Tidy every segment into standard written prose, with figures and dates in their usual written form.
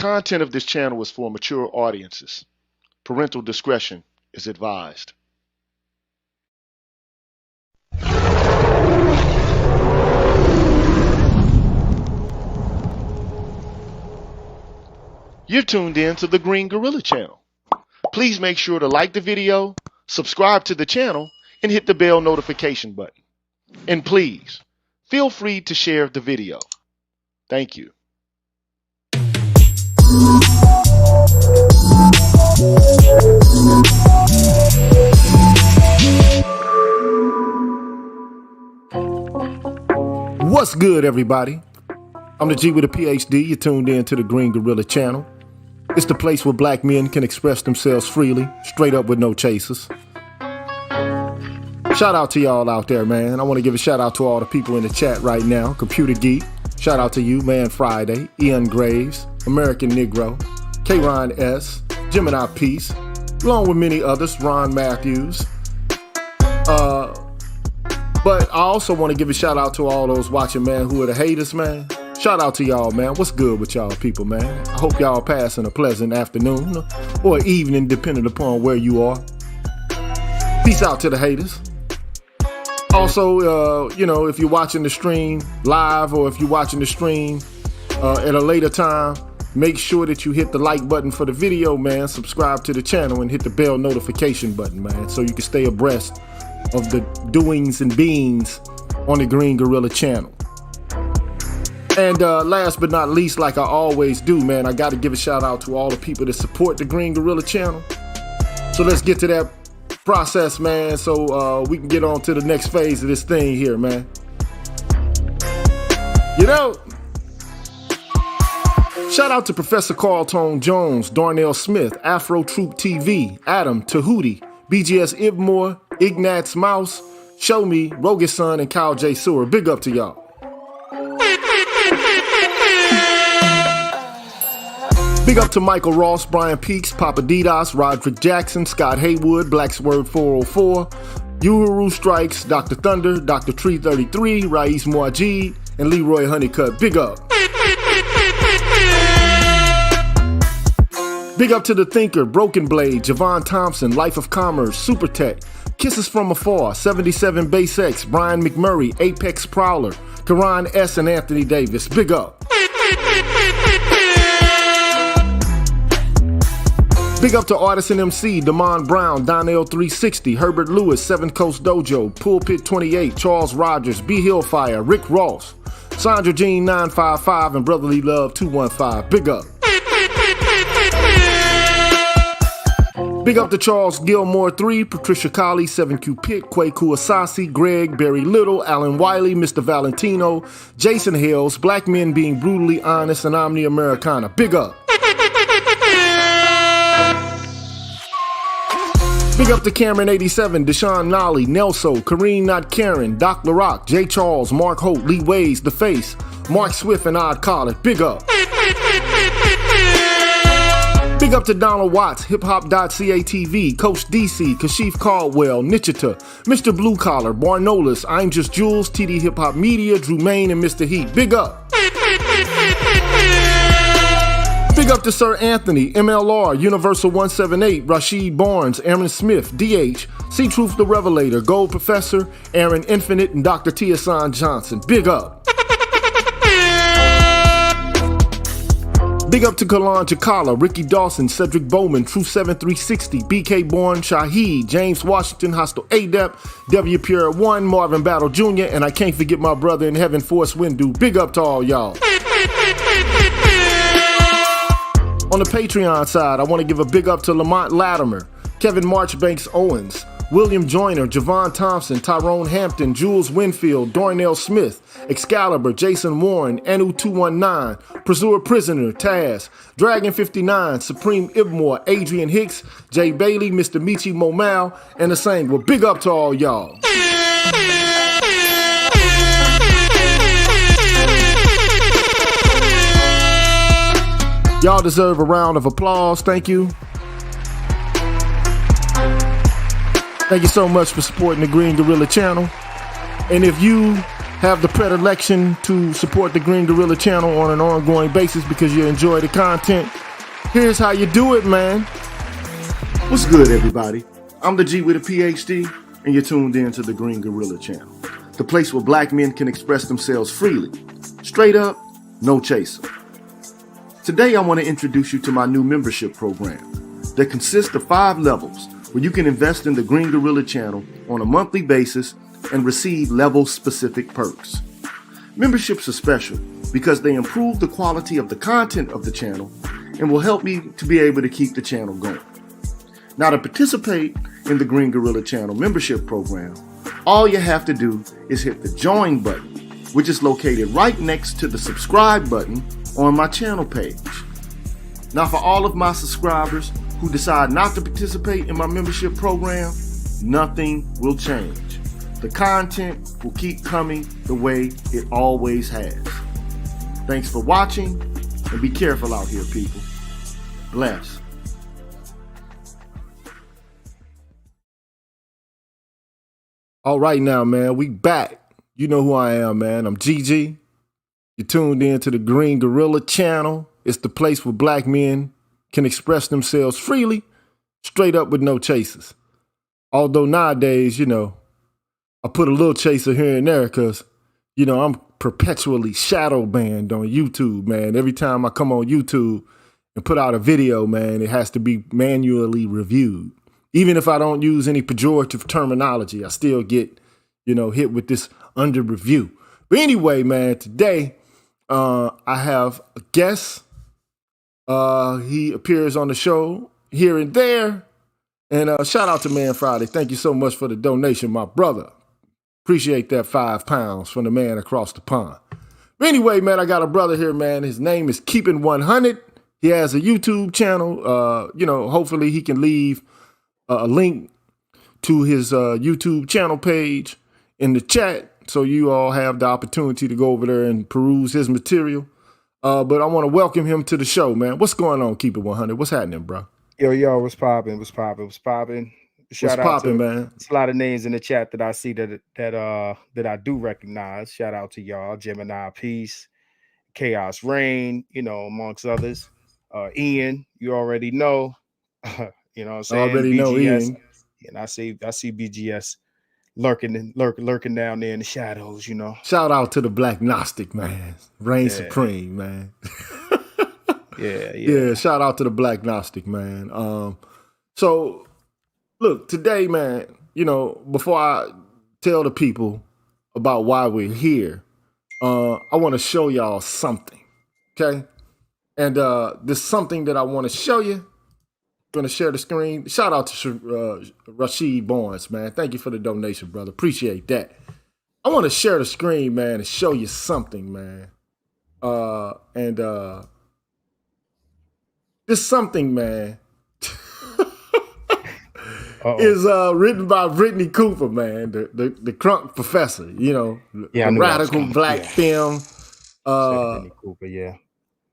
content of this channel is for mature audiences. Parental discretion is advised. You're tuned in to the Green Gorilla channel. Please make sure to like the video, subscribe to the channel, and hit the bell notification button. And please, feel free to share the video. Thank you. What's good, everybody? I'm the G with a PhD. You're tuned in to the Green Gorilla channel. It's the place where black men can express themselves freely, straight up with no chasers. Shout out to y'all out there, man. I want to give a shout out to all the people in the chat right now. Computer Geek, shout out to you, Man Friday, Ian Graves, American Negro, K-Ron S, Gemini Peace, along with many others, Ron Matthews. But I also want to give a shout out to all those watching, man, who are the haters, man. Shout out to y'all, man. What's good with y'all people, man? I hope y'all passing a pleasant afternoon or evening, depending upon where you are. Peace out to the haters. Also, if you're watching the stream live or if you're watching the stream at a later time, make sure that you hit the like button for the video, man. Subscribe to the channel and hit the bell notification button, man, so you can stay abreast of the doings and beings on the Green Gorilla channel. And last but not least, like I always do, man, I got to give a shout out to all the people that support the Green Gorilla channel. So let's get to that process, man, so we can get on to the next phase of this thing here, man. Shout out to Professor Carlton Jones, Darnell Smith, Afro Troop TV, Adam, Tahuti, BGS Ibmore, Ignatz Mouse, Show Me, Rogus Son, and Kyle J. Sewer. Big up to y'all. Big up to Michael Ross, Brian Peaks, Papa Didas, Roderick Jackson, Scott Haywood, Blacksword 404, Uhuru Strikes, Dr. Thunder, Dr. Tree 33, Rais Muajid, and Leroy Honeycutt. Big up. Big up to The Thinker, Broken Blade, Javon Thompson, Life of Commerce, Super Tech, Kisses From Afar, 77 Base X, Brian McMurray, Apex Prowler, Karan S. and Anthony Davis. Big up. Big up to Artisan MC, Damon Brown, Donnell 360, Herbert Lewis, Seven Coast Dojo, Pulpit 28, Charles Rogers, B. Hillfire, Rick Ross, Sandra Jean 955, and Brotherly Love 215. Big up. Big up to Charles Gilmore 3, Patricia Colley, 7Q Pitt, Kwaku Asasi, Greg, Barry Little, Alan Wiley, Mr. Valentino, Jason Hills, Black Men Being Brutally Honest, and Omni Americana. Big up. Big up to Cameron87, Deshaun Nolly, Nelso, Kareem Not Karen, Doc LaRock, J. Charles, Mark Holt, Lee Ways, The Face, Mark Swift, and Odd Collett. Big up. Big up to Donald Watts, hiphop.catv, Coach DC, Kashif Caldwell, Nichita, Mr. Blue Collar, Barnolas, I'm Just Jules, TD Hip Hop Media, Drew Main, and Mr. Heat. Big up. Big up to Sir Anthony, MLR, Universal 178, Rashid Barnes, Aaron Smith, DH, C-Truth the Revelator, Gold Professor, Aaron Infinite, and Dr. Tiasan Johnson. Big up. Big up to Kalan Chakala, Ricky Dawson, Cedric Bowman, True 7360, BK Bourne, Shaheed, James Washington, Hostile ADEP, W Pure 1, Marvin Battle Jr., and I can't forget my brother in heaven, Force Windu. Big up to all y'all. On the Patreon side, I want to give a big up to Lamont Latimer, Kevin Marchbanks Owens, William Joyner, Javon Thompson, Tyrone Hampton, Jules Winfield, Darnell Smith, Excalibur, Jason Warren, Anu 219, Pursuer Prisoner, Taz, Dragon 59, Supreme Ibmore, Adrian Hicks, Jay Bailey, Mr. Michi Momal, and the same. Well, big up to all y'all. Y'all deserve a round of applause. Thank you. Thank you so much for supporting the Green Gorilla channel. And if you have the predilection to support the Green Gorilla channel on an ongoing basis because you enjoy the content, here's how you do it, man. What's good, everybody? I'm the G with a PhD, and you're tuned in to the Green Gorilla channel, the place where black men can express themselves freely, straight up, no chaser. Today, I want to introduce you to my new membership program that consists of 5 levels where you can invest in the Green Gorilla channel on a monthly basis and receive level-specific perks. Memberships are special because they improve the quality of the content of the channel and will help me to be able to keep the channel going. Now, to participate in the Green Gorilla channel membership program, all you have to do is hit the join button, which is located right next to the subscribe button on my channel page. Now, for all of my subscribers who decide not to participate in my membership program, nothing will change. The content will keep coming the way it always has. Thanks for watching, and be careful out here, people. Bless. All right now, man, we back. You know who I am, man. I'm GG. You're tuned in to the Green Gorilla channel. It's the place where black men can express themselves freely, straight up with no chasers. Although nowadays, you know, I put a little chaser here and there because, you know, I'm perpetually shadow banned on YouTube, man. Every time I come on YouTube and put out a video, man, it has to be manually reviewed. Even if I don't use any pejorative terminology, I still get, you know, hit with this under review. But anyway, man, today I have a guest. He appears on the show here and there. And shout out to Man Friday. Thank you so much for the donation, my brother. Appreciate that £5 from the man across the pond. But anyway, man, I got a brother here, man. His name is Keepin' 100. He has a YouTube channel. You know, hopefully he can leave a link to his YouTube channel page in the chat so you all have the opportunity to go over there and peruse his material. But I want to welcome him to the show, man. What's going on, Keep It 100? What's happening, bro? Yo, what's popping? What's popping? Shout out to, man. It's a lot of names in the chat that I see that I do recognize. Shout out to y'all, Gemini Peace, Chaos Rain, you know, amongst others. Ian, you already know. You know what I'm saying? Already BGS, know Ian. And I see BGS lurking down there in the shadows, you know. Shout out to the Black Gnostic, man. Reign supreme, man. Yeah, shout out to the Black Gnostic, man. So look, today, man, you know, before I tell the people about why we're here, I want to show y'all something, okay? And this something that I want to show you, going to share the screen. Shout out to Rashid Barnes, man. Thank you for the donation, brother. Appreciate that. I want to share the screen, man, and show you something, man. This something, man, is written by Brittany Cooper, man, the crunk professor, you know, the radical black film. Brittany Cooper,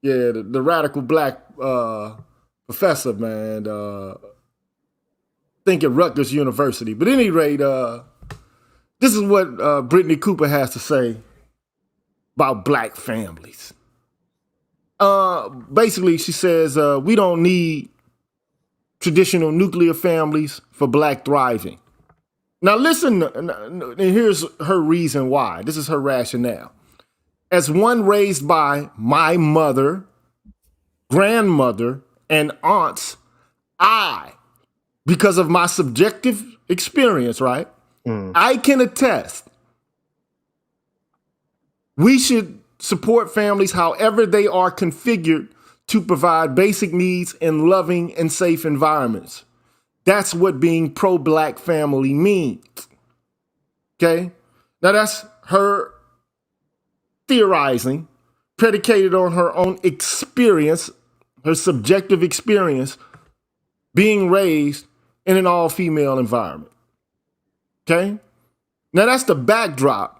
the radical black professor, man, think at Rutgers University. But at any rate, this is what Brittany Cooper has to say about black families. Basically, she says, we don't need traditional nuclear families for black thriving. Now listen, and here's her reason why. This is her rationale. As one raised by my mother, grandmother, and aunts, because of my subjective experience, right? I can attest we should support families however they are configured to provide basic needs in loving and safe environments. That's what being pro-black family means. Okay? Now that's her theorizing, predicated on her own experience, her subjective experience, being raised in an all-female environment. Okay? Now that's the backdrop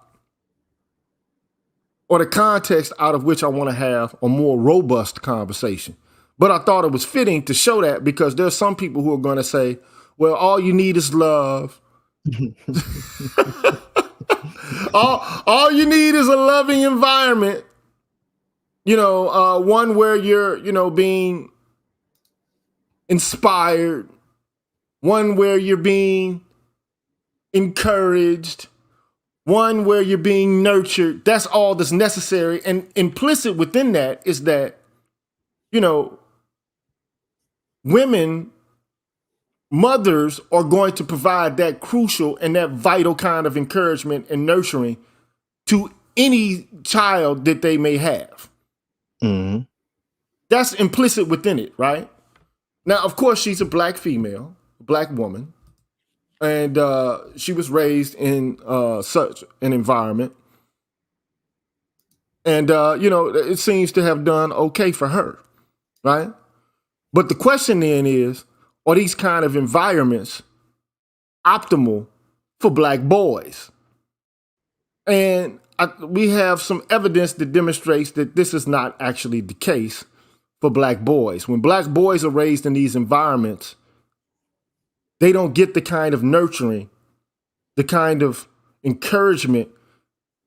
or the context out of which I want to have a more robust conversation. But I thought it was fitting to show that because there's some people who are going to say, well, all you need is love. all you need is a loving environment. One where you're, being inspired, one where you're being encouraged, one where you're being nurtured. That's all that's necessary. And implicit within that is that, women, mothers are going to provide that crucial and that vital kind of encouragement and nurturing to any child that they may have. Mm-hmm. That's implicit within it, right? Now, of course, she's a black female, a black woman, and she was raised in such an environment. And, it seems to have done okay for her, right? But the question then is, are these kind of environments optimal for black boys? And we have some evidence that demonstrates that this is not actually the case for black boys. When black boys are raised in these environments, they don't get the kind of nurturing, the kind of encouragement,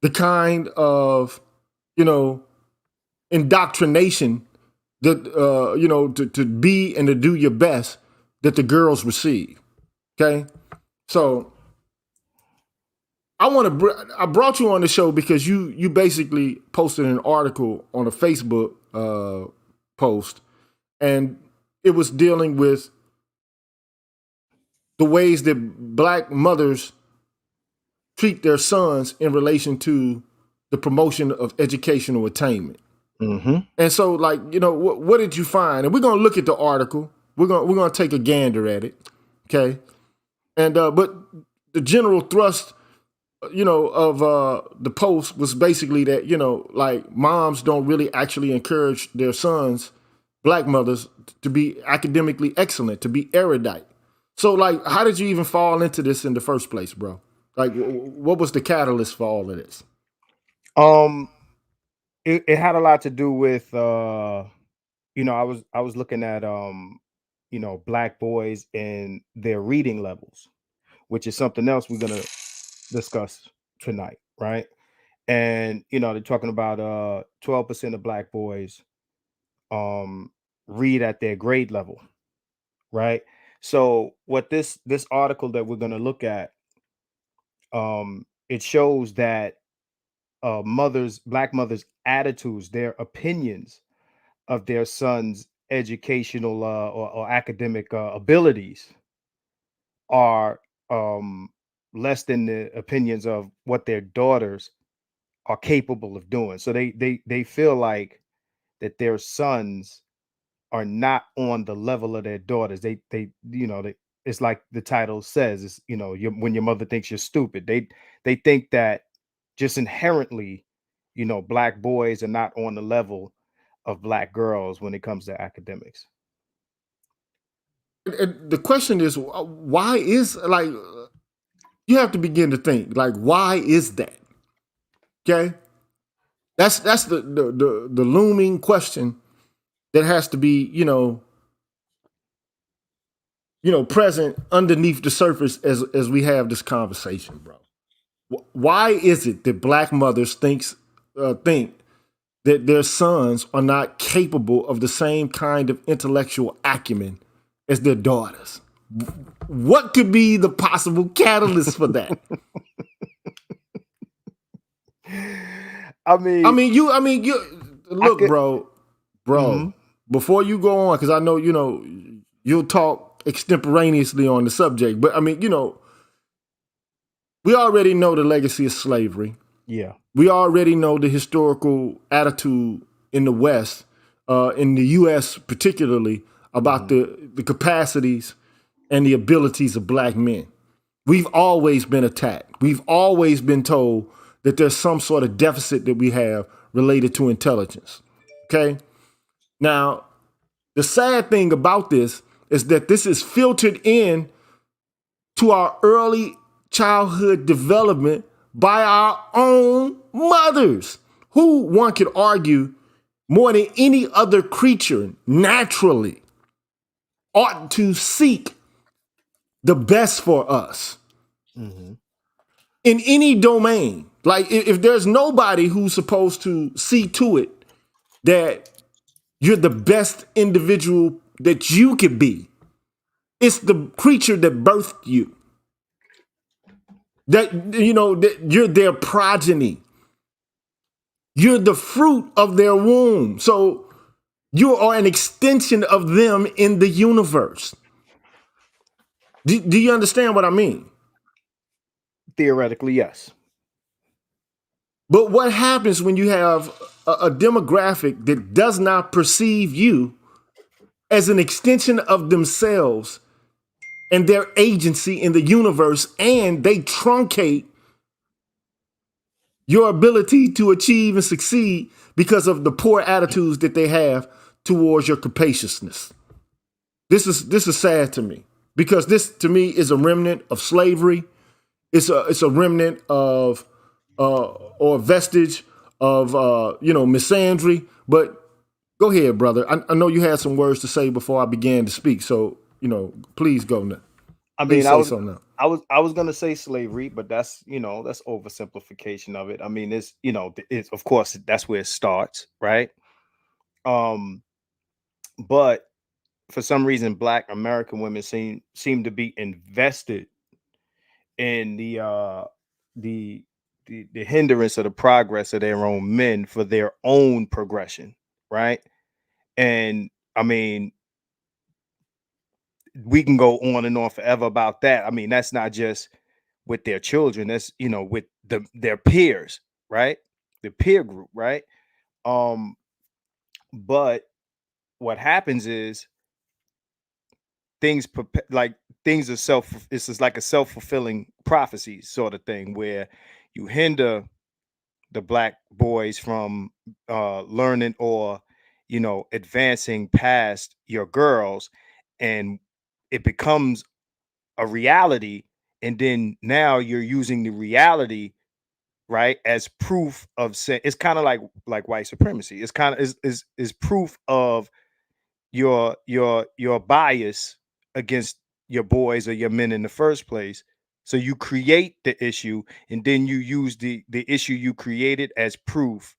the kind of, indoctrination that, to be and to do your best that the girls receive. Okay? So I brought you on the show because you basically posted an article on a Facebook post, and it was dealing with the ways that black mothers treat their sons in relation to the promotion of educational attainment. Mm-hmm. And so, what did you find? And we're gonna look at the article. We're gonna take a gander at it, okay? And but the general thrust, of the post was basically that moms don't really actually encourage their sons, black mothers, to be academically excellent, to be erudite. So, how did you even fall into this in the first place, bro? What was the catalyst for all of this? It had a lot to do with I was looking at black boys and their reading levels, which is something else we're gonna discuss tonight, right? And they're talking about 12% of black boys read at their grade level, right? So what this article that we're gonna look at, it shows that black mothers' attitudes, their opinions of their sons' educational or academic abilities are less than the opinions of what their daughters are capable of doing. So they feel like that their sons are not on the level of their daughters. It's like the title says, it's when your mother thinks you're stupid. They think that just inherently, black boys are not on the level of black girls when it comes to academics. And the question is, why is you have to begin to think why is that? Okay, that's the looming question that has to be present underneath the surface as we have this conversation, bro. Why is it that black mothers think that their sons are not capable of the same kind of intellectual acumen as their daughters? What could be the possible catalyst for that? I mean, you look, bro. Mm-hmm. Before you go on, because I know you'll talk extemporaneously on the subject, but we already know the legacy of slavery. Yeah. We already know the historical attitude in the West, in the U.S. particularly, about the capacities and the abilities of black men. We've always been attacked. We've always been told that there's some sort of deficit that we have related to intelligence. Okay? Now, the sad thing about this is that this is filtered in to our early childhood development by our own mothers, who one could argue more than any other creature naturally ought to seek the best for us in any domain. Like if there's nobody who's supposed to see to it that you're the best individual that you could be, it's the creature that birthed you. That that you're their progeny. You're the fruit of their womb. So you are an extension of them in the universe. Do you understand what I mean? Theoretically, yes. But what happens when you have a demographic that does not perceive you as an extension of themselves and their agency in the universe, and they truncate your ability to achieve and succeed because of the poor attitudes that they have towards your capaciousness? This is sad to me, because this to me is a remnant of slavery. It's a remnant of or a vestige of misandry. But go ahead, brother. I know you had some words to say before I began to speak, so please go now. I Please mean, say something now. I was gonna say slavery, but that's that's oversimplification of it. I mean, it's of course that's where it starts, right? But for some reason, Black American women seem to be invested in the the hindrance of the progress of their own men for their own progression, right? And I mean, we can go on and on forever about that. I mean, that's not just with their children, that's with their peers, right? The peer group, right? Um, but what happens is like things are this is like a self-fulfilling prophecy sort of thing, where you hinder the Black boys from learning or advancing past your girls, and it becomes a reality, and then now you're using the reality, right, as proof of it's kind of like white supremacy. It's kind of is proof of your bias against your boys or your men in the first place. So you create the issue, and then you use the issue you created as proof.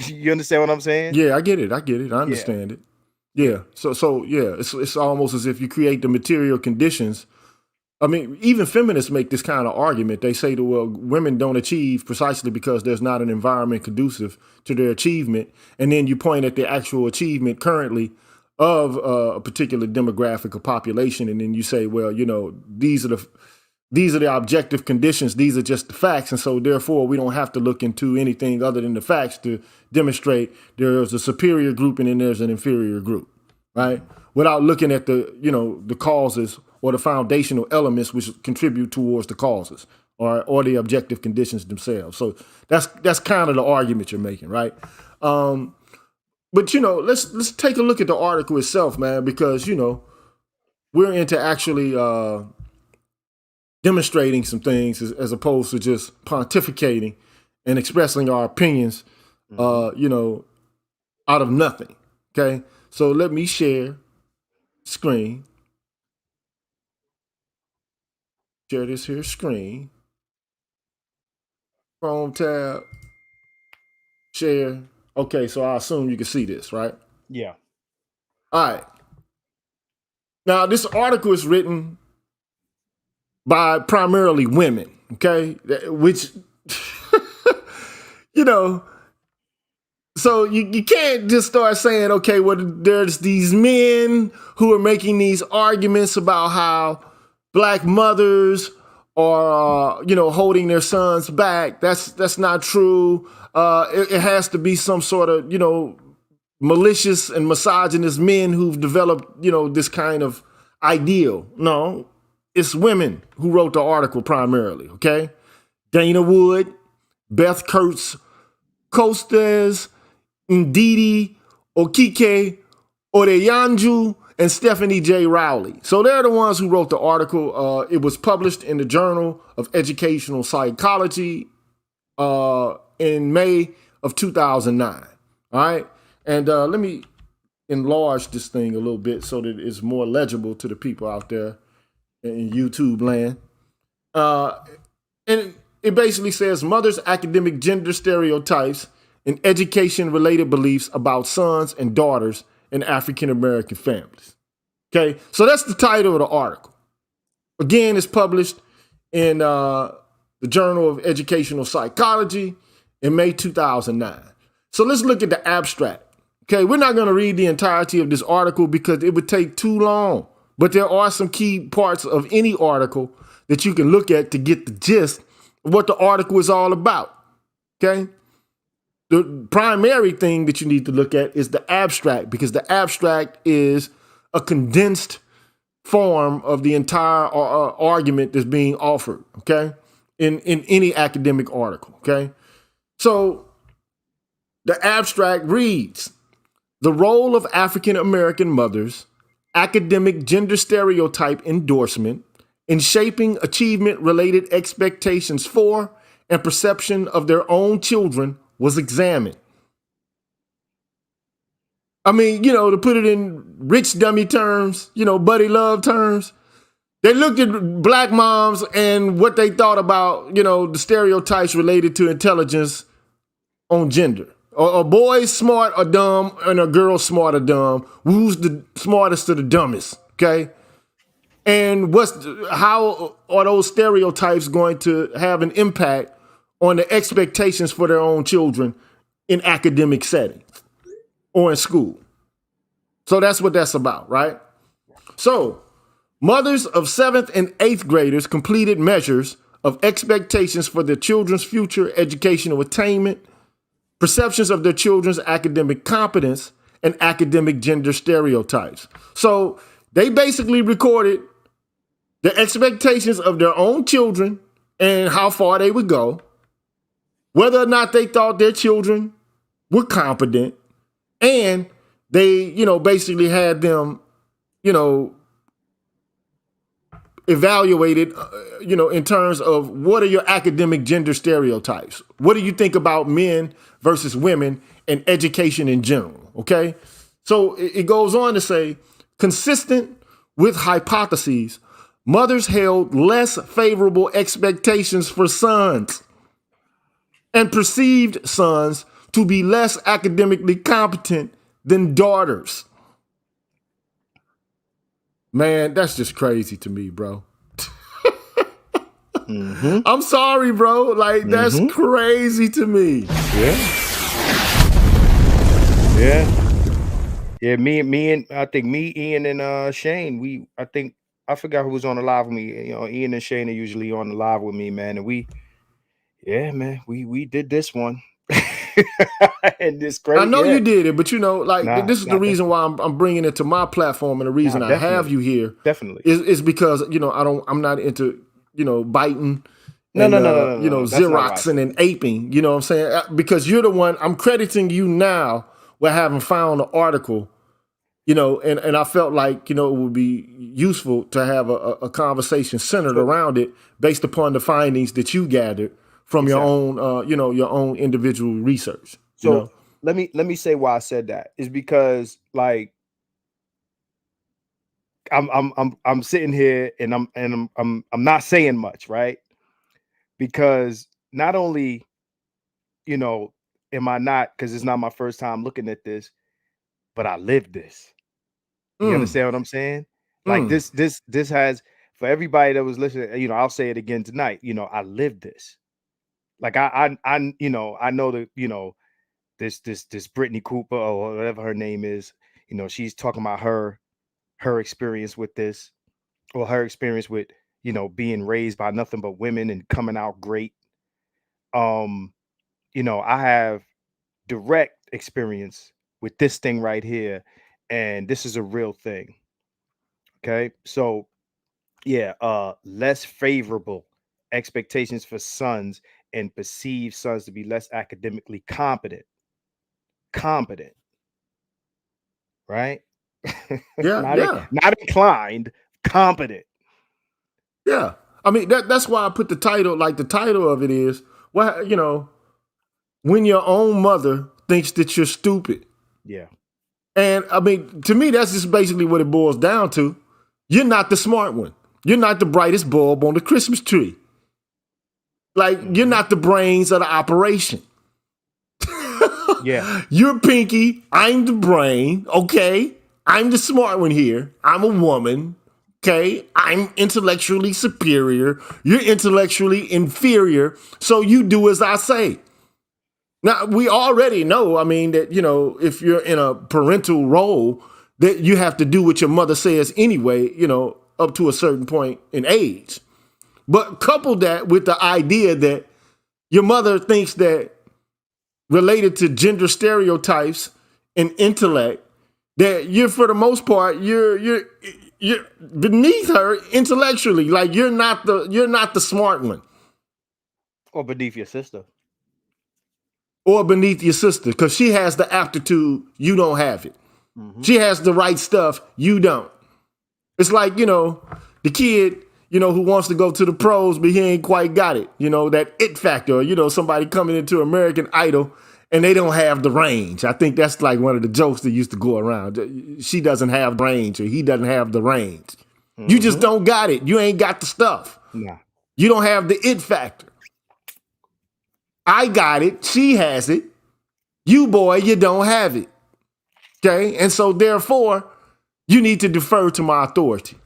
You understand what I'm saying? Yeah, I get it. I Yeah. understand it. Yeah. So yeah, it's almost as if you create the material conditions. I mean, even feminists make this kind of argument. They say that, well, women don't achieve precisely because there's not an environment conducive to their achievement. And then you point at the actual achievement currently of a particular demographic or population, and then you say, well, these are the objective conditions. These are just the facts, and so therefore we don't have to look into anything other than the facts to demonstrate there's a superior group and then there's an inferior group, right? Without looking at the causes or the foundational elements which contribute towards the causes or the objective conditions themselves. So that's kind of the argument you're making, right? But let's take a look at the article itself, man, because we're into actually demonstrating some things as opposed to just pontificating and expressing our opinions, out of nothing. Okay, so let me share screen. Share this here screen. Chrome tab. Share. Okay, so I assume you can see this, right? Yeah. All right. Now, this article is written by primarily women, okay? Which, so you can't just start saying, okay, well, there's these men who are making these arguments about how Black mothers are, holding their sons back. That's not true. It has to be some sort of, malicious and misogynist men who've developed, this kind of ideal. No, it's women who wrote the article primarily, okay? Dana Wood, Beth Kurtz, Costes, Ndidi, Okike, Oreyanju, and Stephanie J. Rowley. So they're the ones who wrote the article. It was published in the Journal of Educational Psychology in May of 2009. All right? And let me enlarge this thing a little bit so that it's more legible to the people out there in YouTube land. And it basically says mothers' academic gender stereotypes and education-related beliefs about sons and daughters in African-American families. Okay, so that's the title of the article. Again, it's published in the Journal of Educational Psychology in May 2009. So let's look at the abstract. Okay, we're not going to read the entirety of this article because it would take too long. But there are some key parts of any article that you can look at to get the gist of what the article is all about. Okay? The primary thing that you need to look at is the abstract, because the abstract is a condensed form of the entire argument that's being offered, okay, in any academic article, okay? So the abstract reads, the role of African-American mothers, academic gender stereotype endorsement in shaping achievement-related expectations for and perception of their own children was examined. I mean, to put it in rich dummy terms, buddy love terms, they looked at black moms and what they thought about, the stereotypes related to intelligence on gender. A boy's smart or dumb and a girl's smart or dumb. Who's the smartest or the dumbest, okay? And how are those stereotypes going to have an impact on the expectations for their own children in academic settings or in school? So that's what that's about, right? So mothers of 7th and 8th graders completed measures of expectations for their children's future educational attainment, perceptions of their children's academic competence, and academic gender stereotypes. So they basically recorded the expectations of their own children and how far they would go, whether or not they thought their children were competent, and they, basically had them, evaluated, in terms of what are your academic gender stereotypes? What do you think about men versus women and education in general? Okay. So it goes on to say, consistent with hypotheses, mothers held less favorable expectations for sons and perceived sons to be less academically competent than daughters. Man, that's just crazy to me, bro. Mm-hmm. I'm sorry, bro. Like, that's crazy to me. Yeah, me and I think Ian and Shane, I forgot who was on the live with me. Ian and Shane are usually on the live with me, man. And we did this one. And this great. I know you did it, but this is the reason why I'm bringing it to my platform, and the reason I have you here definitely is because I'm not into biting. No, Xeroxing and aping. You know what I'm saying? Because you're the one. I'm crediting you now with having found the article. And I felt like it would be useful to have a conversation centered around it based upon the findings that you gathered from your own, your own individual research. So let me say why I said that is because, like, I'm sitting here and I'm not saying much, right? Because not only, am I not, because it's not my first time looking at this, but I lived this. You understand what I'm saying? Like this has, for everybody that was listening, I'll say it again tonight. I lived this. Like I know that, this Brittany Cooper or whatever her name is, she's talking about her experience with this, or her experience with, being raised by nothing but women and coming out great. I have direct experience with this thing right here, and this is a real thing. Okay. So yeah, less favorable expectations for sons and perceive sons to be less academically competent, right? Not inclined, competent. Yeah. I mean, that's why I put the title, like the title of it is, when your own mother thinks that you're stupid. Yeah. And I mean, to me, that's just basically what it boils down to. You're not the smart one. You're not the brightest bulb on the Christmas tree. Like, you're not the brains of the operation. Yeah. You're Pinky. I'm the brain. Okay. I'm the smart one here. I'm a woman. Okay. I'm intellectually superior. You're intellectually inferior. So you do as I say. Now, we already know, I mean, that, if you're in a parental role, that you have to do what your mother says anyway, up to a certain point in age. But couple that with the idea that your mother thinks that, related to gender stereotypes and intellect, that you're, for the most part, you're beneath her intellectually. Like, you're not the smart one. Or beneath your sister. Or beneath your sister, because she has the aptitude, you don't have it. She has the right stuff, you don't. It's like, the kid, who wants to go to the pros, but he ain't quite got it. That it factor, or, somebody coming into American Idol and they don't have the range. I think that's like one of the jokes that used to go around. She doesn't have range, or he doesn't have the range. You just don't got it. You ain't got the stuff. Nah. You don't have the it factor. I got it. She has it. You, boy, you don't have it. Okay? And so, therefore, you need to defer to my authority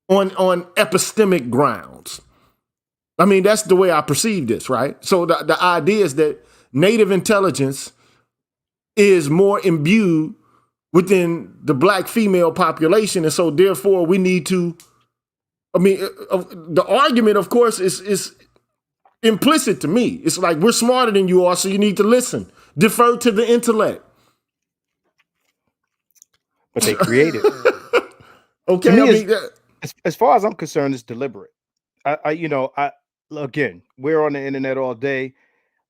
on epistemic grounds. I mean, that's the way I perceive this, right? So the idea is that native intelligence is more imbued within the black female population. And so, therefore, we need to, the argument, of course, is implicit to me. It's like, we're smarter than you are, so you need to listen. Defer to the intellect. But they create it. Okay, to me, as far as I'm concerned, it's deliberate. Again, we're on the internet all day,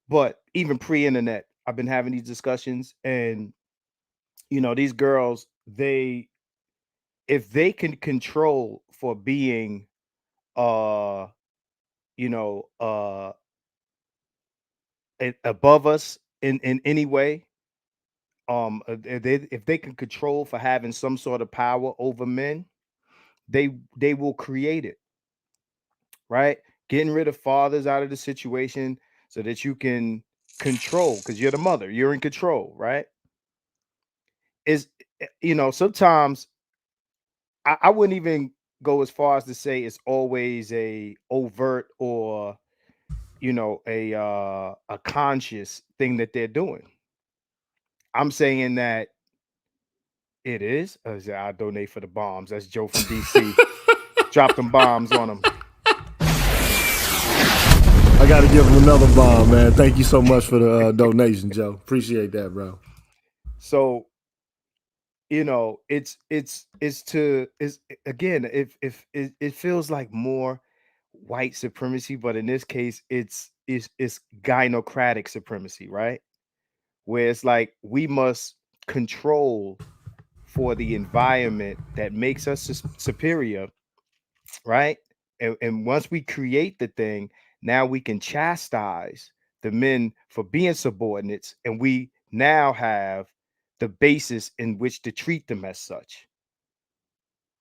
but even pre-internet, I've been having these discussions, and these girls, if they can control for being above us in any way, if they can control for having some sort of power over men, they will create it, right? Getting rid of fathers out of the situation so that you can control, because you're the mother, you're in control, right? Sometimes I wouldn't even go as far as to say it's always a overt or a conscious thing that they're doing. I'm saying that it is. I donate for the bombs. That's Joe from DC. Drop them bombs on them. I got to give him another bomb, man. Thank you so much for the donation, Joe. Appreciate that, bro. So, it's again, if it feels like more white supremacy, but in this case, it's gynocratic supremacy, right? Where it's like, we must control for the environment that makes us superior, right? And once we create the thing, now we can chastise the men for being subordinates, and we now have the basis in which to treat them as such.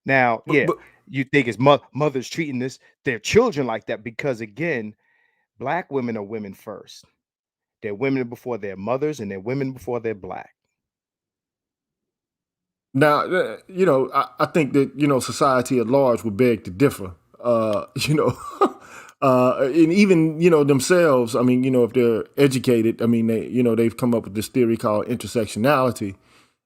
Now, you think it's mothers treating their children like that, because again, black women are women first. They're women before their mothers, and they're women before they're black. Now, I think that, society at large would beg to differ. And even, themselves, I mean, if they're educated, I mean, they've come up with this theory called intersectionality.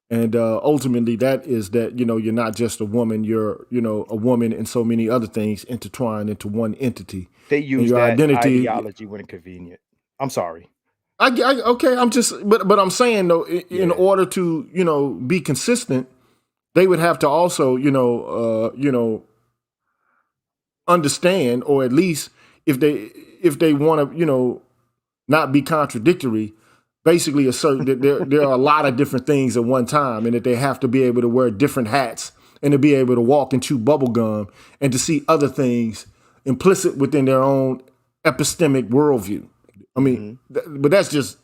And ultimately, that is that, you're not just a woman, you're, a woman and so many other things intertwined into one entity. They use your that identity, ideology when convenient. I'm sorry. Okay, I'm just, but I'm saying, though, in order to, be consistent, they would have to also, understand, or at least if they want to, not be contradictory, basically assert that there are a lot of different things at one time, and that they have to be able to wear different hats, and to be able to walk and chew bubble gum, and to see other things implicit within their own epistemic worldview. I mean, but that's just,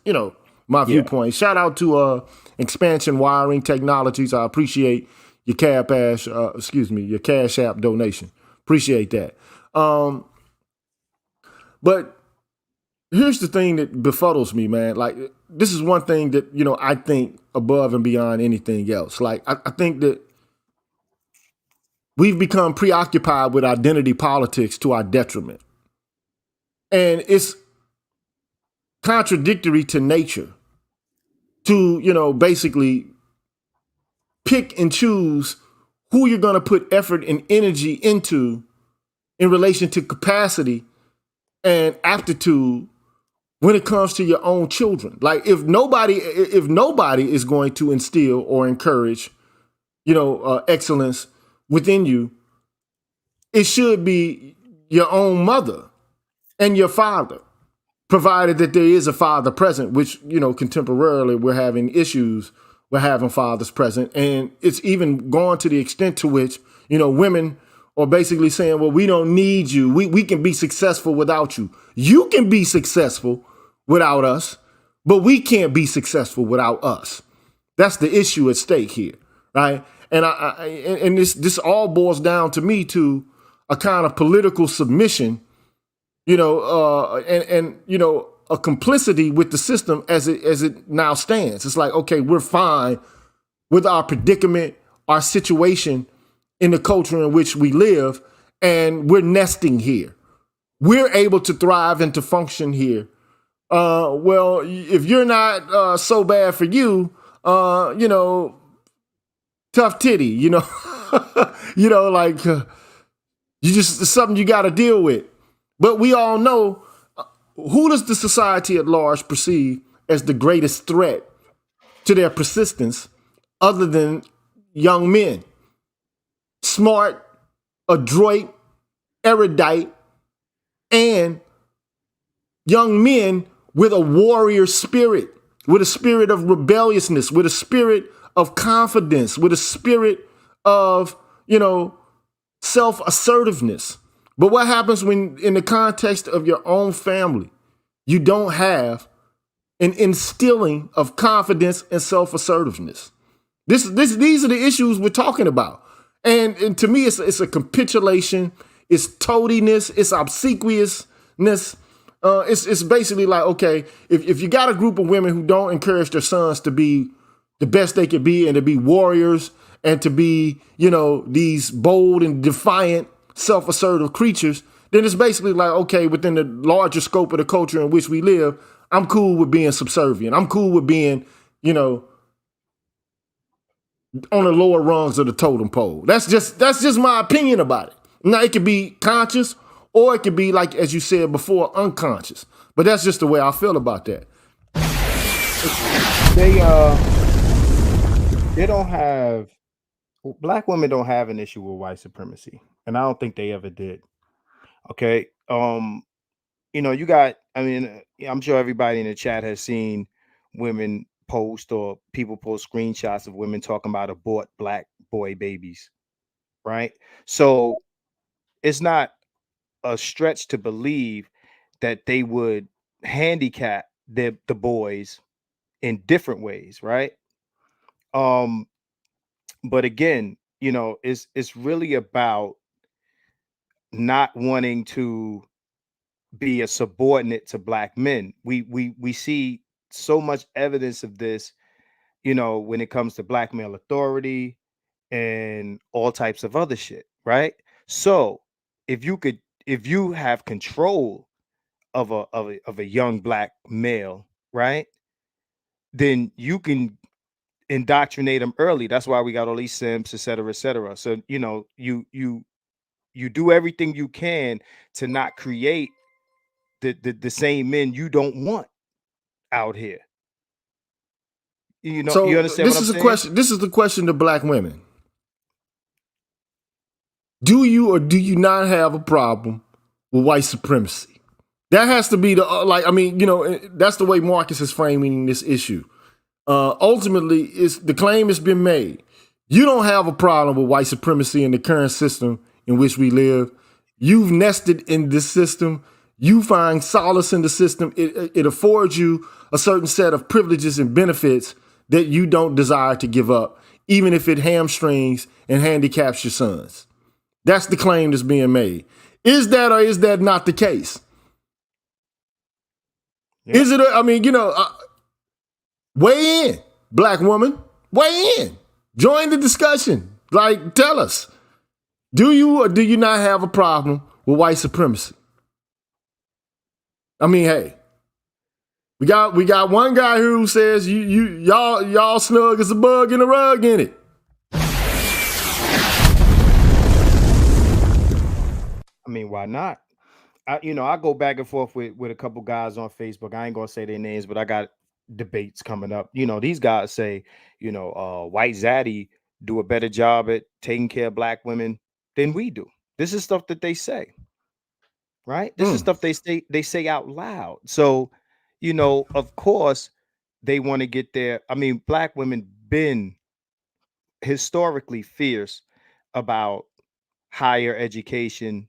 my viewpoint. Shout out to Expansion Wiring Technologies. I appreciate your your Cash App donation. Appreciate that. But here's the thing that befuddles me, man. Like, this is one thing that, I think above and beyond anything else. Like, I think that we've become preoccupied with identity politics to our detriment. And it's contradictory to nature to, basically pick and choose who you're going to put effort and energy into in relation to capacity and aptitude when it comes to your own children. Like, if nobody is going to instill or encourage, excellence within you, it should be your own mother and your father, provided that there is a father present, which, contemporarily we're having issues with having fathers present. And it's even gone to the extent to which, women are basically saying, well, we don't need you. We can be successful without you. You can be successful without us, but we can't be successful without us. That's the issue at stake here, right? And this all boils down to me to a kind of political submission, and a complicity with the system as it now stands. It's like, okay, we're fine with our predicament, our situation in the culture in which we live, and we're nesting here. We're able to thrive and to function here. Well, if you're not so bad for you, tough titty, like you just, it's something you got to deal with. But we all know, who does the society at large perceive as the greatest threat to their persistence other than young men? Smart, adroit, erudite, and young men with a warrior spirit, with a spirit of rebelliousness, with a spirit of confidence, with a spirit of, self-assertiveness. But what happens when, in the context of your own family, you don't have an instilling of confidence and self-assertiveness? These are the issues we're talking about. And to me, it's a capitulation, it's toadiness, it's obsequiousness. It's basically like, okay, if you got a group of women who don't encourage their sons to be the best they could be and to be warriors and to be, these bold and defiant, self-assertive creatures, then it's basically like, okay, within the larger scope of the culture in which we live, I'm cool with being subservient. I'm cool with being, on the lower rungs of the totem pole. That's just my opinion about it. Now, it could be conscious or it could be, like, as you said before, unconscious. But that's just the way I feel about that. They don't have, black women don't have an issue with white supremacy, and I don't think they ever did. Okay. You got, I'm sure everybody in the chat has seen women post or people post screenshots of women talking about abort black boy babies, right? So it's not a stretch to believe that they would handicap the boys in different ways, right? But again, it's really about not wanting to be a subordinate to black men. We see so much evidence of this, when it comes to black male authority and all types of other shit, right? So if you have control of a young black male, right, then you can indoctrinate them early. That's why we got all these simps, et cetera, et cetera. So you do everything you can to not create the same men you don't want out here. You So understand this what I'm is a saying? question. This is the question to black women. Do you or do you not have a problem with white supremacy? That has to be the that's the way Marcus is framing this issue. Ultimately, the claim has been made. You don't have a problem with white supremacy in the current system in which we live. You've nested in this system. You find solace in the system. It affords you a certain set of privileges and benefits that you don't desire to give up, even if it hamstrings and handicaps your sons. That's the claim that's being made. Is that or is that not the case? Yep. Is it? I mean, weigh in, black woman, weigh in, join the discussion. Like, tell us, do you or do you not have a problem with white supremacy? I mean, hey, we got one guy here who says y'all snug as a bug in a rug in it. I mean, why not? I go back and forth with a couple guys on Facebook. I ain't gonna say their names, but I got debates coming up. These guys say, white zaddy do a better job at taking care of black women than we do. This is stuff that they say, right? This is Mm. stuff they say out loud. So, of course, they want to get there. I mean, black women been historically fierce about higher education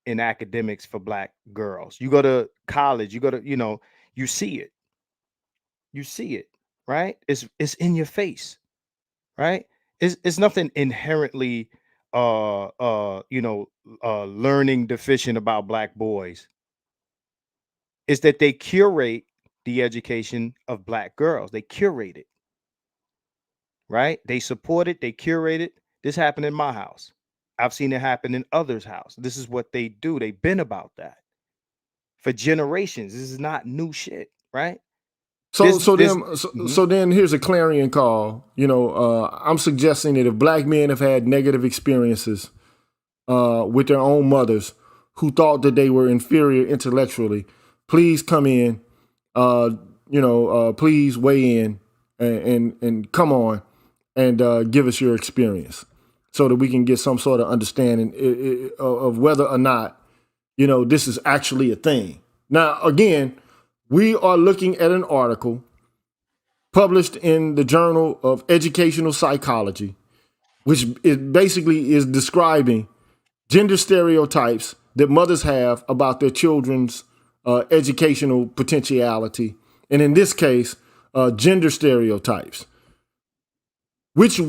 in academics for black girls. You go to college, you go to, you see it. You see it, right? It's in your face, right? It's nothing inherently learning deficient about black boys. Is that they curate the education of black girls. They curate it, right? They support it, they curate it. This happened in my house. I've seen it happen in others' house. This is what they do. They've been about that for generations. This is not new shit, right? So This so this then so, mhm. so then here's a clarion call. I'm suggesting that if black men have had negative experiences with their own mothers who thought that they were inferior intellectually, please come in. Uh, please weigh in and come on and give us your experience so that we can get some sort of understanding of whether or not this is actually a thing. Now, again, we are looking at an article published in the Journal of Educational Psychology, which it basically is describing gender stereotypes that mothers have about their children's educational potentiality, and in this case, gender stereotypes. Which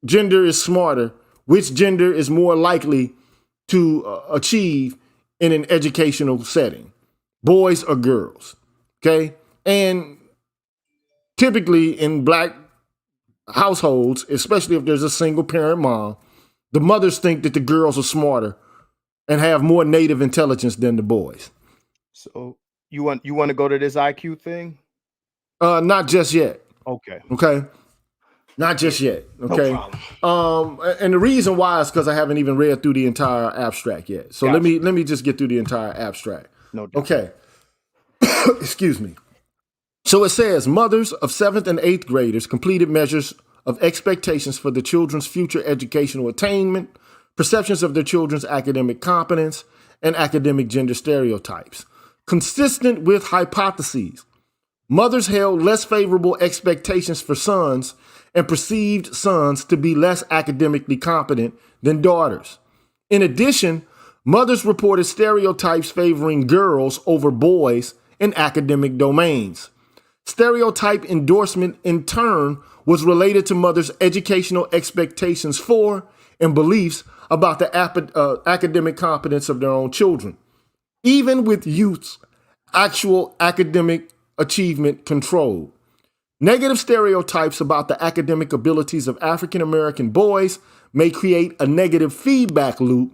gender is smarter? Which gender is more likely to achieve in an educational setting? Boys or girls? Okay, and typically in black households, especially if there's a single parent mom, the mothers think that the girls are smarter and have more native intelligence than the boys. So you want to go to this IQ thing? Not just yet. Okay. Okay, not Yeah. just yet. No Okay. problem. And the reason why is because I haven't even read through the entire abstract yet. So let Gotcha. me let me just get through the entire abstract. No doubt. Okay. Excuse me. So it says mothers of 7th and 8th graders completed measures of expectations for the children's future educational attainment, perceptions of their children's academic competence, and academic gender stereotypes. Consistent with hypotheses, mothers held less favorable expectations for sons and perceived sons to be less academically competent than daughters. In addition, mothers reported stereotypes favoring girls over boys in academic domains. Stereotype endorsement, in turn, was related to mothers' educational expectations for and beliefs about the academic competence of their own children, even with youth's actual academic achievement controlled. Negative stereotypes about the academic abilities of African American boys may create a negative feedback loop,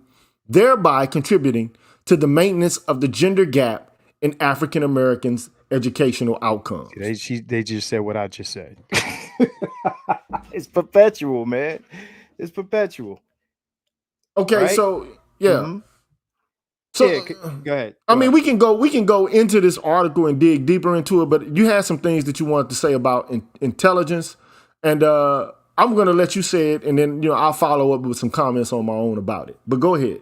thereby contributing to the maintenance of the gender gap in African Americans' educational outcomes. They just said what I just said. It's perpetual, man. It's perpetual, Okay, right? so yeah. Mm-hmm. Yeah. So Go ahead. I Go mean ahead. we can go into this article and dig deeper into it, but you had some things that you wanted to say about intelligence, and I'm gonna let you say it, and then I'll follow up with some comments on my own about it. But go ahead.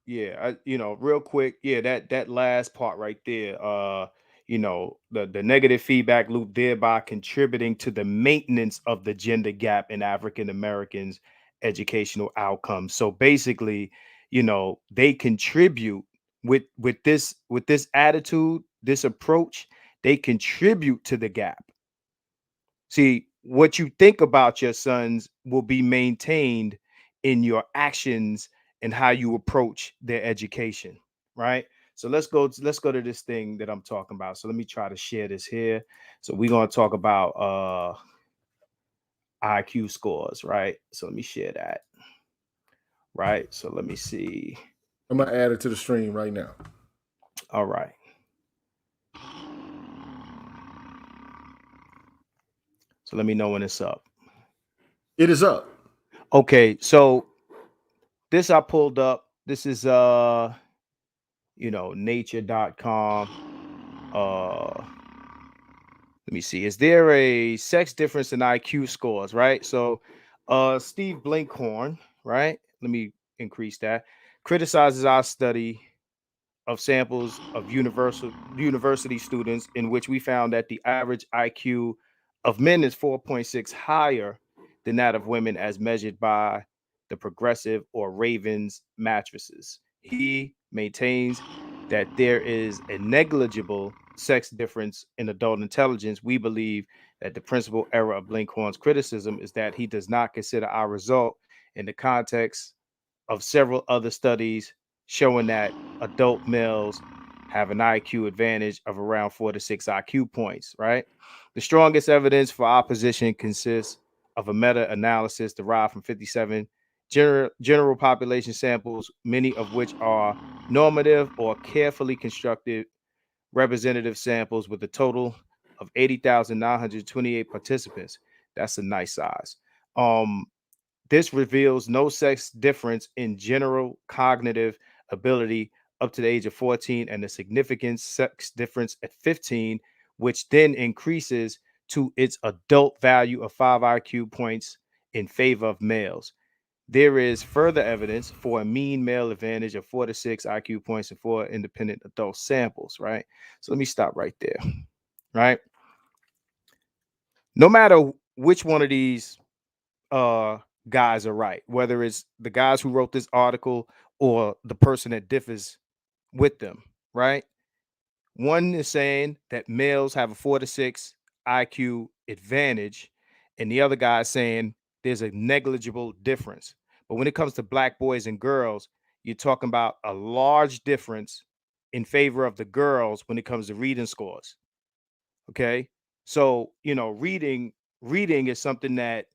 Yeah, real quick, yeah, that last part right there, the negative feedback loop, thereby contributing to the maintenance of the gender gap in African Americans' educational outcomes. So basically, they contribute with this attitude, this approach, they contribute to the gap. See, what you think about your sons will be maintained in your actions and how you approach their education, right? So let's go to this thing that I'm talking about. So let me try to share this here. So we're gonna talk about IQ scores, right? So let me share that. Right. So let me see. I'm gonna add it to the stream right now. All right. So let me know when it's up. It is up. Okay, so this I pulled up. This is nature.com. Let me see. Is there a sex difference in IQ scores, right? So Steve Blinkhorn, right? Let me increase that. Criticizes our study of samples of university students in which we found that the average IQ of men is 4.6 higher than that of women as measured by the Progressive or Ravens mattresses. He maintains that there is a negligible sex difference in adult intelligence. We believe that the principal error of Blinkhorn's criticism is that he does not consider our result in the context of several other studies showing that adult males have an IQ advantage of around 4 to 6 IQ points, right? The strongest evidence for opposition consists of a meta-analysis derived from 57 general population samples, many of which are normative or carefully constructed representative samples with a total of 80,928 participants. That's a nice size. This reveals no sex difference in general cognitive ability up to the age of 14 and a significant sex difference at 15, which then increases to its adult value of 5 IQ points in favor of males. There is further evidence for a mean male advantage of 4 to 6 IQ points in 4 independent adult samples, right? So let me stop right there, right? No matter which one of these guys are right, whether it's the guys who wrote this article or the person that differs with them, right? One is saying that males have a 4 to 6 IQ advantage, and the other guy is saying there's a negligible difference. But when it comes to black boys and girls, you're talking about a large difference in favor of the girls when it comes to reading scores. Okay. So, reading is something that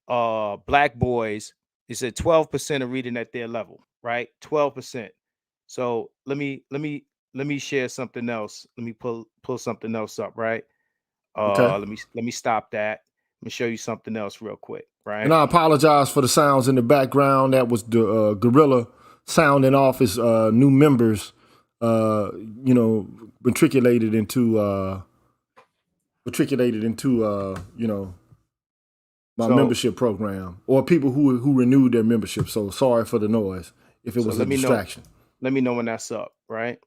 black boys, it said 12% are reading at their level, right? 12%. So let me share something else. Let me pull something else up, right? Okay. Let me stop that. Let me show you something else real quick, And right? I apologize for the sounds in the background. That was the gorilla sounding off his new members, matriculated into my So membership program, or people who renewed their membership. So sorry for the noise if it so was a let me know. distraction. Let me know when that's up, right?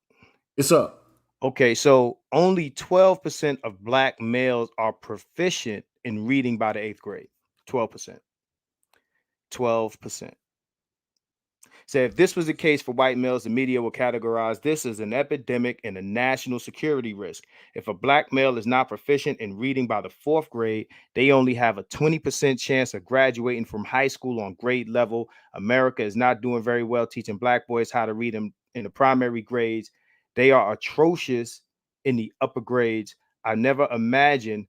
It's up. Okay, so only 12% of black males are proficient in reading by the 8th grade. 12%. 12%. So if this was the case for white males, the media will categorize this as an epidemic and a national security risk. If a black male is not proficient in reading by the 4th grade, they only have a 20% chance of graduating from high school on grade level. America is not doing very well teaching black boys how to read in the primary grades. They are atrocious in the upper grades. I never imagined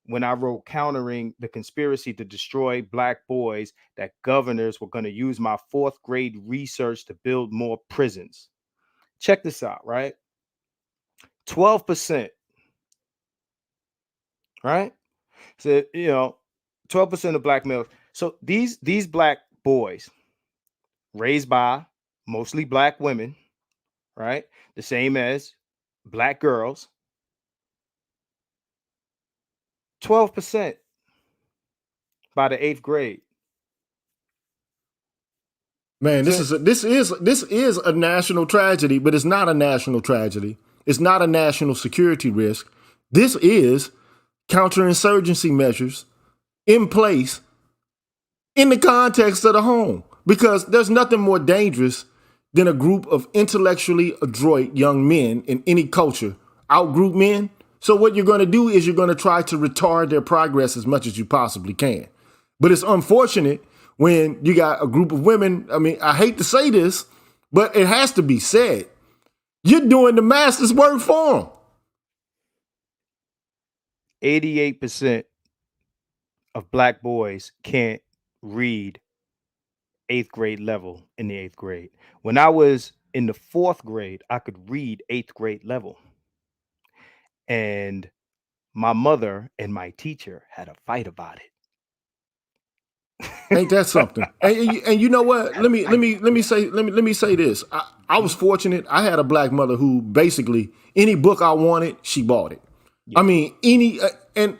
when I wrote countering the conspiracy to destroy black boys that governors were going to use my 4th grade research to build more prisons. Check this out, right? 12%, right? So, 12% of black males. So these black boys raised by mostly black women, right? The same as black girls, 12% by the 8th grade. Man, So this is a national tragedy, but it's not a national tragedy. It's not a national security risk. This is counterinsurgency measures in place in the context of the home, because there's nothing more dangerous than a group of intellectually adroit young men in any culture outgroup men. So what you're going to do is you're going to try to retard their progress as much as you possibly can. But it's unfortunate when you got a group of women. I mean, I hate to say this, but it has to be said. You're doing the master's work for them. 88% of black boys can't read 8th grade level in the 8th grade. When I was in the 4th grade, I could read 8th grade level. And my mother and my teacher had a fight about it. Ain't that something? And you know what? Let me say this. I was fortunate. I had a black mother who basically any book I wanted, she bought it. Yeah. I mean, and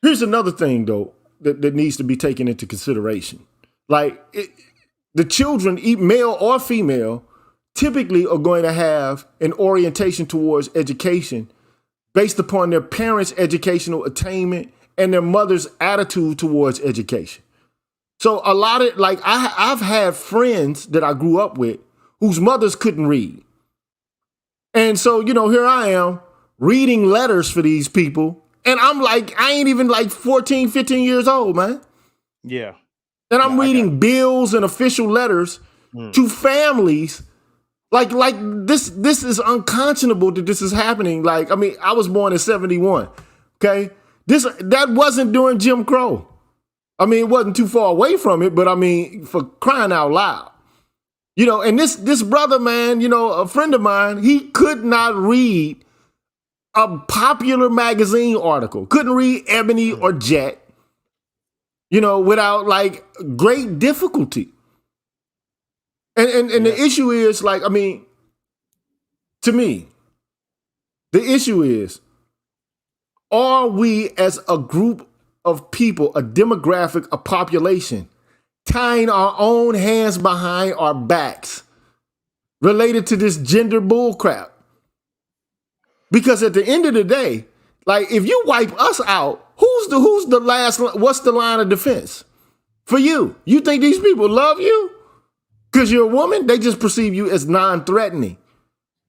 here's another thing though that needs to be taken into consideration. Like the children, male or female, typically are going to have an orientation towards education based upon their parents' educational attainment and their mother's attitude towards education. So a lot of, like, I've had friends that I grew up with whose mothers couldn't read. And so, here I am reading letters for these people. And I'm like, I ain't even like 14, 15 years old, man. Yeah. And I'm reading bills and official letters to families. Like this is unconscionable that this is happening. Like, I mean, I was born in 71. Okay. That wasn't during Jim Crow. I mean, it wasn't too far away from it, but I mean, for crying out loud. And this brother, man, a friend of mine, he could not read a popular magazine article. Couldn't read Ebony or Jet, without like great difficulty. And the issue is, like, I mean, to me, the issue is, are we as a group of people, a demographic, a population, tying our own hands behind our backs related to this gender bullcrap? Because at the end of the day, like, if you wipe us out, who's the last, what's the line of defense for you? You think these people love you because you're a woman? They just perceive you as non-threatening.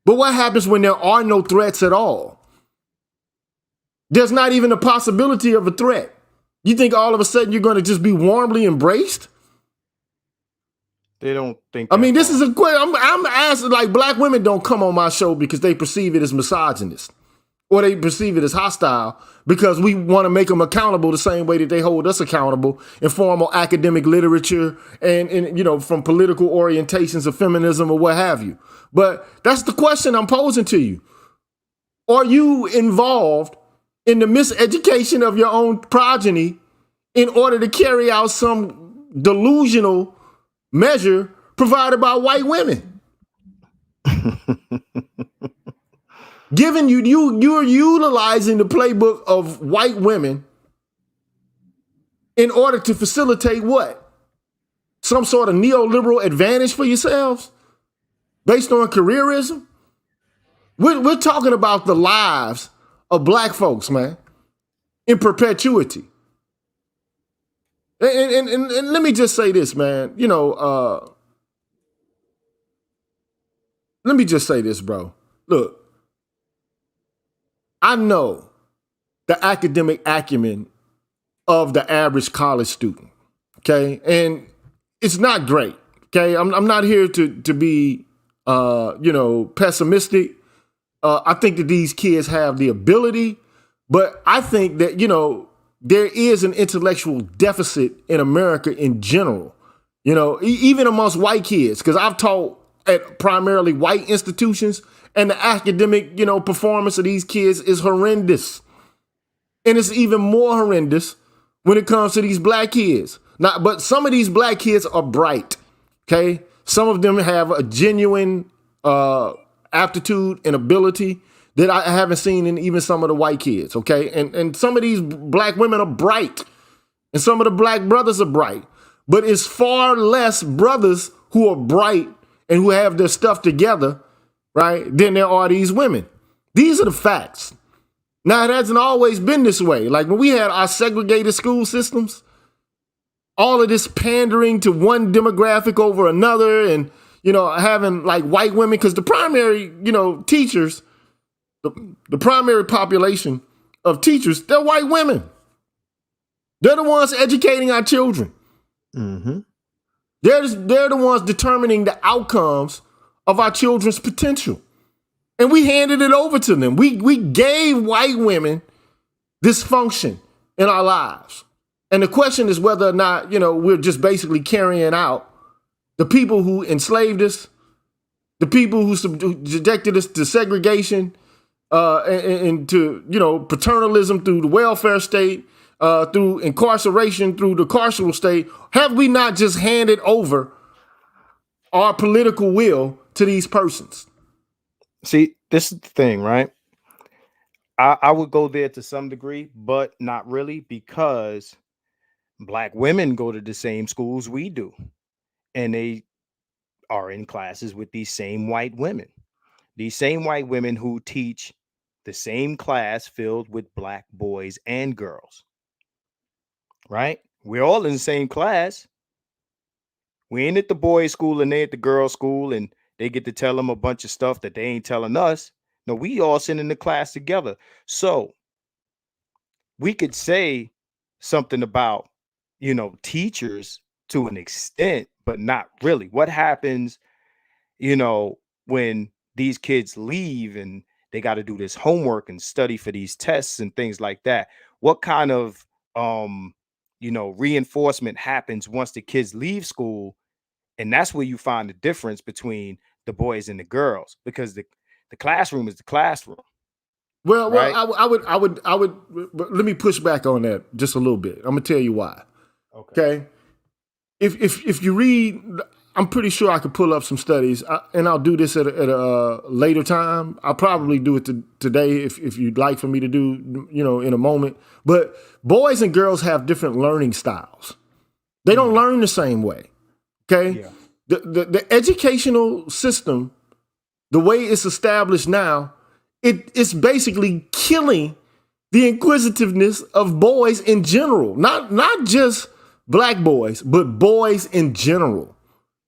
But what happens when there are no threats at all? There's not even a possibility of a threat. You think all of a sudden you're going to just be warmly embraced? They don't think. I mean, this is a question. I'm asking, like, black women don't come on my show because they perceive it as misogynist or they perceive it as hostile because we want to make them accountable the same way that they hold us accountable in formal academic literature and from political orientations of feminism or what have you. But that's the question I'm posing to you. Are you involved in the miseducation of your own progeny in order to carry out some delusional measure provided by white women? Given you're utilizing the playbook of white women in order to facilitate what? Some sort of neoliberal advantage for yourselves based on careerism? We're talking about the lives of black folks, man, in perpetuity. And let me just say this, man. Let me just say this, bro. Look, I know the academic acumen of the average college student, okay? And it's not great, okay? I'm not here to be, pessimistic. I think that these kids have the ability, but I think that, there is an intellectual deficit in America in general, even amongst white kids, because I've taught at primarily white institutions, and the academic, performance of these kids is horrendous. And it's even more horrendous when it comes to these black kids. Now, but some of these black kids are bright, okay? Some of them have a genuine aptitude and ability that I haven't seen in even some of the white kids, okay? And some of these black women are bright, and some of the black brothers are bright. But it's far less brothers who are bright and who have their stuff together, right, than there are these women. These are the facts. Now, it hasn't always been this way. Like when we had our segregated school systems, all of this pandering to one demographic over another and, having like white women, because the primary, teachers, the primary population of teachers, they're white women. They're the ones educating our children. Mm-hmm. They're the ones determining the outcomes of our children's potential. And we handed it over to them. We gave white women dysfunction in our lives. And the question is whether or not, we're just basically carrying out the people who enslaved us, the people who subjected us to segregation, and to, paternalism through the welfare state, through incarceration, through the carceral state. Have we not just handed over our political will to these persons? See, this is the thing, right? I would go there to some degree, but not really, because Black women go to the same schools we do, and they are in classes with these same white women. These same white women who teach the same class filled with Black boys and girls, right? We're all in the same class. We ain't at the boys' school and they at the girls' school, and they get to tell them a bunch of stuff that they ain't telling us. No, we all sit in the class together. So we could say something about, teachers to an extent, but not really. What happens, when these kids leave and they got to do this homework and study for these tests and things like that? What kind of, reinforcement happens once the kids leave school? And that's where you find the difference between the boys and the girls, because the classroom is the classroom. Well, right? I would. Let me push back on that just a little bit. I'm gonna tell you why. Okay. If you read, I'm pretty sure I could pull up some studies, and I'll do this at a later time. I'll probably do it today if you'd like for me to do, in a moment. But boys and girls have different learning styles. They don't learn the same way. Okay. Yeah. The educational system, the way it's established now, it's basically killing the inquisitiveness of boys in general. Not just Black boys, but boys in general.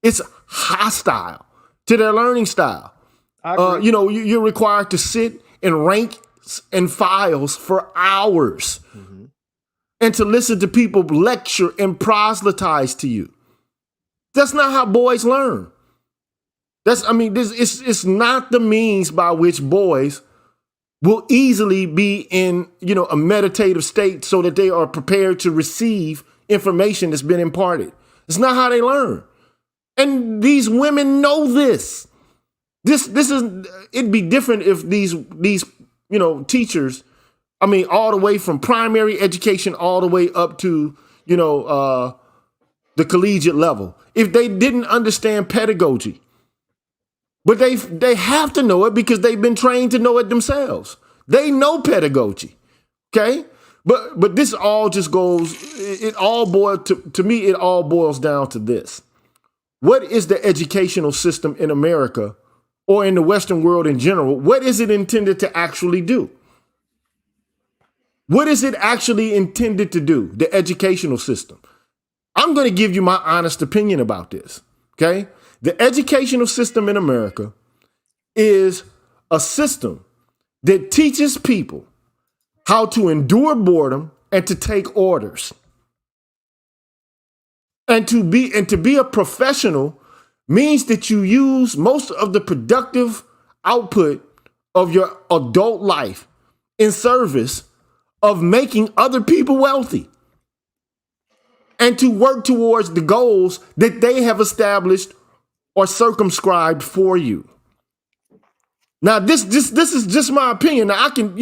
It's hostile to their learning style. You're required to sit and rank and files for hours, and to listen to people lecture and proselytize to you. That's not how boys learn. It's not the means by which boys will easily be in, a meditative state so that they are prepared to receive information that's been imparted. It's not how they learn. And these women know this. It'd be different if these teachers, all the way from primary education all the way up to, the collegiate level, if they didn't understand pedagogy. But they have to know it because they've been trained to know it themselves. They know pedagogy, okay? But this all just goes, to me, it all boils down to this. What is the educational system in America or in the Western world in general? What is it intended to actually do? What is it actually intended to do, the educational system? I'm going to give you my honest opinion about this, okay? The educational system in America is a system that teaches people how to endure boredom and to take orders. And to be a professional means that you use most of the productive output of your adult life in service of making other people wealthy, and to work towards the goals that they have established or circumscribed for you. Now, this is just my opinion. Now, I can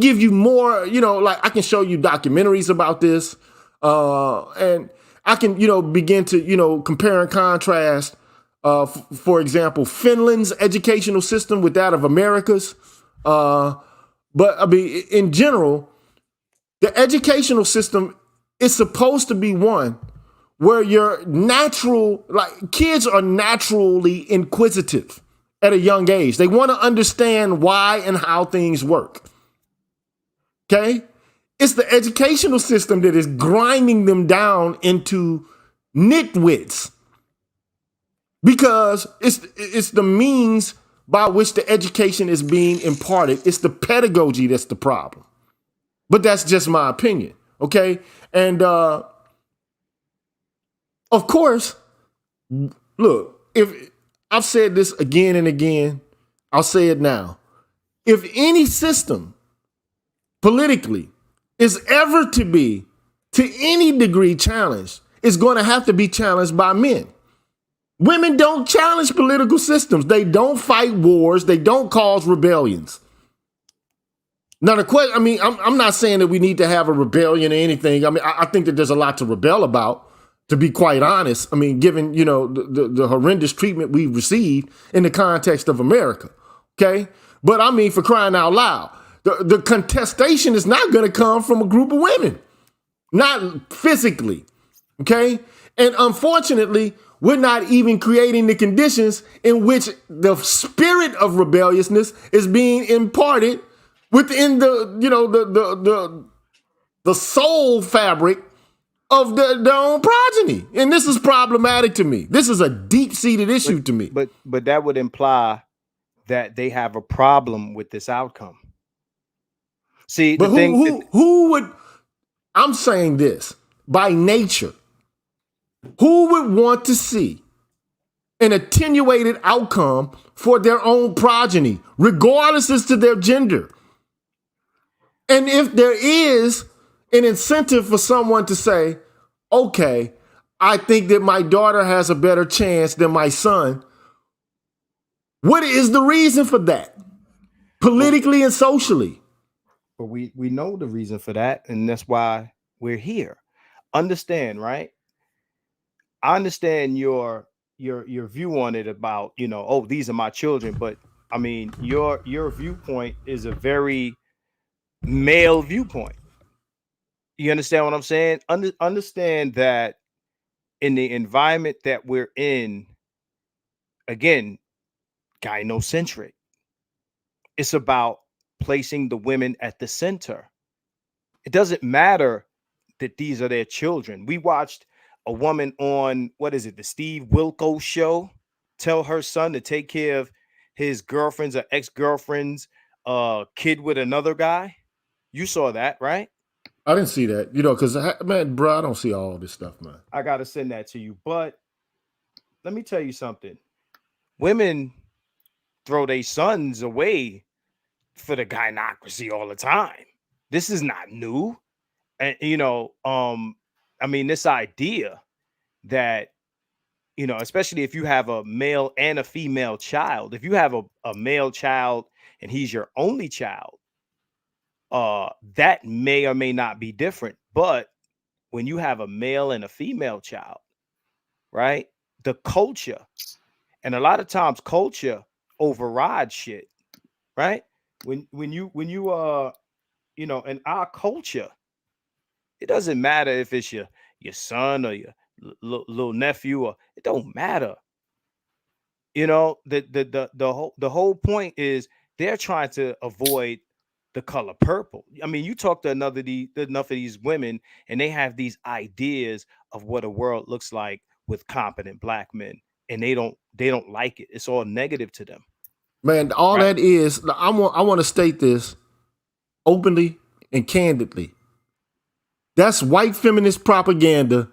give you more, I can show you documentaries about this, and I can, begin to, compare and contrast, for example, Finland's educational system with that of America's. But in general, the educational system is supposed to be one where kids are naturally inquisitive at a young age. They want to understand why and how things work. Okay? It's the educational system that is grinding them down into nitwits, because it's the means by which the education is being imparted. It's the pedagogy that's the problem. But that's just my opinion. Okay? And of course, look, if I've said this again and again. I'll say it now. If any system politically is ever to be to any degree challenged, it's going to have to be challenged by men. Women don't challenge political systems. They don't fight wars. They don't cause rebellions. Now, the question, I mean, I'm not saying that we need to have a rebellion or anything. I mean, I think that there's a lot to rebel about, to be quite honest. I mean, given, you know, the horrendous treatment we've received in the context of America, okay? But I mean, for crying out loud, the contestation is not going to come from a group of women, not physically, okay? And unfortunately, we're not even creating the conditions in which the spirit of rebelliousness is being imparted within the, you know, the soul fabric of their own progeny. And this is problematic to me. This is a deep-seated issue to me. But that would imply that they have a problem with this outcome. See, but who would, I'm saying this, by nature, who would want to see an attenuated outcome for their own progeny, regardless as to their gender? And if there is an incentive for someone to say, okay, I think that my daughter has a better chance than my son, what is the reason for that, politically and socially? But we know the reason for that, and that's why we're here. Understand, right? I understand your view on it about, you know, oh, these are my children, but I mean, your viewpoint is a very male viewpoint. You understand what I'm saying? Understand that in the environment that we're in, again, gynocentric. It's about placing the women at the center. It doesn't matter that these are their children. We watched a woman on, what is it, the Steve Wilkos show, tell her son to take care of his girlfriend's or ex-girlfriend's kid with another guy. You saw that, right? I didn't see that, you know, because, man, bro, I don't see all this stuff, man. I got to send that to you. But let me tell you something. Women throw their sons away for the gynocracy all the time. This is not new. And, you know, I mean, this idea that, you know, especially if you have a male and a female child, if you have a male child and he's your only child, that may or may not be different. But when you have a male and a female child, right, the culture, and a lot of times culture overrides shit, right? When you you know, in our culture, it doesn't matter if it's your son or your little nephew, or it don't matter. You know, the whole point is they're trying to avoid the color purple. I mean, you talk to enough of these women, and they have these ideas of what a world looks like with competent black men, and they don't like it. It's all negative to them. Man, all right? That is, I want to state this openly and candidly. That's white feminist propaganda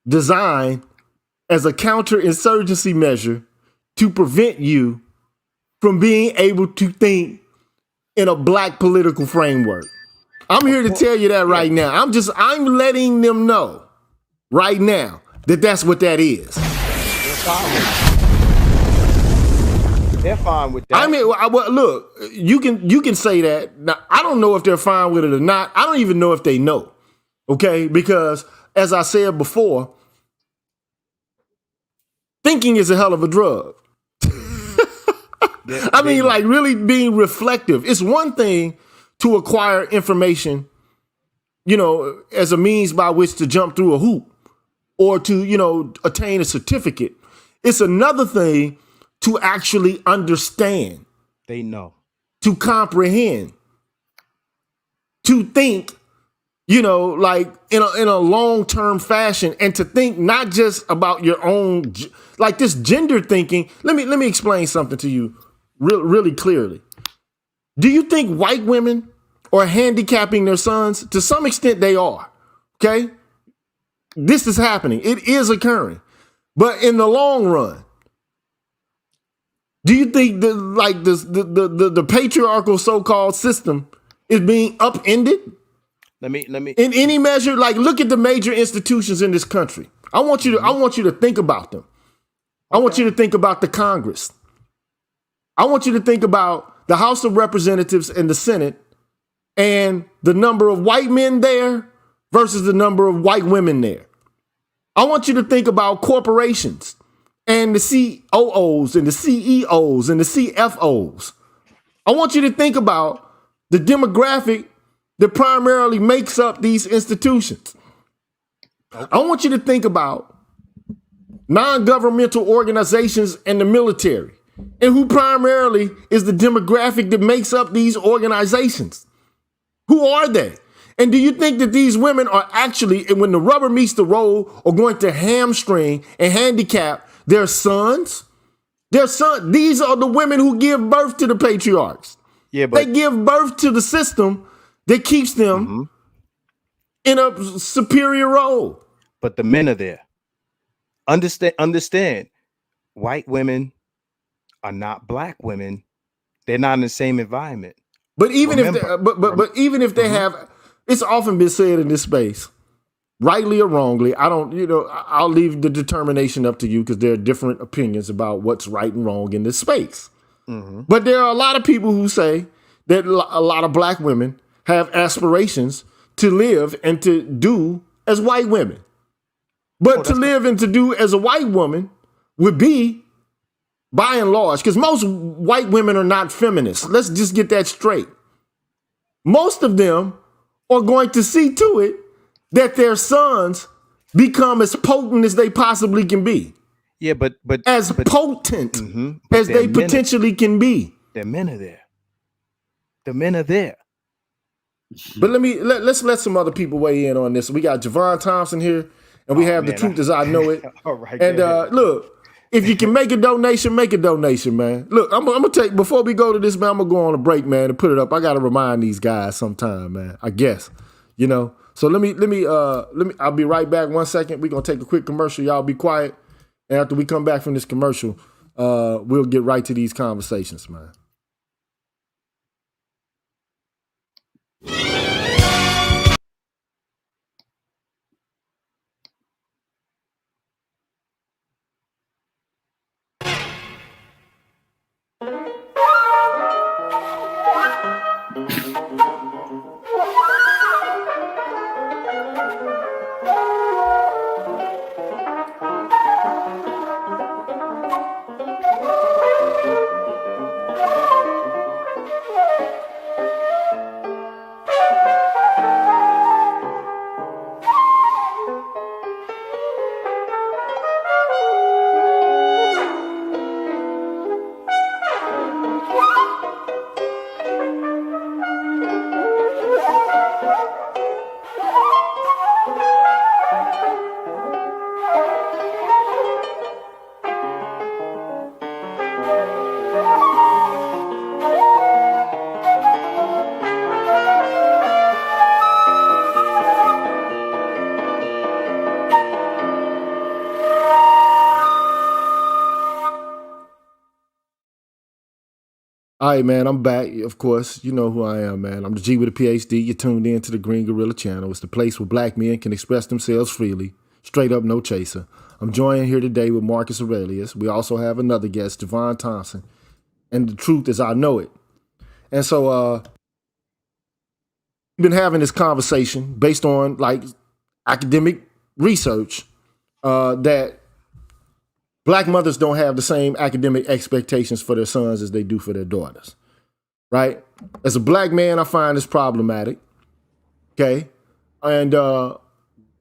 designed as a counterinsurgency measure to prevent you from being able to think in a black political framework. I'm here to tell you that right now. I'm letting them know right now that that's what that is. They're fine with that. I mean, look, you can say that. Now, I don't know if they're fine with it or not. I don't even know if they know. Okay, because as I said before, thinking is a hell of a drug. I mean, like really being reflective. It's one thing to acquire information, you know, as a means by which to jump through a hoop or to, you know, attain a certificate. It's another thing to actually understand. They know. To comprehend. To think, you know, like in a long-term fashion, and to think not just about your own, like this gender thinking. Let me explain something to you really clearly. Do you think white women are handicapping their sons? To some extent they are, okay? This is happening. It is occurring. But in the long run, Do you think that like the patriarchal so-called system is being upended? Let me In any measure, like look at the major institutions in this country. I want you to think about them. I want you to think about the Congress. I want you to think about the House of Representatives and the Senate and the number of white men there versus the number of white women there. I want you to think about corporations and the COOs and the CEOs and the CFOs. I want you to think about the demographic that primarily makes up these institutions. Okay. I want you to think about non-governmental organizations and the military, and who primarily is the demographic that makes up these organizations. Who are they? And do you think that these women are actually, and when the rubber meets the road, are going to hamstring and handicap their sons? Their son, these are the women who give birth to the patriarchs. Yeah, but they give birth to the system that keeps them in a superior role. But the men are there. Understand. White women are not black women. They're not in the same environment. But even if even if they have, it's often been said in this space, rightly or wrongly, I don't, I'll leave the determination up to you because there are different opinions about what's right and wrong in this space. But there are a lot of people who say that a lot of black women have aspirations to live and to do as white women. But to live and to do as a white woman would be, by and large, because most white women are not feminists. Let's just get that straight. Most of them are going to see to it that their sons become as potent as they possibly can be. Yeah, but as potent as they potentially can be. The men are there. The men are there. But let's let some other people weigh in on this. We got Javon Thompson here, and we have the truth as I know it. All right. And look, if you can make a donation, man. Look, I'm gonna take, before we go to this, man, I'm gonna go on a break, man, and put it up. I gotta remind these guys sometime, man. I guess, So let me. I'll be right back. 1 second. We're gonna take a quick commercial. Y'all be quiet. And after we come back from this commercial, we'll get right to these conversations, man. All right, man, I'm back. Of course, you know who I am, man. I'm the G with a PhD. You're tuned in to the Green Gorilla channel. It's the place where black men can express themselves freely, straight up, no chaser. I'm joined here today with Marcus Aurelius. We also have another guest, Javon Thompson, and the truth is I know it. And so we've been having this conversation based on like academic research that black mothers don't have the same academic expectations for their sons as they do for their daughters, right? As a black man, I find this problematic, okay? And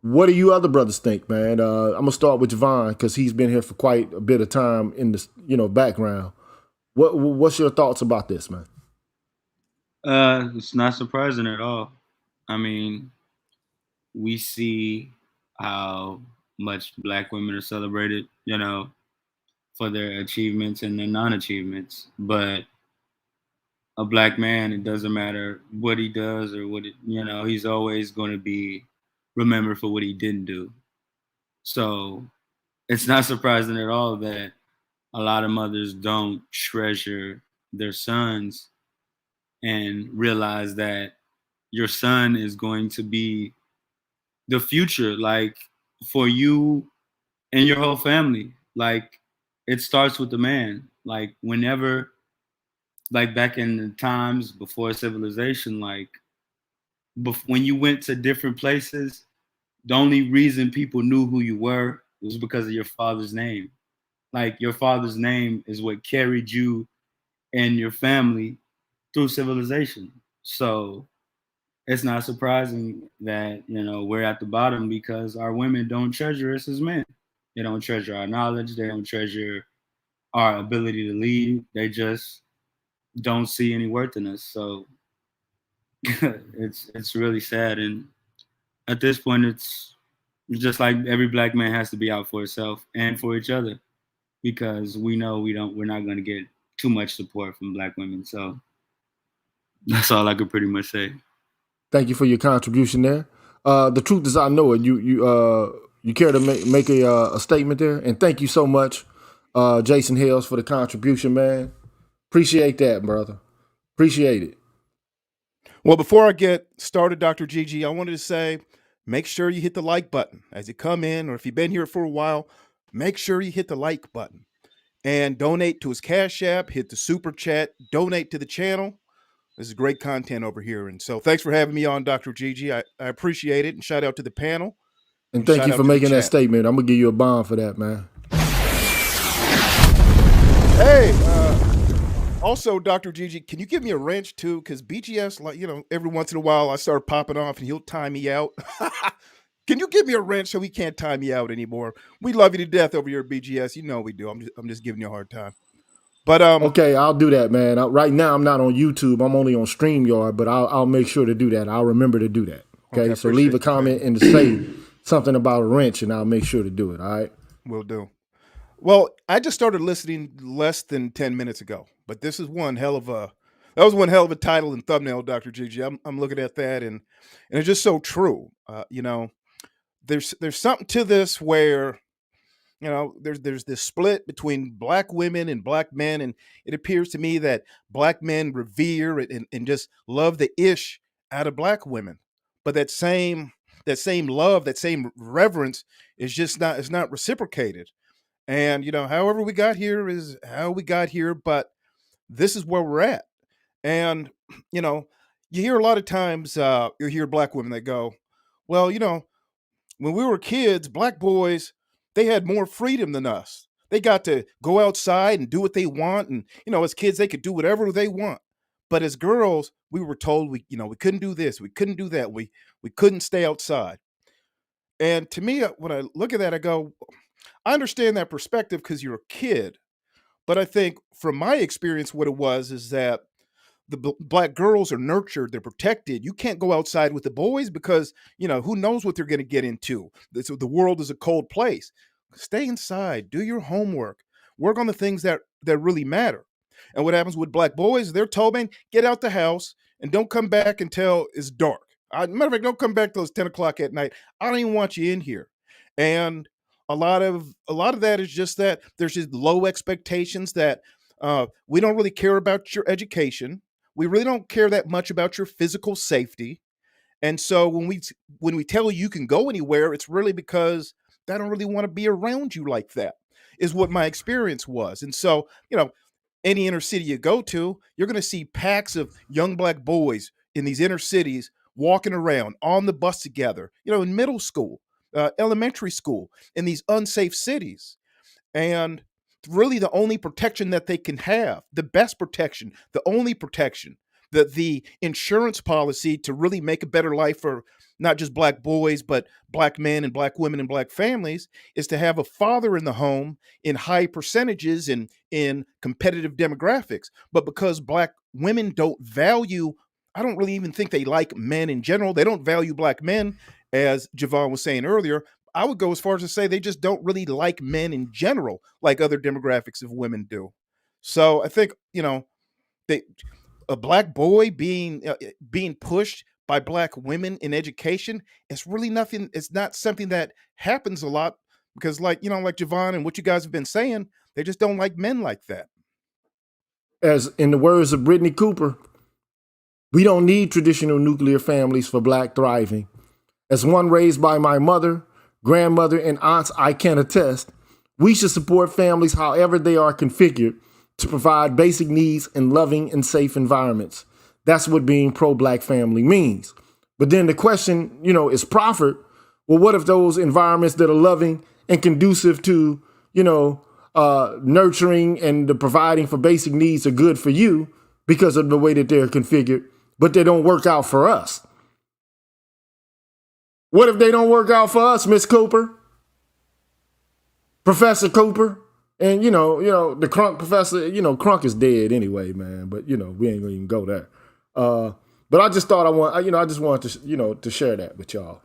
what do you other brothers think, man? I'm gonna start with Javon because he's been here for quite a bit of time in this, background. What's your thoughts about this, man? It's not surprising at all. I mean, we see how much black women are celebrated, for their achievements and their non-achievements. But a black man, it doesn't matter what he does or he's always going to be remembered for what he didn't do. So it's not surprising at all that a lot of mothers don't treasure their sons and realize that your son is going to be the future, like for you and your whole family. Like it starts with the man. Like whenever, like back in the times before civilization, like when you went to different places, the only reason people knew who you were was because of your father's name. Like your father's name is what carried you and your family through civilization. So it's not surprising that, you know, we're at the bottom because our women don't treasure us as men. They don't treasure our knowledge. They don't treasure our ability to lead. They just don't see any worth in us. So it's really sad. And at this point, it's just like every black man has to be out for himself and for each other, because we know we're not going to get too much support from black women. So that's all I could pretty much say. Thank you for your contribution there. The truth is, I know it. You care to make a statement there, and thank you so much, Jason Hales, for the contribution, man. Appreciate that, brother. Appreciate it. Well, before I get started, Dr. Gigi, I wanted to say, make sure you hit the like button as you come in, or if you've been here for a while, make sure you hit the like button and donate to his Cash App, hit the super chat, donate to the channel. This is great content over here. And so thanks for having me on, Dr. Gigi. I appreciate it. And shout out to the panel. And thank you for making that statement. I'm going to give you a bond for that, man. Hey, also, Dr. Gigi, can you give me a wrench too? Because BGS, like, you know, every once in a while I start popping off and he'll time me out. Can you give me a wrench so he can't time me out anymore? We love you to death over here at BGS. You know we do. I'm just giving you a hard time. But okay, I'll do that, man. Right now I'm not on YouTube. I'm only on StreamYard, but I'll make sure to do that. I'll remember to do that. Okay, so leave a comment and say something about a wrench, and I'll make sure to do it. All right, will do. Well, I just started listening less than 10 minutes ago, but this is one hell of a title and thumbnail, Dr. Gigi. I'm looking at that and it's just so true. You know, there's something to this where, you know, there's this split between black women and black men, and it appears to me that black men revere and just love the ish out of black women, but that same love, that same reverence is just not, it's not reciprocated. And, you know, however we got here is how we got here, but this is where we're at. And, you know, you hear a lot of times, you hear black women that go, well, you know, when we were kids, black boys, they had more freedom than us. They got to go outside and do what they want. And, you know, as kids, they could do whatever they want. But as girls, we were told we couldn't do this, we couldn't do that, we couldn't stay outside. And to me, when I look at that, I go, I understand that perspective because you're a kid. But I think from my experience, what it was is that the black girls are nurtured, they're protected. You can't go outside with the boys because, you know, who knows what they're going to get into. The world is a cold place. Stay inside, do your homework, work on the things that really matter. And what happens with black boys, they're told, man, get out the house and don't come back until it's dark. Matter of fact, don't come back till it's 10 o'clock at night. I don't even want you in here. And a lot of that is just that there's just low expectations that we don't really care about your education. We really don't care that much about your physical safety. And so when we tell you can go anywhere, it's really because they don't really want to be around you like that, is what my experience was. And so, you know, any inner city you go to, you're going to see packs of young black boys in these inner cities walking around on the bus together, you know, in middle school, elementary school, in these unsafe cities. And really the only protection that they can have, the best protection, the only protection, the insurance policy to really make a better life for not just black boys, but black men and black women and black families, is to have a father in the home in high percentages and in competitive demographics. But because black women don't value, I don't really even think they like men in general. They don't value black men, as Javon was saying earlier. I would go as far as to say they just don't really like men in general, like other demographics of women do. So I think, you know, a black boy being pushed by black women in education, it's really nothing. It's not something that happens a lot because, like, you know, like Javon and what you guys have been saying, They just don't like men like that. As in the words of Brittany Cooper, we don't need traditional nuclear families for black thriving. As one raised by my mother, grandmother, and aunts, I can attest, we should support families however they are configured to provide basic needs in loving and safe environments. That's what being pro-black family means. But then the question, is proffered, well, what if those environments that are loving and conducive to, nurturing and the providing for basic needs are good for you because of the way that they're configured, but they don't work out for us? What if they don't work out for us, Miss Cooper? Professor Cooper? And, the Crunk professor, Crunk is dead anyway, man. But, we ain't going to even go there. But I just thought I just wanted to, to share that with y'all.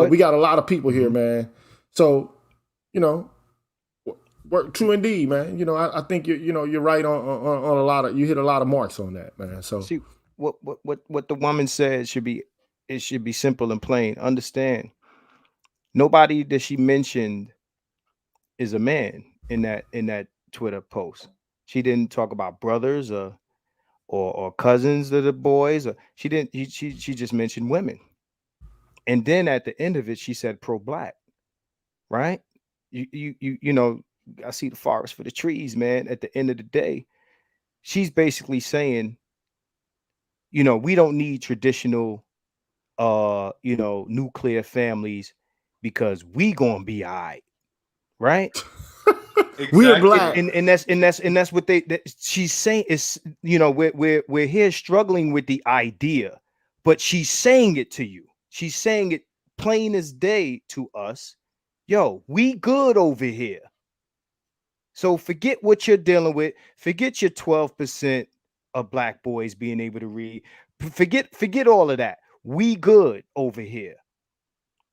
We got a lot of people here, man. So, true indeed, man. I think you're right on a lot of, you hit a lot of marks on that, man. So see what the woman said should be simple and plain. Understand, nobody that she mentioned is a man in that Twitter post. She didn't talk about brothers or cousins of the boys. Or she didn't. She just mentioned women. And then at the end of it, she said pro-black. Right? I see the forest for the trees, man. At the end of the day, she's basically saying, we don't need traditional nuclear families because we gonna be all right, right? Exactly. We're black. And that's what she's saying is, we're here struggling with the idea, but she's saying it to you. She's saying it plain as day to us. Yo, we good over here. So forget what you're dealing with. Forget your 12% of black boys being able to read. Forget all of that. We good over here.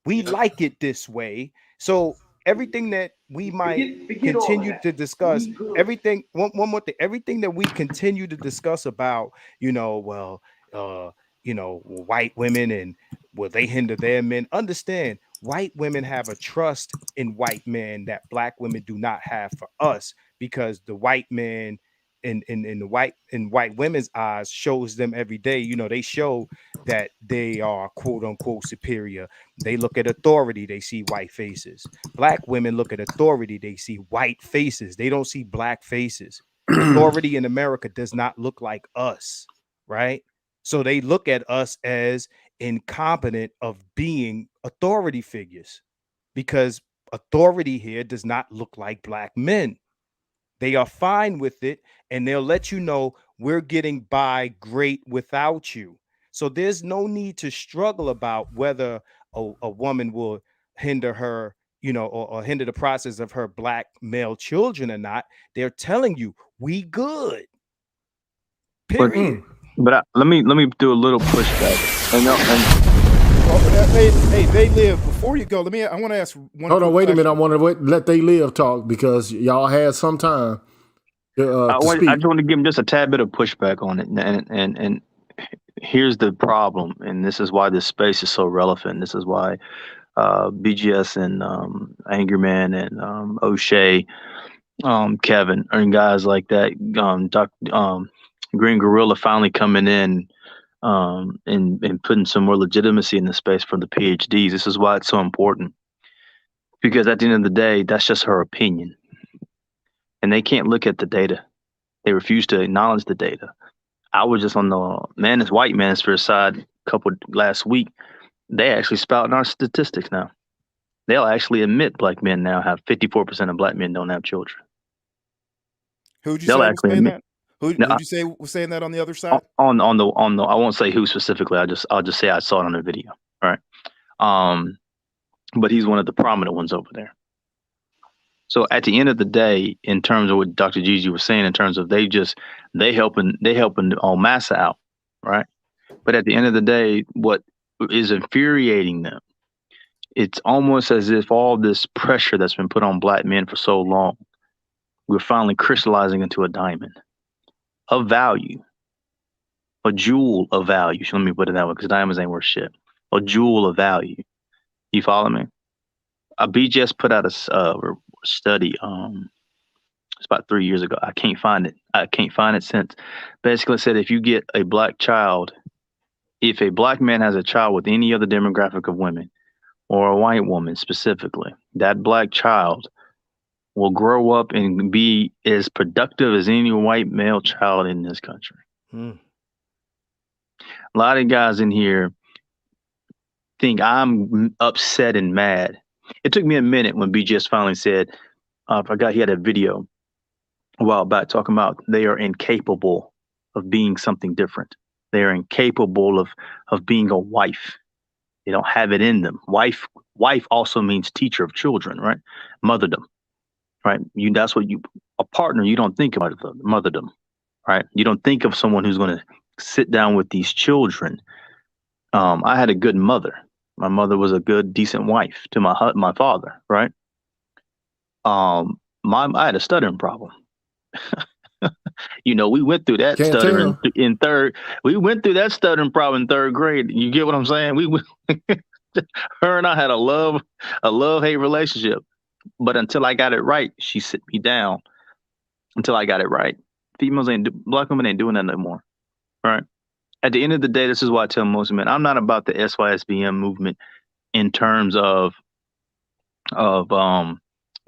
We like it this way. So everything that we might continue to discuss, everything, one more thing, everything that we continue to discuss about, white women and will they hinder their men? Understand, white women have a trust in white men that black women do not have for us, because the white man in white women's eyes shows them every day. They show that they are quote unquote superior. They look at authority, they see white faces. Black women look at authority, they see white faces. They don't see black faces. Authority in America does not look like us, right? So they look at us as incompetent of being authority figures, because authority here does not look like black men. They are fine with it, and they'll let you know we're getting by great without you. So there's no need to struggle about whether a woman will hinder her, or hinder the process of her black male children or not. They're telling you we good. Period. But let me do a little pushback. Hey, they live. Before you go, I want to ask one. Hold on, wait a minute. I want to let they live talk, because y'all had some time to speak. I just want to give them just a tad bit of pushback on it, and here's the problem, and this is why this space is so relevant. This is why BGS and Angerman and O'Shea, Kevin, and guys like that, Green Gorilla finally coming in and putting some more legitimacy in the space for the PhDs. This is why it's so important, because at the end of the day, that's just her opinion, and they can't look at the data. They refuse to acknowledge the data. I was just on the white manosphere side last week. They actually spouting our statistics now. They'll actually admit black men now have 54% of black men don't have children. Who'd you say was saying that? Who'd you say was saying that on the other side? On the I won't say who specifically. I'll just say I saw it on their video. All right. But he's one of the prominent ones over there. So at the end of the day, in terms of what Dr. Gigi was saying, in terms of they helping all massa out, right? But at the end of the day, what is infuriating them, it's almost as if all this pressure that's been put on black men for so long, we're finally crystallizing into a diamond of value, a jewel of value. So let me put it that way, because diamonds ain't worth shit. A jewel of value. You follow me? BGS put out a study It's about 3 years ago. I can't find it. I can't find it since. Basically said if you get a black child, if a black man has a child with any other demographic of women, or a white woman specifically, that black child will grow up and be as productive as any white male child in this country. A lot of guys in here think I'm upset and mad. It took me a minute when BGS finally said, I forgot he had a video a while back talking about they are incapable of being something different. They are incapable of being a wife. They don't have it in them. Wife also means teacher of children, right? Motherdom, right? That's what a partner, you don't think about motherdom, right? You don't think of someone who's going to sit down with these children. I had a good mother. My mother was a good, decent wife to my father, right? I had a stuttering problem. We went through that stuttering in third. We went through that stuttering problem in third grade. You get what I'm saying? Her and I had a love-hate relationship. But until I got it right, she sit me down. Until I got it right. Black women ain't doing that no more. Right? At the end of the day, this is why I tell most men, I'm not about the SYSBM movement in terms of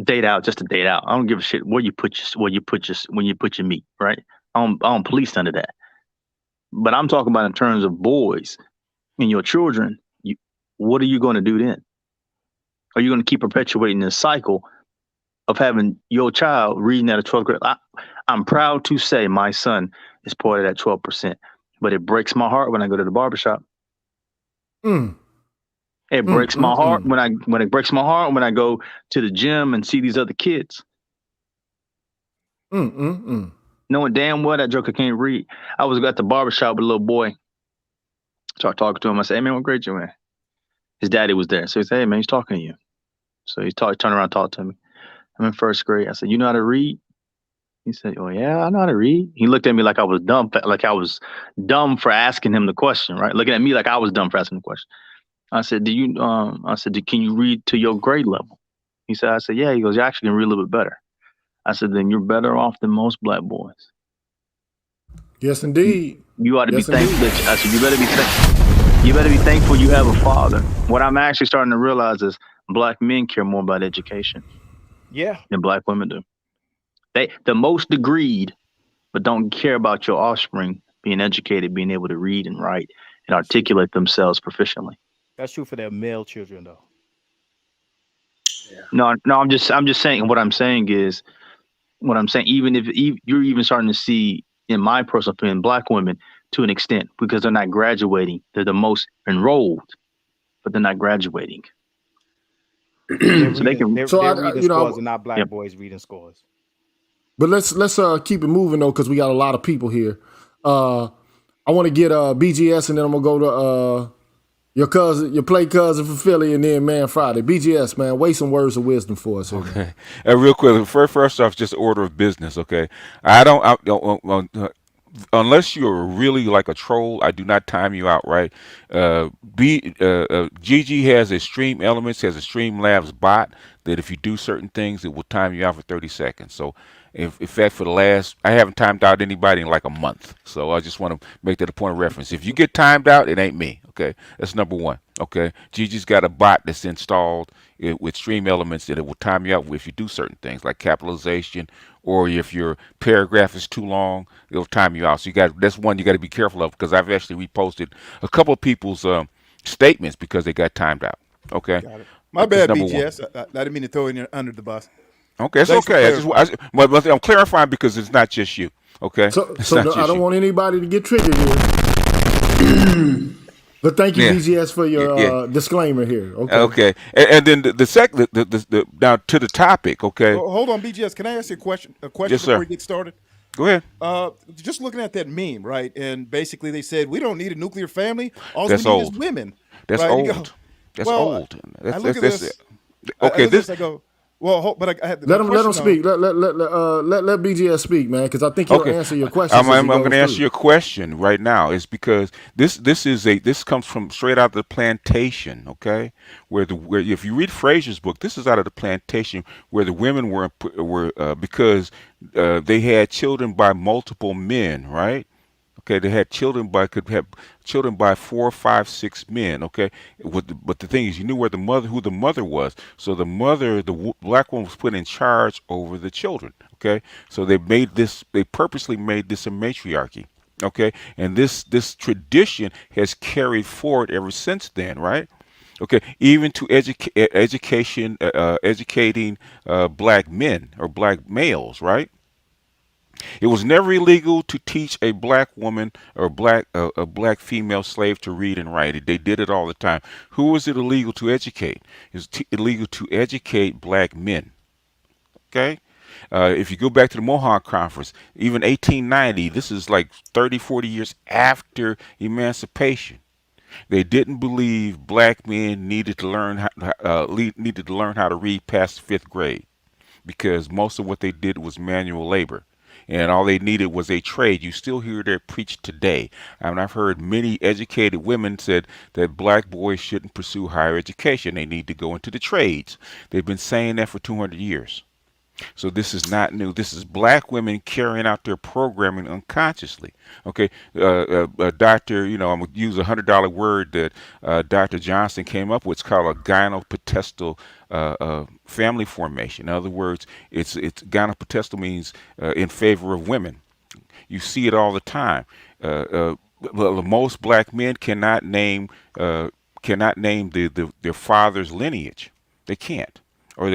date out just to date out. I don't give a shit where you put your meat, right? I don't police none of that. But I'm talking about in terms of boys and your children. What are you going to do then? Are you going to keep perpetuating this cycle of having your child reading at a 12th grade? I'm proud to say my son is part of that 12%, but it breaks my heart when I go to the barbershop. It breaks my heart when it breaks my heart when I go to the gym and see these other kids. Knowing damn well that joker can't read. I was at the barbershop with a little boy. Start talking to him. I said, "Hey man, what grade you in?" His daddy was there. So he said, "Hey man, he's talking to you." So he turned around and talked to me. I'm in first grade. I said, "You know how to read?" He said, "Oh yeah, I know how to read." He looked at me like I was dumb for asking him the question, right? Looking at me like I was dumb for asking the question. I said, can you read to your grade level? I said, yeah. He goes, you actually can read a little bit better. I said, then you're better off than most black boys. Yes, indeed. You ought to be thankful. I said, you better be thankful you have a father. What I'm actually starting to realize is black men care more about education. Yeah. Than black women do. The most degreed, but don't care about your offspring being educated, being able to read and write and articulate themselves proficiently. That's true for their male children, though. Yeah. No, I'm just saying. What I'm saying, even if you're even starting to see, in my personal opinion, black women to an extent, because they're not graduating. They're the most enrolled, but they're not graduating. Their reading scores are not black boys' reading scores. But let's keep it moving though, because we got a lot of people here. I want to get BGS, and then I'm gonna go to your play cousin from Philly, and then Man Friday. BGS, man, weigh some words of wisdom for us here. Okay, real quick. First off, just order of business. Okay, I don't unless you're really like a troll, I do not time you out, right? Gigi has a Stream Elements, has a Streamlabs bot that if you do certain things, it will time you out for 30 seconds. So in fact, I haven't timed out anybody in like a month. So I just want to make that a point of reference. If you get timed out, it ain't me. Okay, that's number one. Okay, Gigi's got a bot that's installed with Stream Elements that it will time you out if you do certain things like capitalization, or if your paragraph is too long, it'll time you out. So that's one you got to be careful of, because I've actually reposted a couple of people's statements because they got timed out. Okay, got it. My bad, BGS. I didn't mean to throw you under the bus. Okay, it's okay. I'm clarifying because it's not just you. Okay, so I don't want anybody to get triggered here. But thank you, BGS, for your disclaimer here. Okay. And then the second, now to the topic. Okay. Well, hold on, BGS. Can I ask you a question? Yes, before we get started. Go ahead. Just looking at that meme, right? And basically, they said we don't need a nuclear family. All That's we need old. is women. That's right? old. That's old. I look at this. Okay. I go, Well, but I had Let my him question though. speak. Let BGS speak, man, because I think he'll Okay, answer your questions as he I'm going goes to answer through. your question right now. It's because this comes from straight out of the plantation. Okay, where if you read Fraser's book, this is out of the plantation where the women were because they had children by multiple men, right? Okay, they had children by could have children by 4, 5, 6 men. Okay, but the thing is, you knew who the mother was. So the mother, black woman, was put in charge over the children. Okay, so they purposely made this a matriarchy. Okay, and this tradition has carried forward ever since then, right? Okay, even to educating black men or black males, right? It was never illegal to teach a black woman or a black female slave to read and write. They did it all the time. Who was it illegal to educate? It's illegal to educate black men. Okay? If you go back to the Mohawk Conference, even 1890, this is like 30, 40 years after emancipation. They didn't believe black men needed to learn how to read past fifth grade because most of what they did was manual labor. And all they needed was a trade. You still hear that preached today. I mean, I've heard many educated women said that black boys shouldn't pursue higher education. They need to go into the trades. They've been saying that for 200 years. So this is not new. This is black women carrying out their programming unconsciously. Okay, Doctor, I'm gonna use $100 word that Dr. Johnson came up with. It's called a gynopotestal family formation. In other words, it's gynopotestal means in favor of women. You see it all the time. Most black men cannot name their father's lineage. They can't, or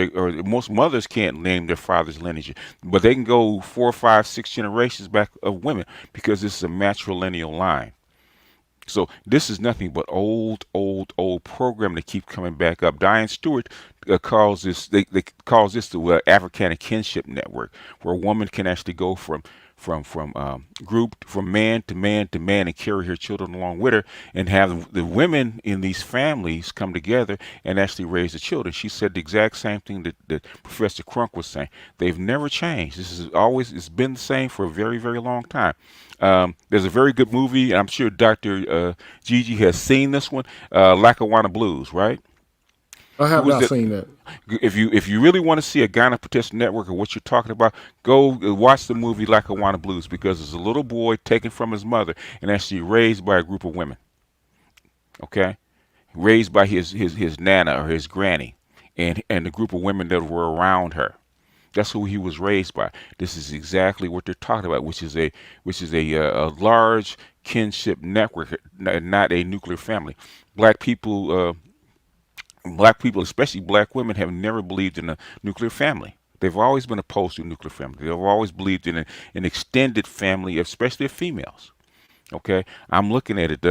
most mothers can't name their father's lineage, but they can go 4, 5, 6 generations back of women because this is a matrilineal line. So this is nothing but old program that keep coming back up. Diane Stewart calls this they calls this the Africana kinship network, where a woman can actually go from man to man to man and carry her children along with her, and have the women in these families come together and actually raise the children. She said the exact same thing that Professor Crunk was saying. They've never changed. It's been the same for a very, very long time. There's a very good movie. I'm sure Dr. Gigi has seen this one, Lackawanna Blues, right? I Who have was not it? seen that. If you really want to see a gynecologist network of what you're talking about, go watch the movie Lackawanna Blues, because there's a little boy taken from his mother and actually raised by a group of women. Okay, raised by his nana or his granny, and the group of women that were around her. That's who he was raised by. This is exactly what they're talking about, which is a large kinship network, not a nuclear family. Black people, especially black women, have never believed in a nuclear family. They've always been opposed to a nuclear family. They've always believed in an extended family, especially of females. Okay, I'm looking at it.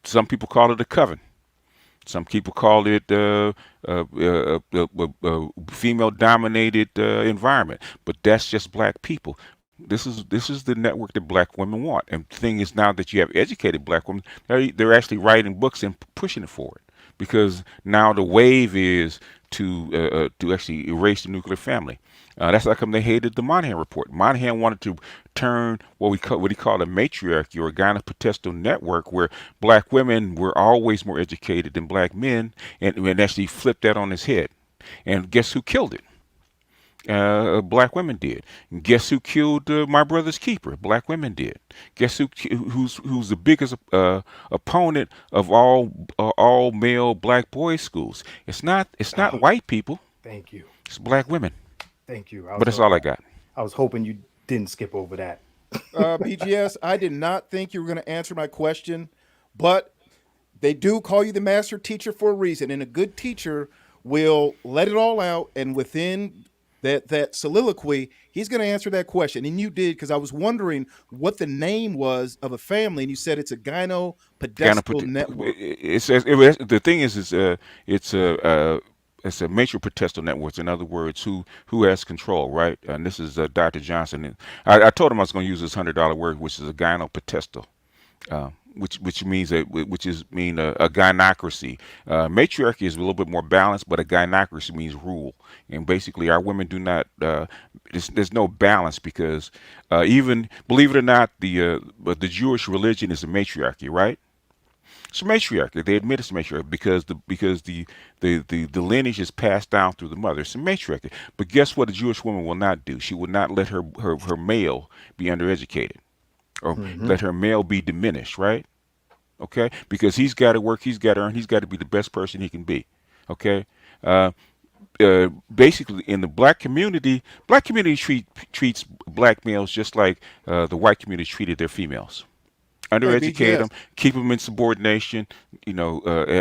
Some people call it a coven. Some people call it female-dominated environment, but that's just black people. This is the network that black women want. And the thing is, now that you have educated black women, they're actually writing books and pushing it forward, because now the wave is to actually erase the nuclear family. That's how come they hated the Monahan report. Monahan wanted to turn what he called a matriarchy, or a gynopotestal network, where black women were always more educated than black men, and actually flipped that on his head. And guess who killed it? Black women did. And guess who killed my brother's keeper? Black women did. Guess who's the biggest opponent of all male black boys schools? It's not white people. Thank you. It's black women. Thank you. But that's all I got. I was hoping you didn't skip over that. BGS, I did not think you were going to answer my question, but they do call you the master teacher for a reason, and a good teacher will let it all out, and within that soliloquy, he's going to answer that question. And you did, because I was wondering what the name was of a family, and you said it's a gynopodestal network. The thing is, it's a matriarchal network. In other words, who has control, right? And this is Dr. Johnson. And I told him I was going to use this $100 word, which is a gynopotestal. which means a gynocracy. Matriarchy is a little bit more balanced, but a gynocracy means rule. And basically, our women do not. There's no balance because even believe it or not, but the Jewish religion is a matriarchy, right? It's a matriarchy. They admit it's a matriarchy because the lineage is passed down through the mother. It's a matriarchy. But guess what? A Jewish woman will not do. She will not let her male be undereducated or Mm-hmm. let her male be diminished, right? Okay, because he's got to work, he's got to earn, he's got to be the best person he can be. Okay, uh, basically in the black community treats black males just like the white community treated their females. Hey, Undereducate BGS. them, keep them in subordination, and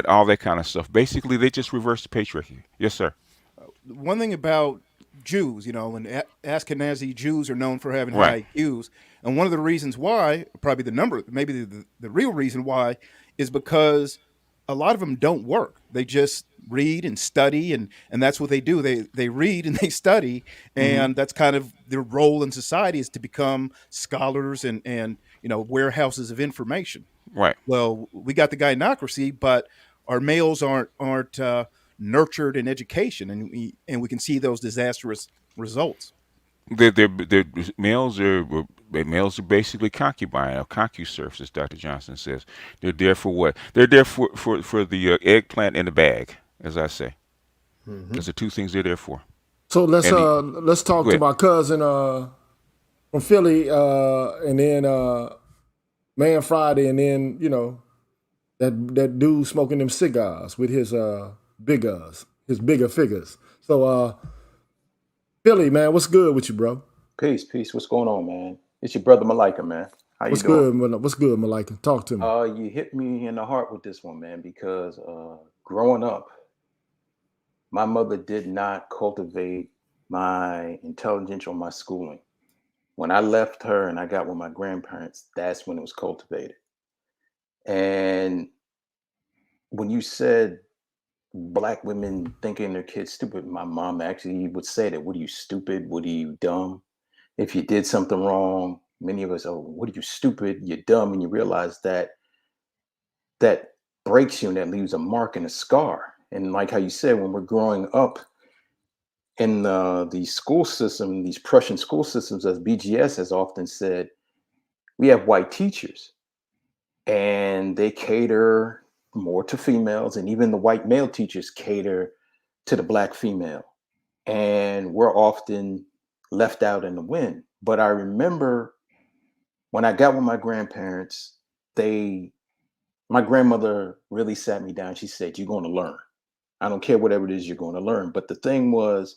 all that kind of stuff. Basically, they just reverse the patriarchy. Yes, sir. One thing about Jews, and Ashkenazi Jews are known for having Right. high IQs, and one of the reasons why, probably maybe the real reason why, is because a lot of them don't work. They just read and study, and that's what they do. They read and they study, Hmm. and that's kind of their role in society is to become scholars and warehouses of information. Right. Well, we got the gynocracy, but our males aren't nurtured in education, and we can see those disastrous results. They're males are basically concubine or concuserves, as Dr. Johnson says. They're there for what? They're there for the eggplant in the bag, as I say. Hmm. Those are two things they're there for. So let's And the, let's talk go to ahead. my cousin from Philly, and then Man Friday, and then that dude smoking them cigars with his his bigger figures. So Philly, man, what's good with you, bro? Peace, peace. What's going on, man? It's your brother Malika, man. How you What's doing? good? What's good, Malika? Talk to me. You hit me in the heart with this one, man, because growing up, my mother did not cultivate my intelligence or my schooling. When I left her and I got with my grandparents, that's when it was cultivated. And when you said black women thinking their kids stupid, my mom actually would say that, "What are you, stupid? What are you, dumb? If you did something wrong," many of us, "Oh, what are you, stupid? You're dumb." And you realize that breaks you and that leaves a mark and a scar. And like how you said, when we're growing up in the school system, these Prussian school systems, as BGS has often said, we have white teachers and they cater more to females, and even the white male teachers cater to the black female. And we're often left out in the wind. But I remember when I got with my grandparents, my grandmother really sat me down. She said, "You're going to learn. I don't care whatever it is you're going to learn." But the thing was,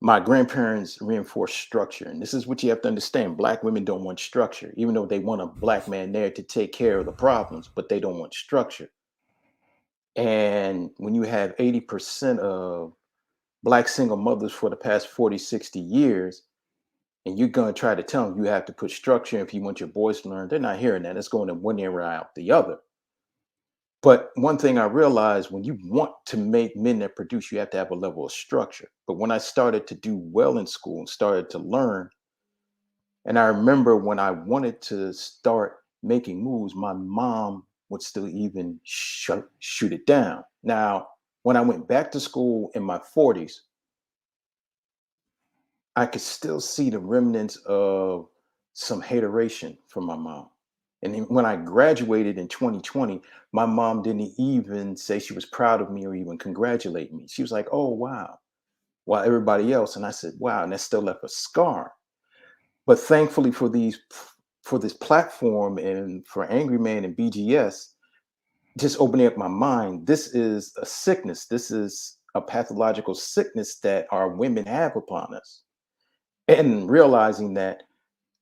my grandparents reinforced structure. And this is what you have to understand. Black women don't want structure, even though they want a black man there to take care of the problems, but they don't want structure. And when you have 80% of black single mothers for the past 40, 60 years, and you're going to try to tell them you have to put structure if you want your boys to learn, they're not hearing that. It's going in one ear out the other. But one thing I realized, when you want to make men that produce, you have to have a level of structure. But when I started to do well in school and started to learn, and I remember when I wanted to start making moves, my mom would still even shoot it down. Now, when I went back to school in my 40s, I could still see the remnants of some hateration from my mom. And then when I graduated in 2020, my mom didn't even say she was proud of me or even congratulate me. She was like, "Oh, wow." While everybody else, and I said, "Wow," and that still left a scar. But thankfully for this platform and for Angry Man and BGS, just opening up my mind, this is a sickness. This is a pathological sickness that our women have upon us. And realizing that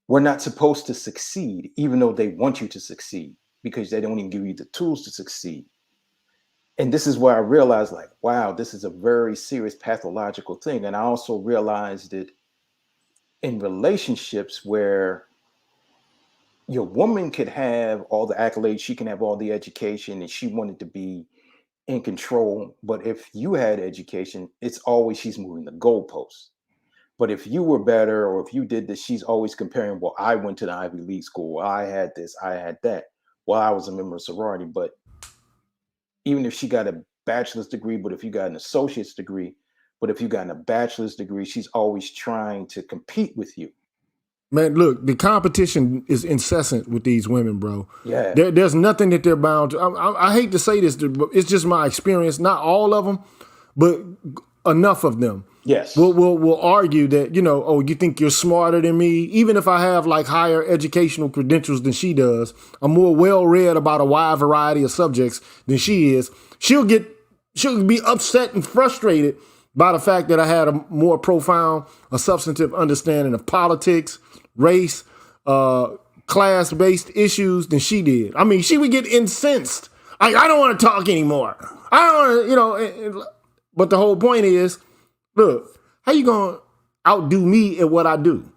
we're not supposed to succeed, even though they want you to succeed, because they don't even give you the tools to succeed. And this is where I realized, like, wow, this is a very serious pathological thing. And I also realized it in relationships where your woman could have all the accolades, she can have all the education, and she wanted to be in control. But if you had education, it's always she's moving the goalposts. But if you were better, or if you did this, she's always comparing, well, I went to the Ivy League school. Well, I had this, I had that. Well, I was a member of sorority. But even if she got a bachelor's degree, but if you got an associate's degree, but if you got a bachelor's degree, she's always trying to compete with you. Man, look, the competition is incessant with these women, bro. Yeah. There's nothing that they're bound to. I hate to say this, but it's just my experience. Not all of them, but enough of them. Yes. We'll argue that, you know, oh, you think you're smarter than me? Even if I have like higher educational credentials than she does, I'm more well-read about a wide variety of subjects than she is. She'll be upset and frustrated by the fact that I had a more profound, a substantive understanding of politics, race, class-based issues than she did. I mean, she would get incensed. I don't want to talk anymore. I don't want to, you know. But the whole point is, look, how you gonna outdo me at what I do?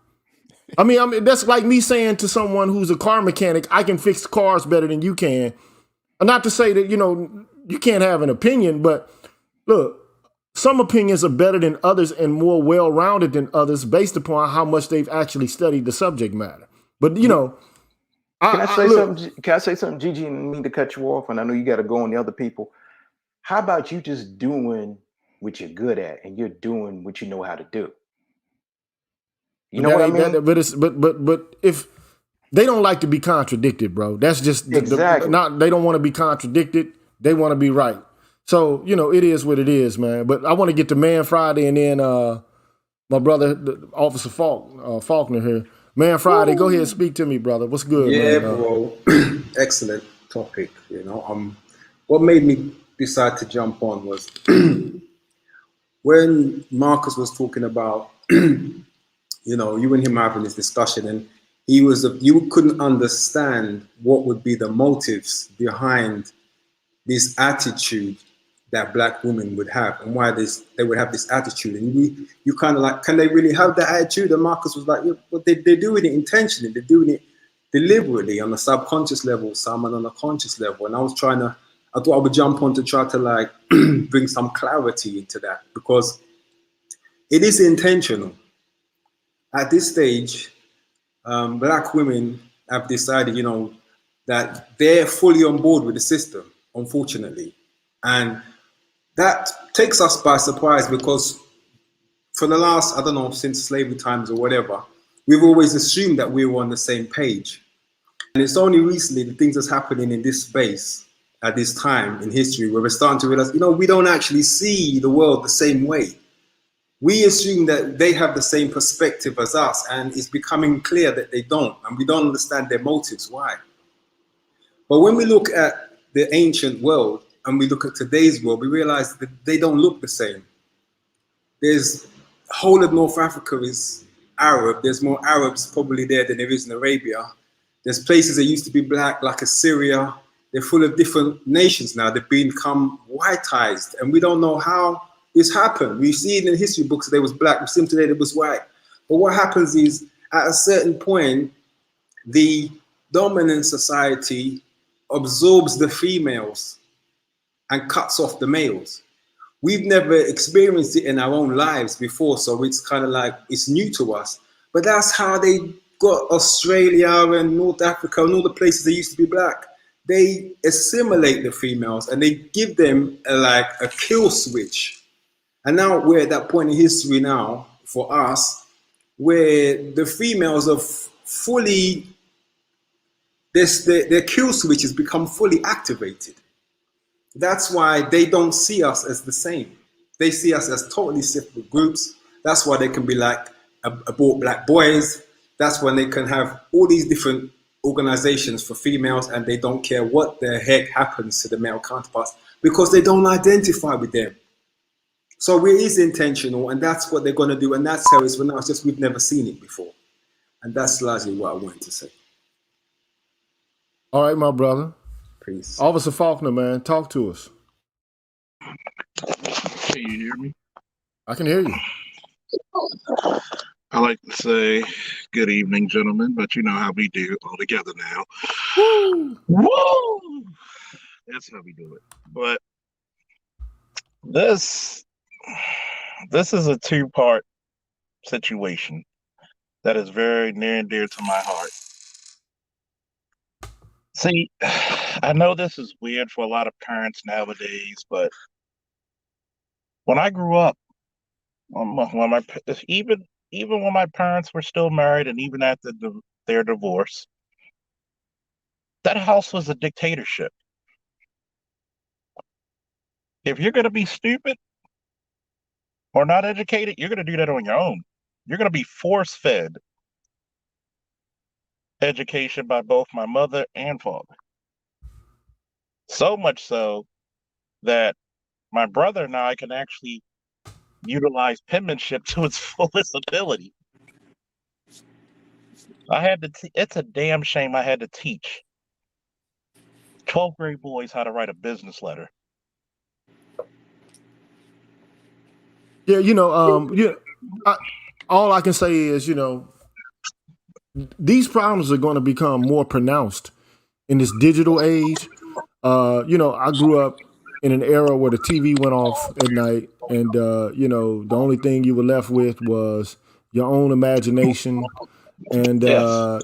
I mean, that's like me saying to someone who's a car mechanic, I can fix cars better than you can. Not to say that, you know, you can't have an opinion, but look, some opinions are better than others and more well-rounded than others based upon how much they've actually studied the subject matter. But, you know, Can I say something, Gigi, and mean to cut you off? And I know you got to go on the other people. How about you just doing what you're good at, and you're doing what you know how to do? You know what I mean? But if they don't like to be contradicted, bro, that's just exactly. They don't want to be contradicted. They want to be right. So, you know, it is what it is, man. But I want to get to Man Friday, and then my brother, Officer Faulkner here. Man Friday, go ahead and speak to me, brother. What's good, yeah, man? bro. Excellent topic, you know. What made me decide to jump on was when Marcus was talking about, you know, you and him having this discussion, and you couldn't understand what would be the motives behind this attitude that Black women would have, and why they would have this attitude. And you kind of like, can they really have that attitude? And Marcus was like, yeah, but they're doing it intentionally. They're doing it deliberately on a subconscious level, some on a conscious level. And I thought I would jump on to try to like bring some clarity into that, because it is intentional. At this stage, Black women have decided, you know, that they're fully on board with the system, unfortunately. And that takes us by surprise, because for the last, I don't know, since slavery times or whatever, we've always assumed that we were on the same page. And it's only recently the things that's happening in this space at this time in history where we're starting to realize, you know, we don't actually see the world the same way. We assume that they have the same perspective as us, and it's becoming clear that they don't, and we don't understand their motives, why. But when we look at the ancient world and we look at today's world, we realize that they don't look the same. There's whole of North Africa is Arab. There's more Arabs probably there than there is in Arabia. There's places that used to be Black, like Assyria. They're full of different nations now. They've become whiteized, and we don't know how this happened. We see it in history books that they was Black. We see them today that was white. But what happens is, at a certain point, the dominant society absorbs the females and cuts off the males. We've never experienced it in our own lives before, so it's kind of like it's new to us. But that's how they got Australia and North Africa and all the places that used to be Black. They assimilate the females and they give them a kill switch. And now we're at that point in history now for us where the females are fully, their kill switch has become fully activated. That's why they don't see us as the same. They see us as totally separate groups. That's why they can be like abort Black boys. That's when they can have all these different organizations for females, and they don't care what the heck happens to the male counterparts because they don't identify with them. So it is intentional, and that's what they're going to do, and that's how it's for now. It's just we've never seen it before. And that's largely what I wanted to say. All right, my brother. Peace. Officer Faulkner, man, talk to us. Can you hear me? I can hear you. I like to say good evening, gentlemen, but you know how we do all together now. Woo! Woo! That's how we do it. But this is a two-part situation that is very near and dear to my heart. See, I know this is weird for a lot of parents nowadays, but when I grew up, when my even when my parents were still married, and even after their divorce, that house was a dictatorship. If you're going to be stupid or not educated, you're going to do that on your own. You're going to be force-fed education by both my mother and father. So much so that my brother and I can actually utilize penmanship to its fullest ability. I had to. It's a damn shame I had to teach 12th grade boys how to write a business letter. Yeah, all I can say is, these problems are going to become more pronounced in this digital age. I grew up in an era where the TV went off at night, and the only thing you were left with was your own imagination and Yes. a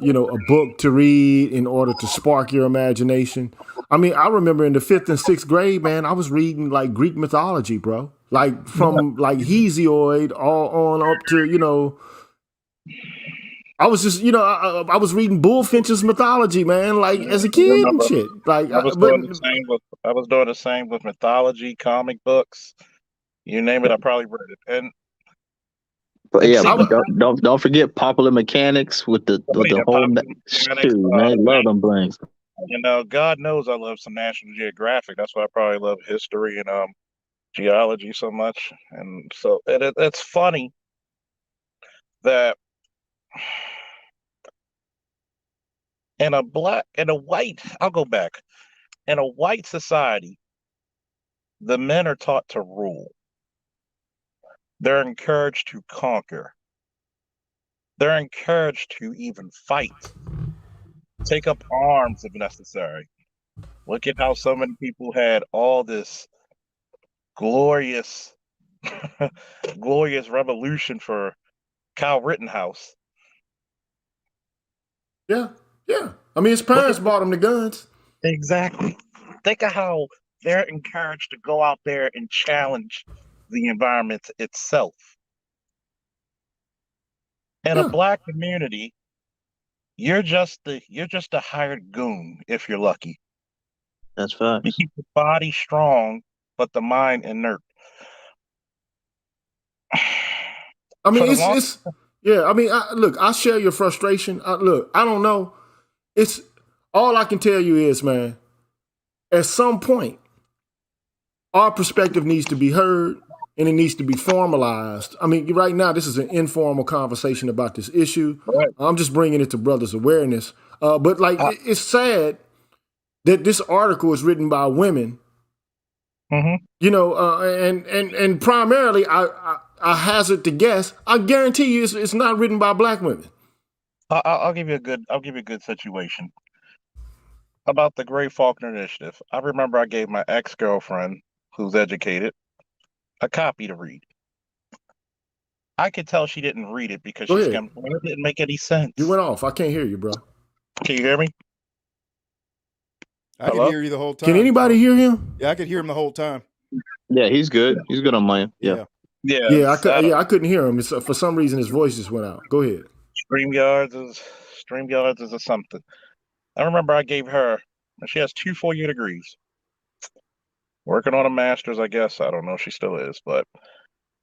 book to read in order to spark your imagination. I mean, I remember in the 5th and 6th grade, man, I was reading like Greek mythology, bro. Like from like Hesiod all on up to, I was just, I was reading Bullfinch's mythology, man, like as a I kid and remember shit. Like, I was doing the same with mythology, comic books, you name it. I probably read it. But And yeah, see, I, what don't forget Popular Mechanics with the popular mechanics, shoot, man, love them blanks. God knows I love some National Geographic. That's why I probably love history and geology so much. And so it's funny that in a white, I'll go back. In a white society, the men are taught to rule. They're encouraged to conquer. They're encouraged to even fight, take up arms if necessary. Look at how so many people had all this glorious, glorious revolution for Kyle Rittenhouse. yeah. I mean, his parents bought him the guns. Exactly. Think of how they're encouraged to go out there and challenge the environment itself. In a Yeah. black community, you're just a hired goon if you're lucky. That's You facts. keep the body strong, but the mind inert. I mean, For the long, yeah. I mean, look, I share your frustration. Look, I don't know. It's all I can tell you is, man, at some point, our perspective needs to be heard and it needs to be formalized. I mean, right now, this is an informal conversation about this issue. right. I'm just bringing it to brothers' awareness. But like, it's sad that this article is written by women. Mm-hmm. And primarily, I hazard to guess. I guarantee you, it's not written by black women. I'll give you a good situation about the Great Faulkner Initiative. I remember I gave my ex-girlfriend, who's educated, a copy to read. I could tell she didn't read it because Go she ahead. skimmed. It didn't make any sense. You went off. I can't hear you, bro. Can you hear me? I could Hello? hear you the whole time. Can anybody hear him? Yeah, I could hear him the whole time. Yeah, he's good. He's good on mine. Yeah. Yeah, I couldn't hear him. For some reason, his voice just went out. Go ahead. StreamYards is a something. I remember I gave her, and she has 2 4-year degrees. Working on a master's, I guess. I don't know if she still is, but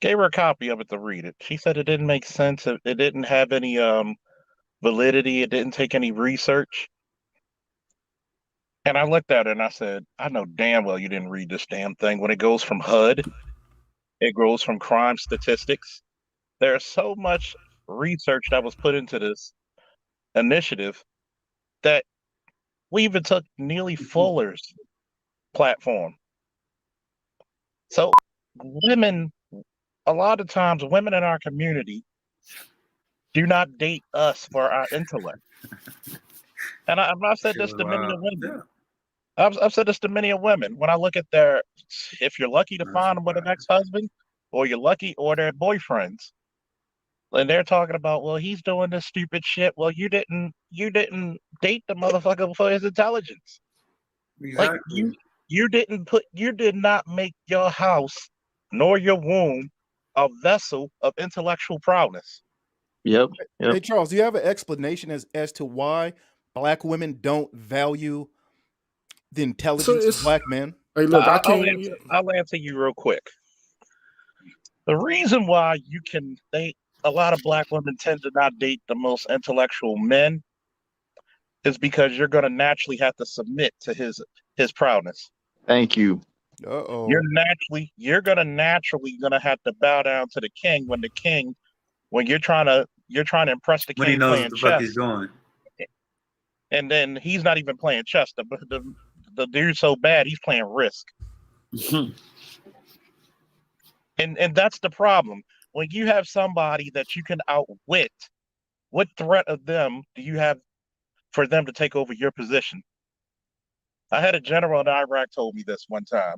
gave her a copy of it to read it. She said it didn't make sense. It didn't have any validity. It didn't take any research. And I looked at her and I said, I know damn well you didn't read this damn thing. When it goes from HUD, it goes from crime statistics. There's so much research that was put into this initiative that we even took Neely Fuller's platform. So women, a lot of times women in our community do not date us for our intellect. And I've said this to many women. I've said this to many women. When I look at if you're lucky to find them with an ex-husband, or you're lucky, or their boyfriends, And they're talking about, well, he's doing this stupid shit. Well, you didn't date the motherfucker for his intelligence. Like Exactly. you did not make your house nor your womb a vessel of intellectual prowess. Yep. Hey, Charles, do you have an explanation as to why black women don't value the intelligence of black men? Hey, look, I I'll can't. answer you real quick. The reason why a lot of black women tend to not date the most intellectual men is because you're going to naturally have to submit to his proudness. Thank you. You're gonna naturally have to bow down to the king when you're trying to impress the king. When he knows playing what the chess, fuck he's doing. and then he's not even playing chess. The dude's so bad he's playing Risk. And that's the problem. When you have somebody that you can outwit, what threat of them do you have for them to take over your position? I had a general in Iraq told me this one time.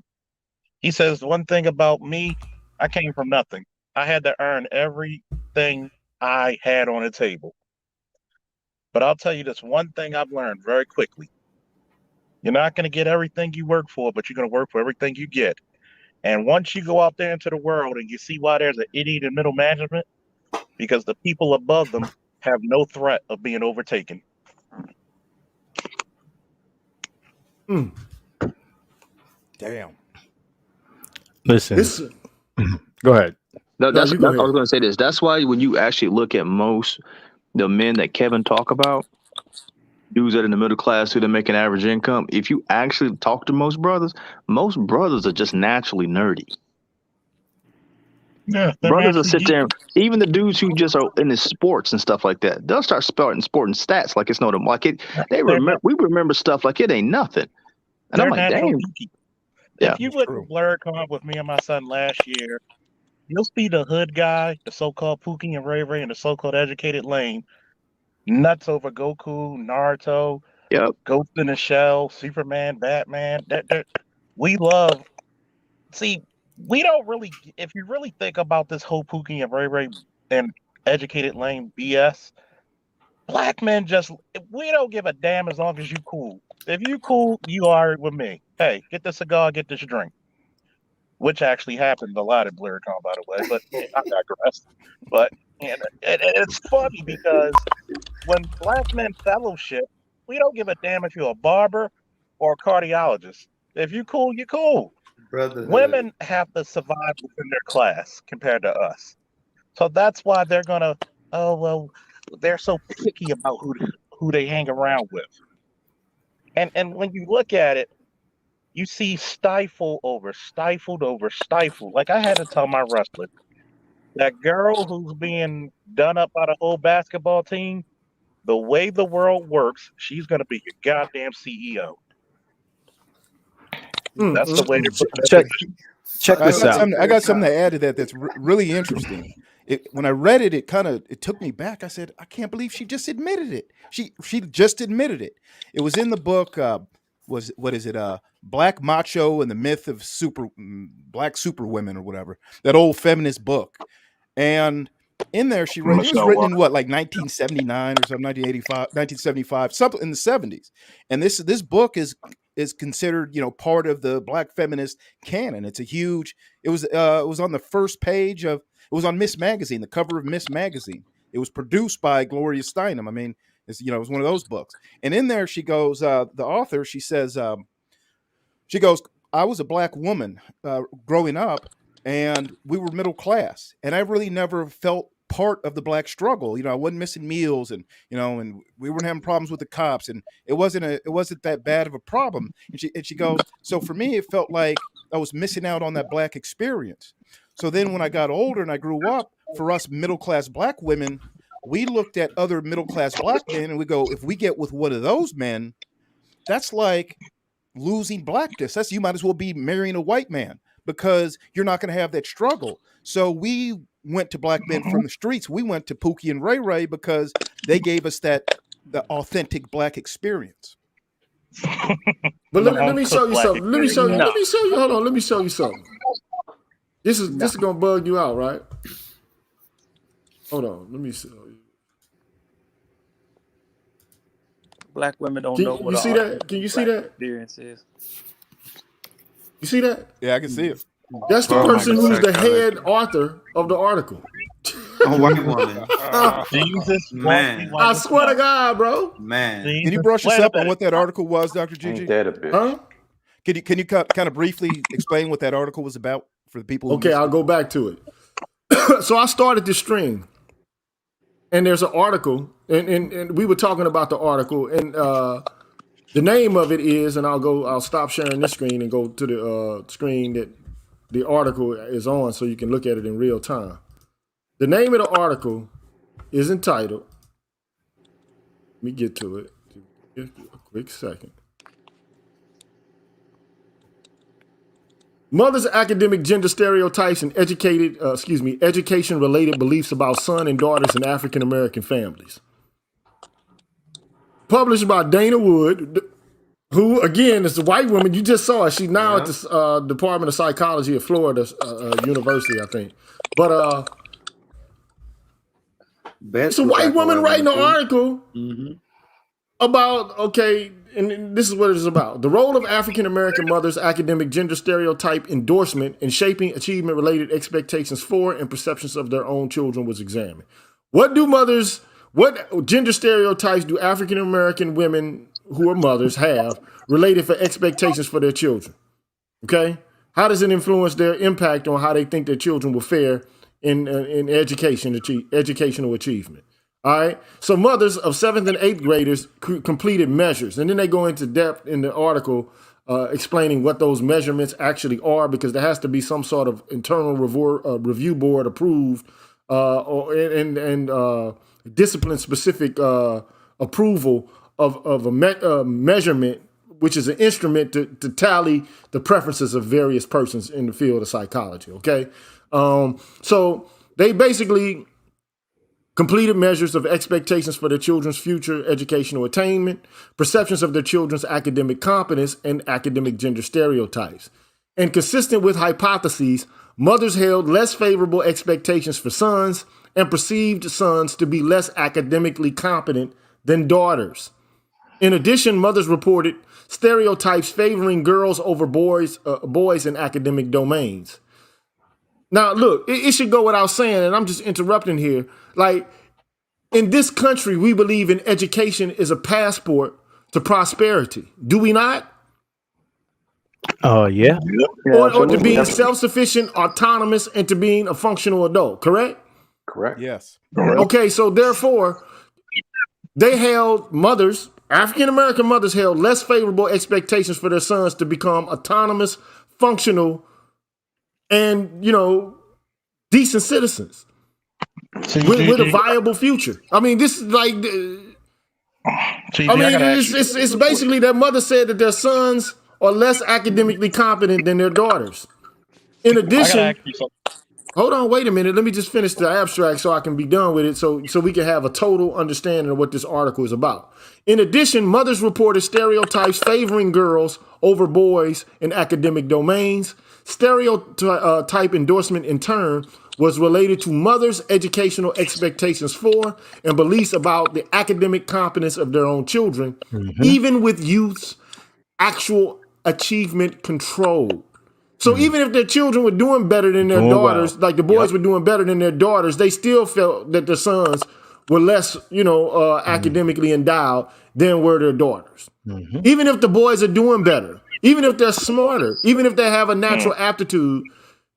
He says, one thing about me, I came from nothing. I had to earn everything I had on the table. But I'll tell you this one thing I've learned very quickly. You're not going to get everything you work for, but you're going to work for everything you get. And once you go out there into the world and you see why there's an idiot in middle management, because the people above them have no threat of being overtaken. Damn. Listen. Go ahead. No, No, that's you go I was ahead. going to say this. That's why when you actually look at most the men that Kevin talk about, dudes that are in the middle class who they make an average income, if you actually talk to most brothers are just naturally nerdy. Yeah, Brothers will sit there, even the dudes who just are in the sports and stuff like that, they'll start sporting stats like it's no them. Like it, we remember stuff like it ain't nothing. And I'm like, damn. If you went to BlurCon with me and my son last year, you'll see the hood guy, the so-called Pookie and Ray Ray, and the so-called educated Lane, nuts over Goku, Naruto, Ghost in the Shell, Superman, Batman. We love. See, we don't really. If you really think about this whole Pookie and Ray Ray and educated Lane BS, black men we don't give a damn as long as you cool. If you cool, you are with me. Hey, get this cigar, get this drink. Which actually happened a lot at BlurCon, by the way, but I digress. But it's funny because when black men fellowship, we don't give a damn if you're a barber or a cardiologist. If you cool, you cool. Women have to survive within their class compared to us. So that's why they're gonna, they're so picky about who they hang around with. And when you look at it, you see stifled over stifled. Like I had to tell my wrestler, that girl who's being done up by the whole basketball team, the way the world works, she's going to be your goddamn CEO. That's the way to check this out. I got something to add to that that's really interesting. When I read it, it took me back. I said, I can't believe she just admitted it. She just admitted it. It was in the book. Black Macho and the Myth of Black Superwomen or whatever, that old feminist book. And in there she wrote, it was written in what, like 1979 or something, 1985, 1975, something in the 70s. And this book is considered, part of the black feminist canon. It's a huge, it was on the first page it was on Miss Magazine, the cover of Miss Magazine. It was produced by Gloria Steinem. I mean, it was one of those books. And in there she goes, the author, she says, I was a black woman growing up, and we were middle class, and I really never felt part of the black struggle. I wasn't missing meals, and and we weren't having problems with the cops, and it wasn't that bad of a problem. And she goes, so for me, it felt like I was missing out on that black experience. So then when I got older and I grew up, for us middle class black women, we looked at other middle class black men and we go, if we get with one of those men, that's like losing blackness. You might as well be marrying a white man, because you're not going to have that struggle. So we went to black men from the streets. We went to Pookie and Ray Ray because they gave us the authentic black experience. But let me show you something. Let me show you. Hold on. Let me show you something. This is gonna bug you out, right? Hold on, let me see. Black women don't know what You see that? Can you see that? experience is. You see that? Yeah, I can see it. That's the person who's the head author of the article. A white woman. Jesus, Man. I swear to God, bro. Man. Can you brush us up on what that article was, Dr. Gigi? Ain't that a bitch? Huh? Can you kind of briefly explain what that article was about for the people who Okay, missed I'll it? go back to it. So I started this stream, and there's an article, and we were talking about the article, and the name of it is, and I'll stop sharing this screen and go to the screen that the article is on, so you can look at it in real time. The name of the article is entitled. Let me get to it. Give me a quick second. Mother's academic gender stereotypes and education-related beliefs about son and daughters in African American families. Published by Dana Wood, who again is the white woman. You just saw her. She's now at the Department of Psychology at Florida University, I think. But it's a white woman writing an article about, okay, and this is what it is about. The role of African American mothers' academic gender stereotype endorsement in shaping achievement-related expectations for and perceptions of their own children was examined. What gender stereotypes do African American women who are mothers have related for expectations for their children? Okay? How does it influence their impact on how they think their children will fare in educational achievement? All right. So mothers of 7th and 8th graders completed measures, and then they go into depth in the article explaining what those measurements actually are, because there has to be some sort of internal review board approved and discipline specific approval of a measurement, which is an instrument to tally the preferences of various persons in the field of psychology. Okay. So they basically completed measures of expectations for their children's future educational attainment, perceptions of their children's academic competence, and academic gender stereotypes. And consistent with hypotheses, mothers held less favorable expectations for sons and perceived sons to be less academically competent than daughters. In addition, mothers reported stereotypes favoring girls over boys in academic domains. Now, look, it should go without saying, and I'm just interrupting here. Like, in this country, we believe in education is a passport to prosperity. Do we not? Yeah. Or to being self-sufficient, autonomous, and to being a functional adult, correct? Correct. Yes. Okay, so therefore, African-American mothers held less favorable expectations for their sons to become autonomous, functional, and, decent citizens with a viable future. I mean, this is like, it's basically that mother said that their sons are less academically competent than their daughters. In addition, hold on, wait a minute. Let me just finish the abstract so I can be done with it, so we can have a total understanding of what this article is about. In addition, mothers reported stereotypes favoring girls over boys in academic domains. Stereotype endorsement, in turn, was related to mothers' educational expectations for and beliefs about the academic competence of their own children, even with youth's actual achievement control. So even if their children were doing better than their daughters, like the boys were doing better than their daughters, they still felt that their sons were less, academically endowed than were their daughters. Even if the boys are doing better, even if they're smarter, even if they have a natural aptitude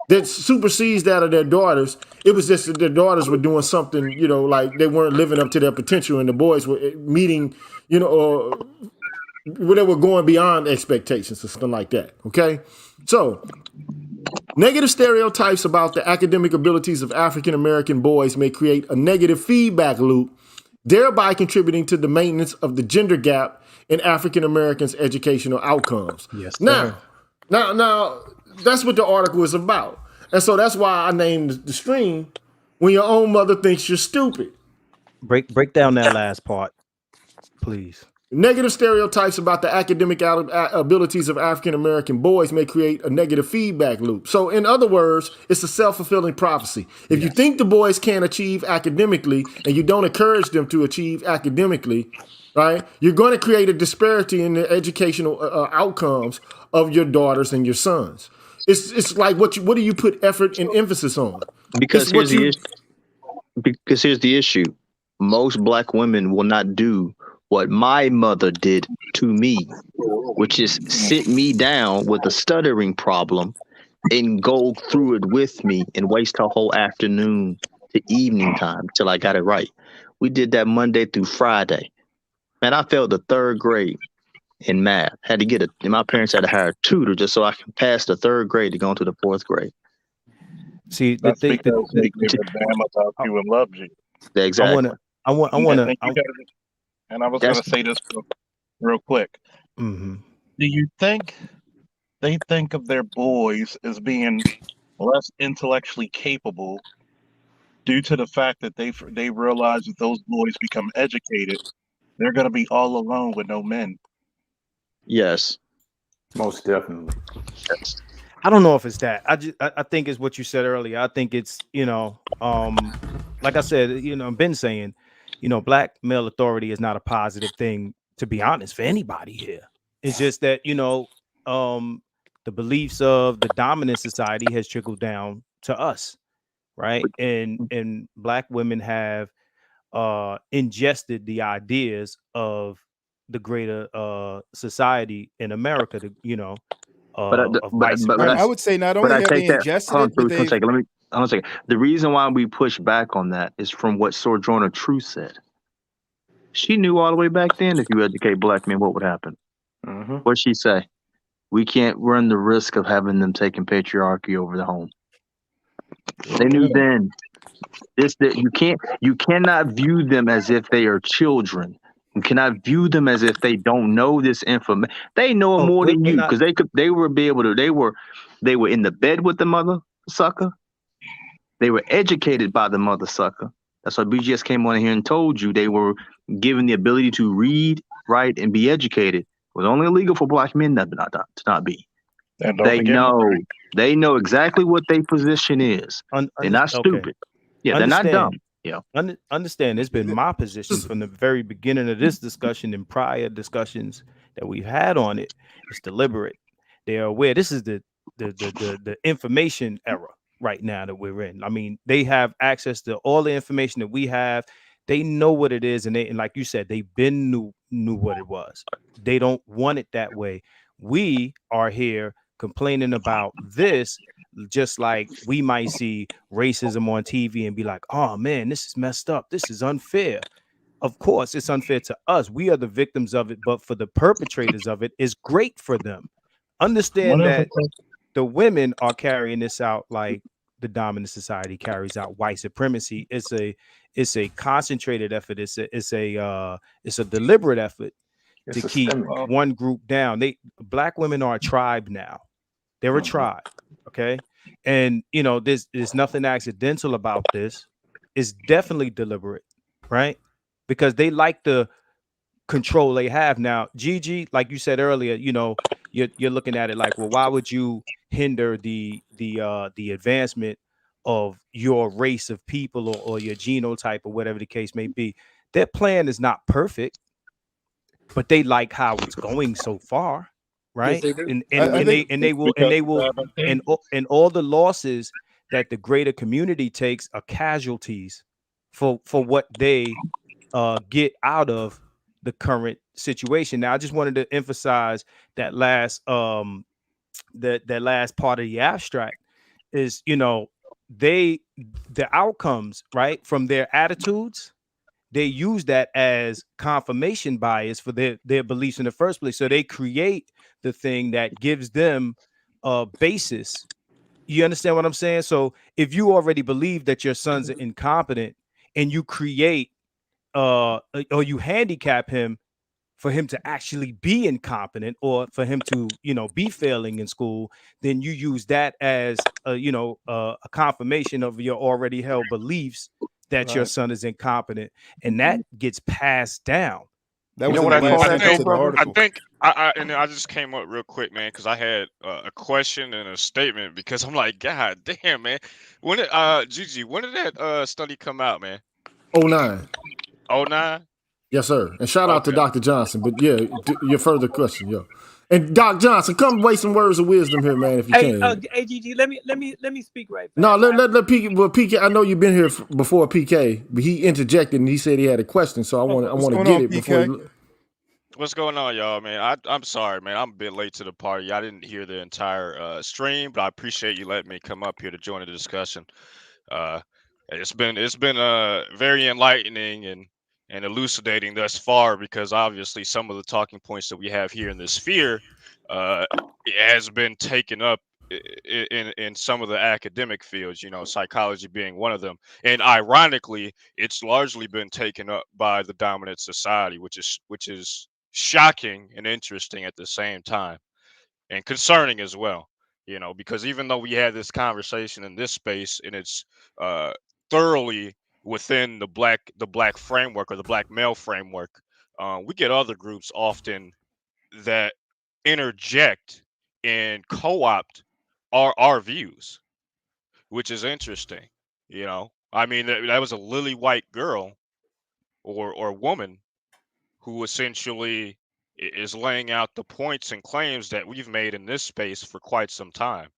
that supersedes that of their daughters, it was just that their daughters were doing something, like they weren't living up to their potential, and the boys were meeting, or they were going beyond expectations or something like that. Okay. So, negative stereotypes about the academic abilities of African American boys may create a negative feedback loop, thereby contributing to the maintenance of the gender gap in African Americans' educational outcomes. Yes, sir. Now, that's what the article is about. And so that's why I named the stream, When Your Own Mother Thinks You're Stupid. Break down that last part, please. Negative stereotypes about the academic abilities of African American boys may create a negative feedback loop. So, in other words, it's a self-fulfilling prophecy. If you think the boys can't achieve academically and you don't encourage them to achieve academically, right, you're going to create a disparity in the educational outcomes of your daughters and your sons. It's like what do you put effort and emphasis on? Because It's what you because here's the issue. Most black women will not do what my mother did to me, which is sit me down with a stuttering problem and go through it with me and waste her whole afternoon to evening time till I got it right. We did that Monday through Friday. Man, I failed the third grade in math. Had to get my parents had to hire a tutor just so I can pass the third grade to go into the fourth grade. See, That's because they give a damn about you and loves you. Exactly. I want And I was going to say this real quick. Mm-hmm. Do you think they think of their boys as being less intellectually capable due to the fact that they realize that those boys become educated, they're going to be all alone with no men? Yes. Most definitely. Yes. I don't know if it's that. I think it's what you said earlier. I think it's, like I said, I've been saying, black male authority is not a positive thing, to be honest, for anybody here. It's just that, the beliefs of the dominant society has trickled down to us, right? And black women have ingested the ideas of the greater society in America, of white supremacy. I would say not but only I have take they that. ingested Hold on, it, but Hold on a they've second. Hold on a second. The reason why we push back on that is from what Sojourner Truth said. She knew all the way back then if you educate black men, what would happen. Mm-hmm. What'd she say? We can't run the risk of having them taking patriarchy over the home. They knew then. You cannot view them as if they are children. You cannot view them as if they don't know this information. They know more than you because they were in the bed with the mother sucker. They were educated by the mother sucker. That's why BGS came on here and told you they were given the ability to read, write, and be educated. It was only illegal for black men to not be. And don't They forget they know exactly what their position is. They're not stupid. Yeah, they're not dumb. Yeah. Understand, it's been my position from the very beginning of this discussion and prior discussions that we've had on it. It's deliberate. They are aware. This is the information era right now that we're in. I mean, they have access to all the information that we have. They know what it is, and like you said, they've been knew what it was. They don't want it that way. We are here complaining about this, just like we might see racism on TV and be like, oh man, this is messed up. This is unfair. Of course, it's unfair to us. We are the victims of it, but for the perpetrators of it, it's great for them. Understand that the women are carrying this out like the dominant society carries out white supremacy. It's a concentrated effort. It's a deliberate effort to keep one group down. Black women are a tribe now. They're a tribe. Okay. And there's nothing accidental about this. It's definitely deliberate, right? Because they like the control they have now. Gigi, like you said earlier, you're looking at it like, well, why would you hinder the advancement of your race of people or your genotype or whatever the case may be? Their plan is not perfect, but they like how it's going so far, right? Yes, they do. And all the losses that the greater community takes are casualties for what they get out of the current situation. Now, I just wanted to emphasize that last that last part of the abstract is, the outcomes, right, from their attitudes, they use that as confirmation bias for their beliefs in the first place. So they create the thing that gives them a basis. You understand what I'm saying? So if you already believe that your sons are incompetent and you create or you handicap him for him to actually be incompetent or for him to, be failing in school, then you use that as a confirmation of your already held beliefs that your son is incompetent, and that gets passed down. That You was know in what the I call last that, sentence though, of the brother? I article. think and I just came up real quick, man, because I had a question and a statement because I'm like, God damn, man. When did Gigi, when did that study come out, man? 09. Oh nine? Yes, sir. And shout out to Okay. Dr. Johnson. But yeah, your further question, yo. And Doc Johnson, come weigh some words of wisdom here, man, if you Hey, can. hey, GG, let me speak right No, fast. let PK. Well, PK, I know you've been here before PK, but he interjected and he said he had a question, so I What's want to going get on, it before he. PK? What's going on, y'all, man? I'm sorry, man. I'm a bit late to the party. I didn't hear the entire stream, but I appreciate you letting me come up here to join the discussion. Uh, it's been very enlightening and elucidating thus far because obviously some of the talking points that we have here in this sphere it has been taken up in some of the academic fields, you know, psychology being one of them. And ironically, it's largely been taken up by the dominant society, which is shocking and interesting at the same time and concerning as well, you know, because even though we had this conversation in this space and it's uh thoroughly within the black framework or the black male framework, we get other groups often that interject and co-opt our views, which is interesting. You know, I mean that was a lily white girl or woman who essentially is laying out the points and claims that we've made in this space for quite some time.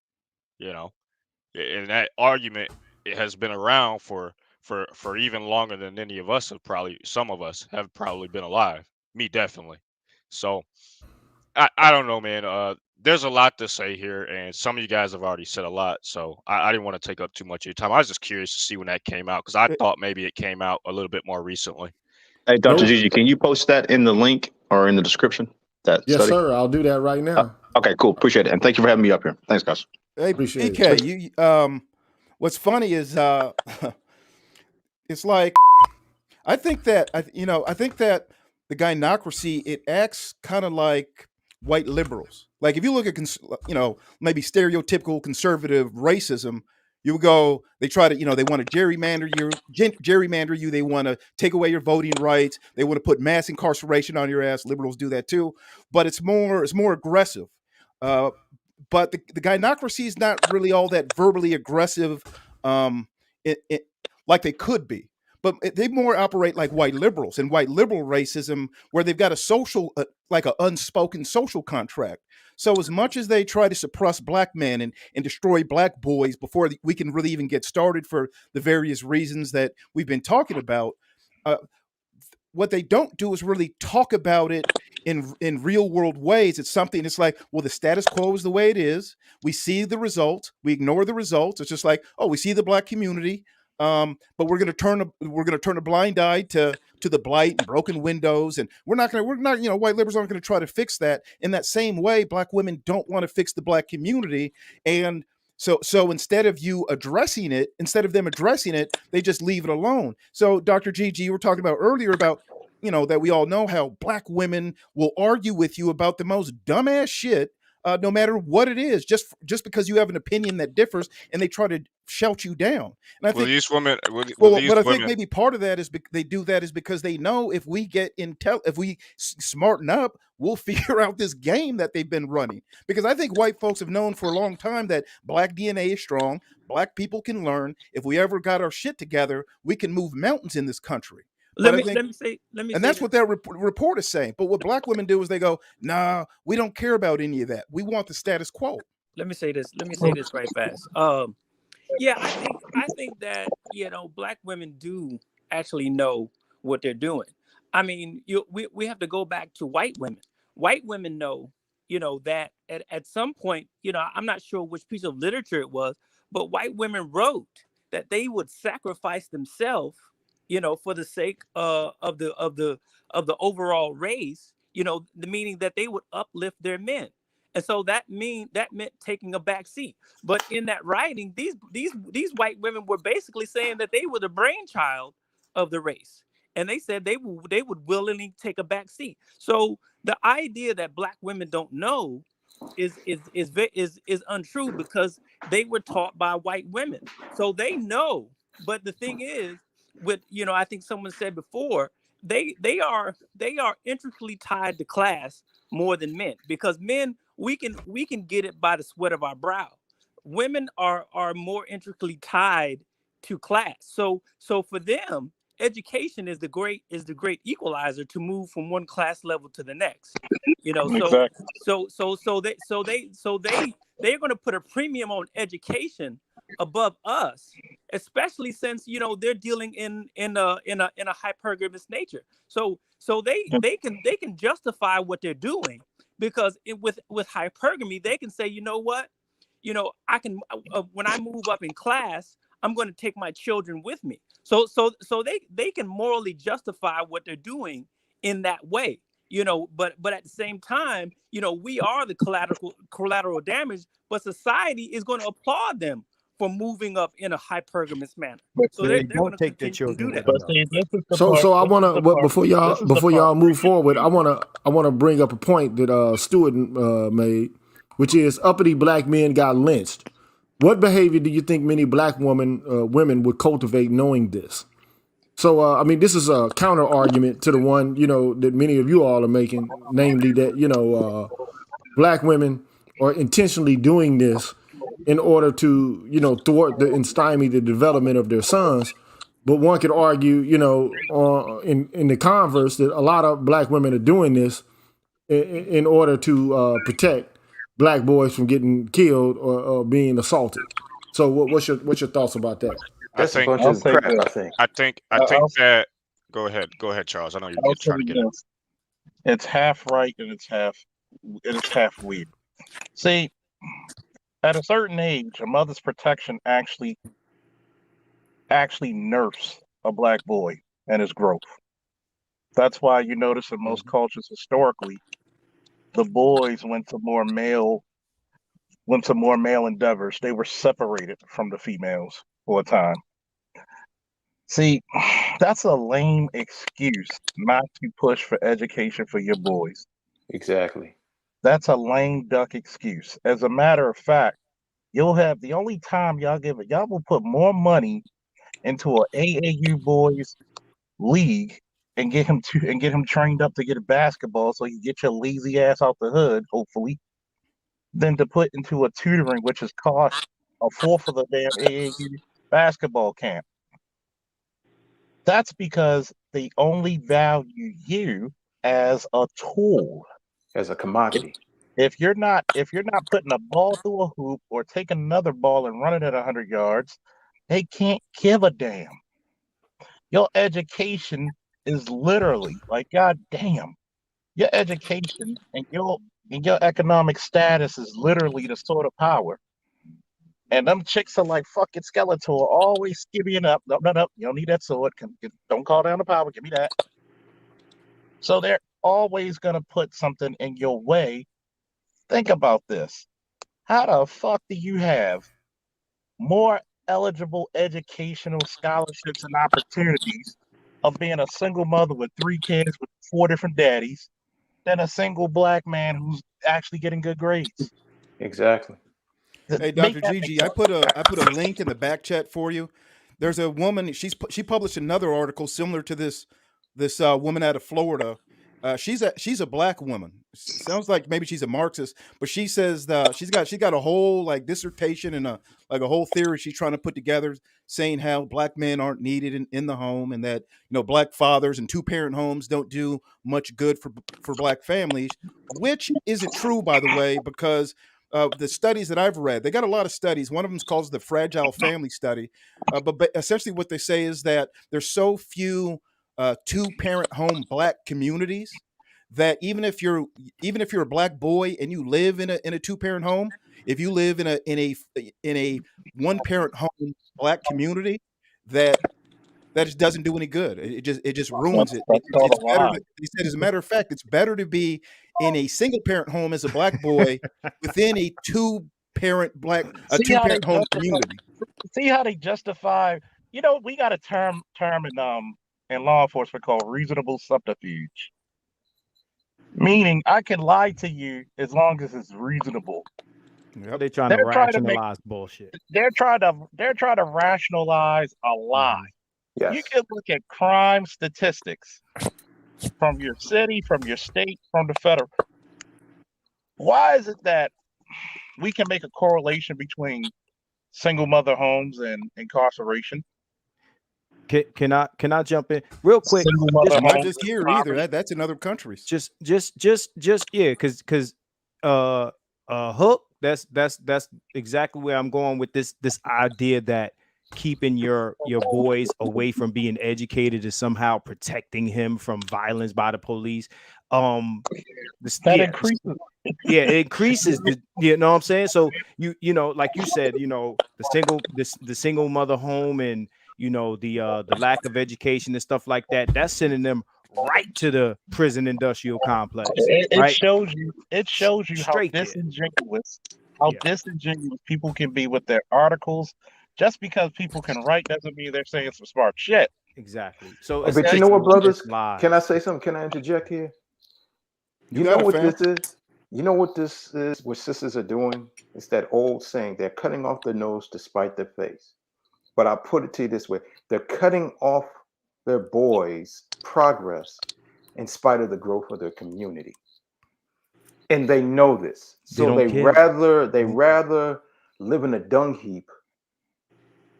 You know, and that argument it has been around for even longer than any of us have probably. Some of us have probably been alive. Me definitely. So I don't know, man. There's a lot to say here, and some of you guys have already said a lot, so I didn't want to take up too much of your time. I was just curious to see when that came out because I thought maybe it came out a little bit more recently. Hey, Dr. Nope. Gigi, can you post that in the link or in the description? That Yes, study? sir. I'll do that right now. Okay, cool. Appreciate it. And thank you for having me up here. Thanks, guys. Hey, Appreciate PK, it. you what's funny is it's like I think that I think that the gynocracy it acts kind of like white liberals. Like if you look at maybe stereotypical conservative racism, you would go they try to they want to gerrymander you. They want to take away your voting rights. They want to put mass incarceration on your ass. Liberals do that too, but it's more aggressive. Uh, but the gynocracy is not really all that verbally aggressive, um, like they could be. But they more operate like white liberals and white liberal racism, where they've got a social, like an unspoken social contract. So as much as they try to suppress black men and destroy black boys before we can really even get started for the various reasons that we've been talking about, uh, what they don't do is really talk about it in real world ways. It's something. It's like, well, the status quo is the way it is. We see the results. We ignore the results. It's just like, oh, we see the black community, but we're going to turn a blind eye to the blight and broken windows, and we're not white liberals aren't going to try to fix that. In that same way, black women don't want to fix the black community, and so instead of them addressing it, they just leave it alone. So Dr. Gigi, you were talking about earlier about that we all know how black women will argue with you about the most dumbass shit, no matter what it is, just because you have an opinion that differs, and they try to shout you down. And I Will think these women? Will well, these but I think women? maybe part of that is they do that is because they know if we if we smarten up, we'll figure out this game that they've been running. Because I think white folks have known for a long time that black DNA is strong. Black people can learn. If we ever got our shit together, we can move mountains in this country. But Let I me think, let me and say that's this. what that report is saying. But what black women do is they go, "Nah, we don't care about any of that. We want the status quo." Let me say this. Let me say this right fast. Yeah, I think that black women do actually know what they're doing. I mean, we have to go back to white women. White women know, that at some point, I'm not sure which piece of literature it was, but white women wrote that they would sacrifice themselves, for the sake of the overall race, the meaning that they would uplift their men. And so that meant taking a back seat. But in that writing, these white women were basically saying that they were the brainchild of the race, and they said they would willingly take a back seat. So the idea that black women don't know is untrue because they were taught by white women, so they know. But the thing is, I think someone said before they are intricately tied to class more than men, because men, we can get it by the sweat of our brow. Women are more intricately tied to class. So for them, education is the great equalizer to move from one class level to the next. You know, so Exactly. they're going to put a premium on education above us, especially since they're dealing in a hypergamous nature. So they can justify what they're doing, because with hypergamy they can say, you know what, I can, when I move up in class, I'm going to take my children with me. So they can morally justify what they're doing in that way. But at the same time, we are the collateral damage, but society is going to applaud them for moving up in a hypergamous manner. But So see, they're They going don't to take their continue to do children with that. them but though. see, this is the So part. so I This is wanna the part. before This is the part. y'all move forward, I wanna bring up a point that Stewart made, which is uppity black men got lynched. What behavior do you think many black women would cultivate knowing this? So I mean, this is a counter argument to the one that many of you all are making, namely that black women are intentionally doing this in order to thwart and stymie the development of their sons. But one could argue, in the converse, that a lot of black women are doing this in order to protect black boys from getting killed or being assaulted. So, what's your thoughts about that? I That's a think bunch I'll of say crap, this. I think. I think I'll that. Go ahead, Charles. I know you're I'll say trying to get in. this. It's half right and it's half weird. See, at a certain age, a mother's protection actually nurse a black boy and his growth. That's why you notice in most cultures historically, the boys went to more male endeavors. They were separated from the females for a time. See, that's a lame excuse not to push for education for your boys. Exactly. That's a lame duck excuse. As a matter of fact, you'll have the only time y'all will put more money into a AAU boys league and get him trained up to get a basketball so you get your lazy ass out the hood, hopefully, than to put into a tutoring which has cost a fourth of the damn AAU basketball camp. That's because they only value you as a tool. As a commodity. If you're not putting a ball through a hoop or taking another ball and running it 100 yards, they can't give a damn. Your education is literally like, god damn. Your education and your economic status is literally the sort of power. And them chicks are like fucking Skeletor, always skivvying up. No, no, no, you don't need that sword. Don't call down the power. Give me that. So they're always gonna put something in your way. Think about this. How the fuck do you have more eligible educational scholarships and opportunities of being a single mother with 3 kids with 4 different daddies than a single black man who's actually getting good grades? Exactly. Hey, Make Dr. that make Gigi, I put a link in the back chat for you. There's a woman. She published another article similar to this woman out of Florida. She's a black woman. Sounds like maybe she's a Marxist, but she says she's got a whole like dissertation and a whole theory she's trying to put together, saying how black men aren't needed in the home, and that black fathers and 2-parent homes don't do much good for black families, which isn't true, by the way, because the studies that I've read, they got a lot of studies. One of them is called the Fragile Family Study, but essentially what they say is that there's so few 2-parent home black communities that even if you're a black boy and you live in a 2-parent home, if you live in a 1-parent home black community, that just doesn't do any good. It just ruins it. that's called It's a better. lie. They said, as a matter of fact, it's better to be in a single parent home as a black boy within a 2-parent See how they home justify. community. See how they justify. We got a term in law enforcement called reasonable subterfuge, meaning I can lie to you as long as it's reasonable. Yep. They're trying to They're trying to make rationalize bullshit. they're trying to rationalize a lie. Yes. You can look at crime statistics from your city, from your state, from the federal. Why is it that we can make a correlation between single mother homes and incarceration? Can I jump in real quick? Single mother Not homes just and here either. poverty. That's in other countries. Just yeah, because Hook, that's exactly where I'm going with this idea that keeping your boys away from being educated is somehow protecting him from violence by the police. That increases. Yeah, it increases the, you know what I'm saying? So you know, like you said, you know, the single mother home and the lack of education and stuff like that, that's sending them right to the prison industrial complex. It right? shows you how Straight there. disingenuous people can be with their articles. Just because people can write doesn't mean they're saying some smart shit. Exactly. So But you know what, brothers? Can I say something? Can I interject here? You know what this is? You know what this is? What sisters are doing? It's that old saying, they're cutting off their nose to spite their face. But I'll put it to you this way. They're cutting off their boys' progress in spite of the growth of their community. And they know this. So they rather live in a dung heap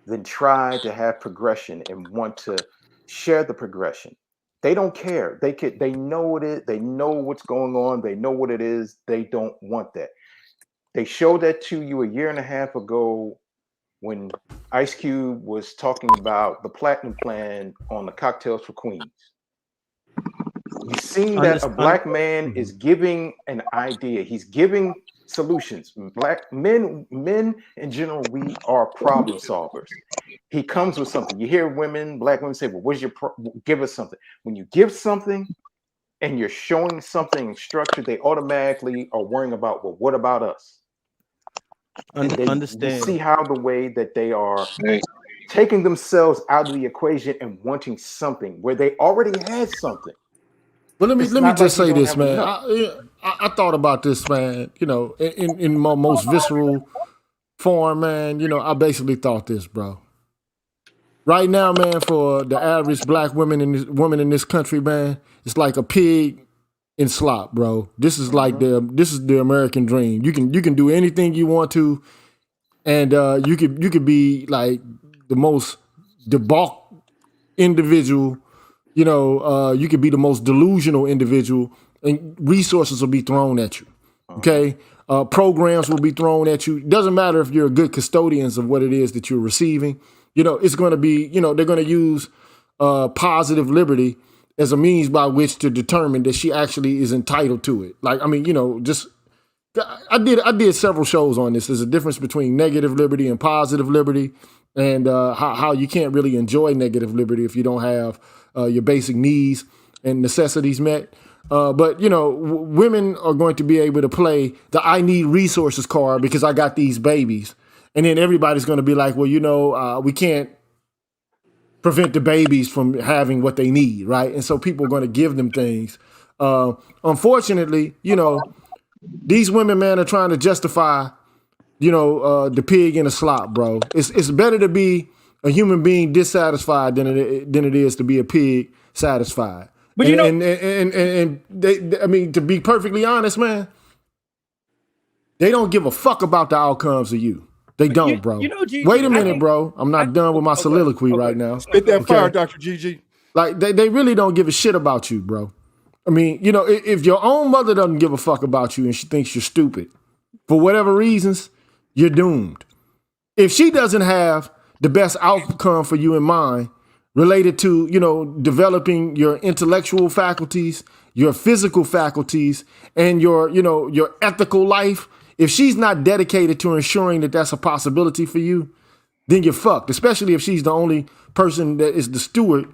than try to have progression and want to share the progression. They don't care. They know it. They know what's going on. They know what it is. They don't want that. They showed that to you a year and a half ago when Ice Cube was talking about the Platinum Plan on the Cocktails for Queens. You've seen that a black man is giving an idea. He's giving solutions. Black men in general, we are problem solvers. He comes with something. You hear black women say, well, what's your give us something. When you give something and you're showing something structured, they automatically are worrying about, well, what about us? Understand. You see how the way that they are taking themselves out of the equation and wanting something where they already had something. Well, let me just say this, man. I thought about this, man. You know, in my most visceral form, man. You know, I basically thought this, bro. Right now, man, for the average black woman in this country, man, it's like a pig in slop, bro. This is like this is the American dream. You can do anything you want to, and you could be like the most debauched individual. You know, you could be the most delusional individual, and resources will be thrown at you. Okay, programs will be thrown at you. It doesn't matter if you're good custodians of what it is that you're receiving. You know, it's going to be. You know, they're going to use positive liberty as a means by which to determine that she actually is entitled to it. Like, I mean, you know, just I did several shows on this. There's a difference between negative liberty and positive liberty, and how you can't really enjoy negative liberty if you don't have your basic needs and necessities met. But, you know, women are going to be able to play the I need resources card because I got these babies. And then everybody's going to be like, well, you know, we can't prevent the babies from having what they need, right? And so people are going to give them things. Unfortunately, you know, these women, man, are trying to justify, you know, the pig in the slop, bro. It's better to be a human being dissatisfied than it is to be a pig satisfied. But you know, and they, I mean, to be perfectly honest, man, they don't give a fuck about the outcomes of you. They don't, bro. You know, wait a minute, bro. I'm not done with my soliloquy right now. Spit that fire, Dr. GG. Like, they really don't give a shit about you, bro. I mean, you know, if your own mother doesn't give a fuck about you and she thinks you're stupid, for whatever reasons, you're doomed. If she doesn't have the best outcome for you in mind, related to, you know, developing your intellectual faculties, your physical faculties, and your, you know, your ethical life, if she's not dedicated to ensuring that that's a possibility for you, then you're fucked, especially if she's the only person that is the steward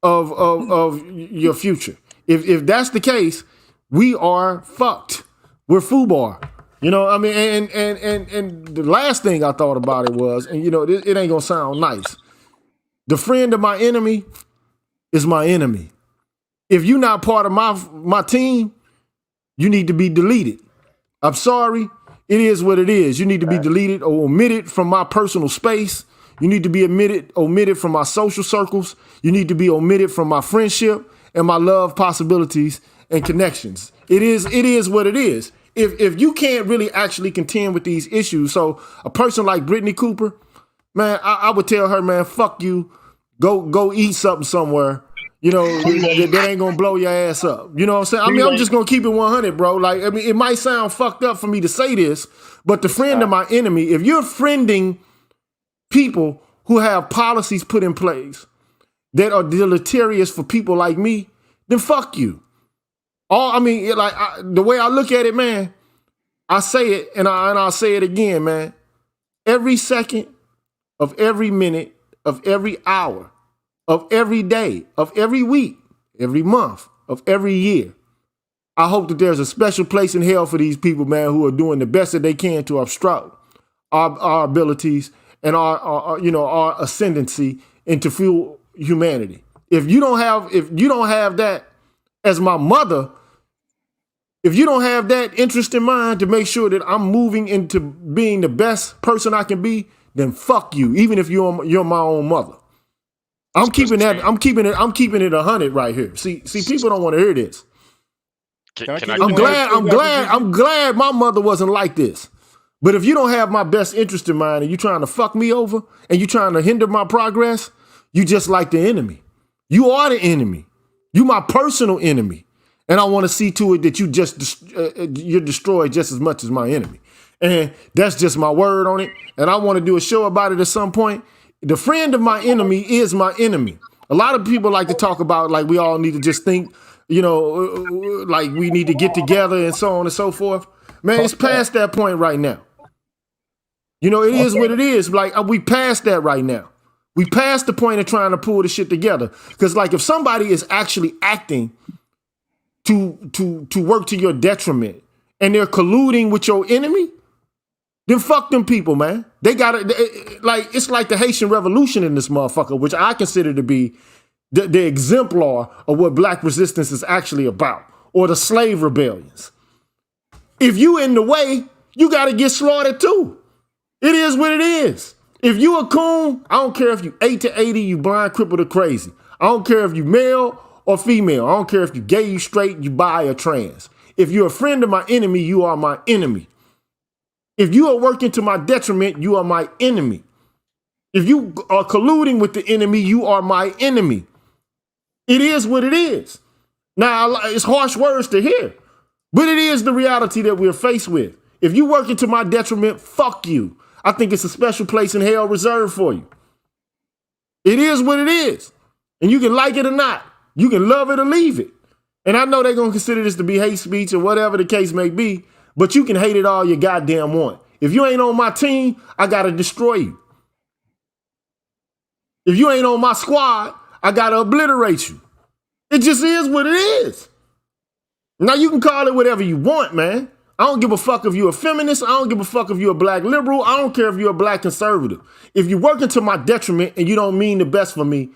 of your future. If that's the case, we are fucked. We're FUBAR. You know, I mean, and the last thing I thought about it was, and you know, it ain't gonna sound nice. The friend of my enemy is my enemy. If you're not part of my team, you need to be deleted. I'm sorry. It is what it is. You need to be deleted or omitted from my personal space. You need to be omitted from my social circles. You need to be omitted from my friendship and my love possibilities and connections. It is what it is. If you can't really actually contend with these issues, so a person like Brittany Cooper, man, I would tell her, man, fuck you. Go eat something somewhere. You know, that ain't gonna blow your ass up. You know what I'm saying? I mean, I'm just gonna keep it 100, bro. Like, I mean, it might sound fucked up for me to say this, but the friend of my enemy, if you're friending people who have policies put in place that are deleterious for people like me, then fuck you. The way I look at it, man, I say it and I'll say it again, man. Every second of every minute of every hour of every day of every week, every month of every year, I hope that there's a special place in hell for these people, man, who are doing the best that they can to obstruct our abilities and our ascendancy into fuel humanity. If you don't have that as my mother, if you don't have that interest in mind to make sure that I'm moving into being the best person I can be, then fuck you. Even if you're my own mother, I'm keeping it 100 right here. See, people don't want to hear this. I'm glad my mother wasn't like this. But if you don't have my best interest in mind and you're trying to fuck me over and you're trying to hinder my progress, you just like the enemy. You are the enemy. You my personal enemy. And I want to see to it that you're destroyed just as much as my enemy. And that's just my word on it. And I want to do a show about it at some point. The friend of my enemy is my enemy. A lot of people like to talk about like we all need to just think, you know, like we need to get together and so on and so forth. Man, it's past that point right now. You know, it is what it is. Like we past that right now. We past the point of trying to pull the shit together. Because like if somebody is actually acting to work to your detriment and they're colluding with your enemy, then fuck them people, man. They got it. Like it's like the Haitian Revolution in this motherfucker, which I consider to be the exemplar of what black resistance is actually about, or the slave rebellions. If you in the way, you got to get slaughtered too. It is what it is. If you a coon, I don't care if you 8 to 80, you blind, crippled, or crazy. I don't care if you male or female. I don't care if you gay, you straight, you bi, or trans. If you're a friend of my enemy, you are my enemy. If you are working to my detriment, you are my enemy. If you are colluding with the enemy, you are my enemy. It is what it is. Now, it's harsh words to hear, but it is the reality that we're faced with. If you working to my detriment, fuck you. I think it's a special place in hell reserved for you. It is what it is. And you can like it or not. You can love it or leave it. And I know they're going to consider this to be hate speech or whatever the case may be, but you can hate it all you goddamn want. If you ain't on my team, I got to destroy you. If you ain't on my squad, I got to obliterate you. It just is what it is. Now, you can call it whatever you want, man. I don't give a fuck if you're a feminist. I don't give a fuck if you're a black liberal. I don't care if you're a black conservative. If you're working to my detriment and you don't mean the best for me,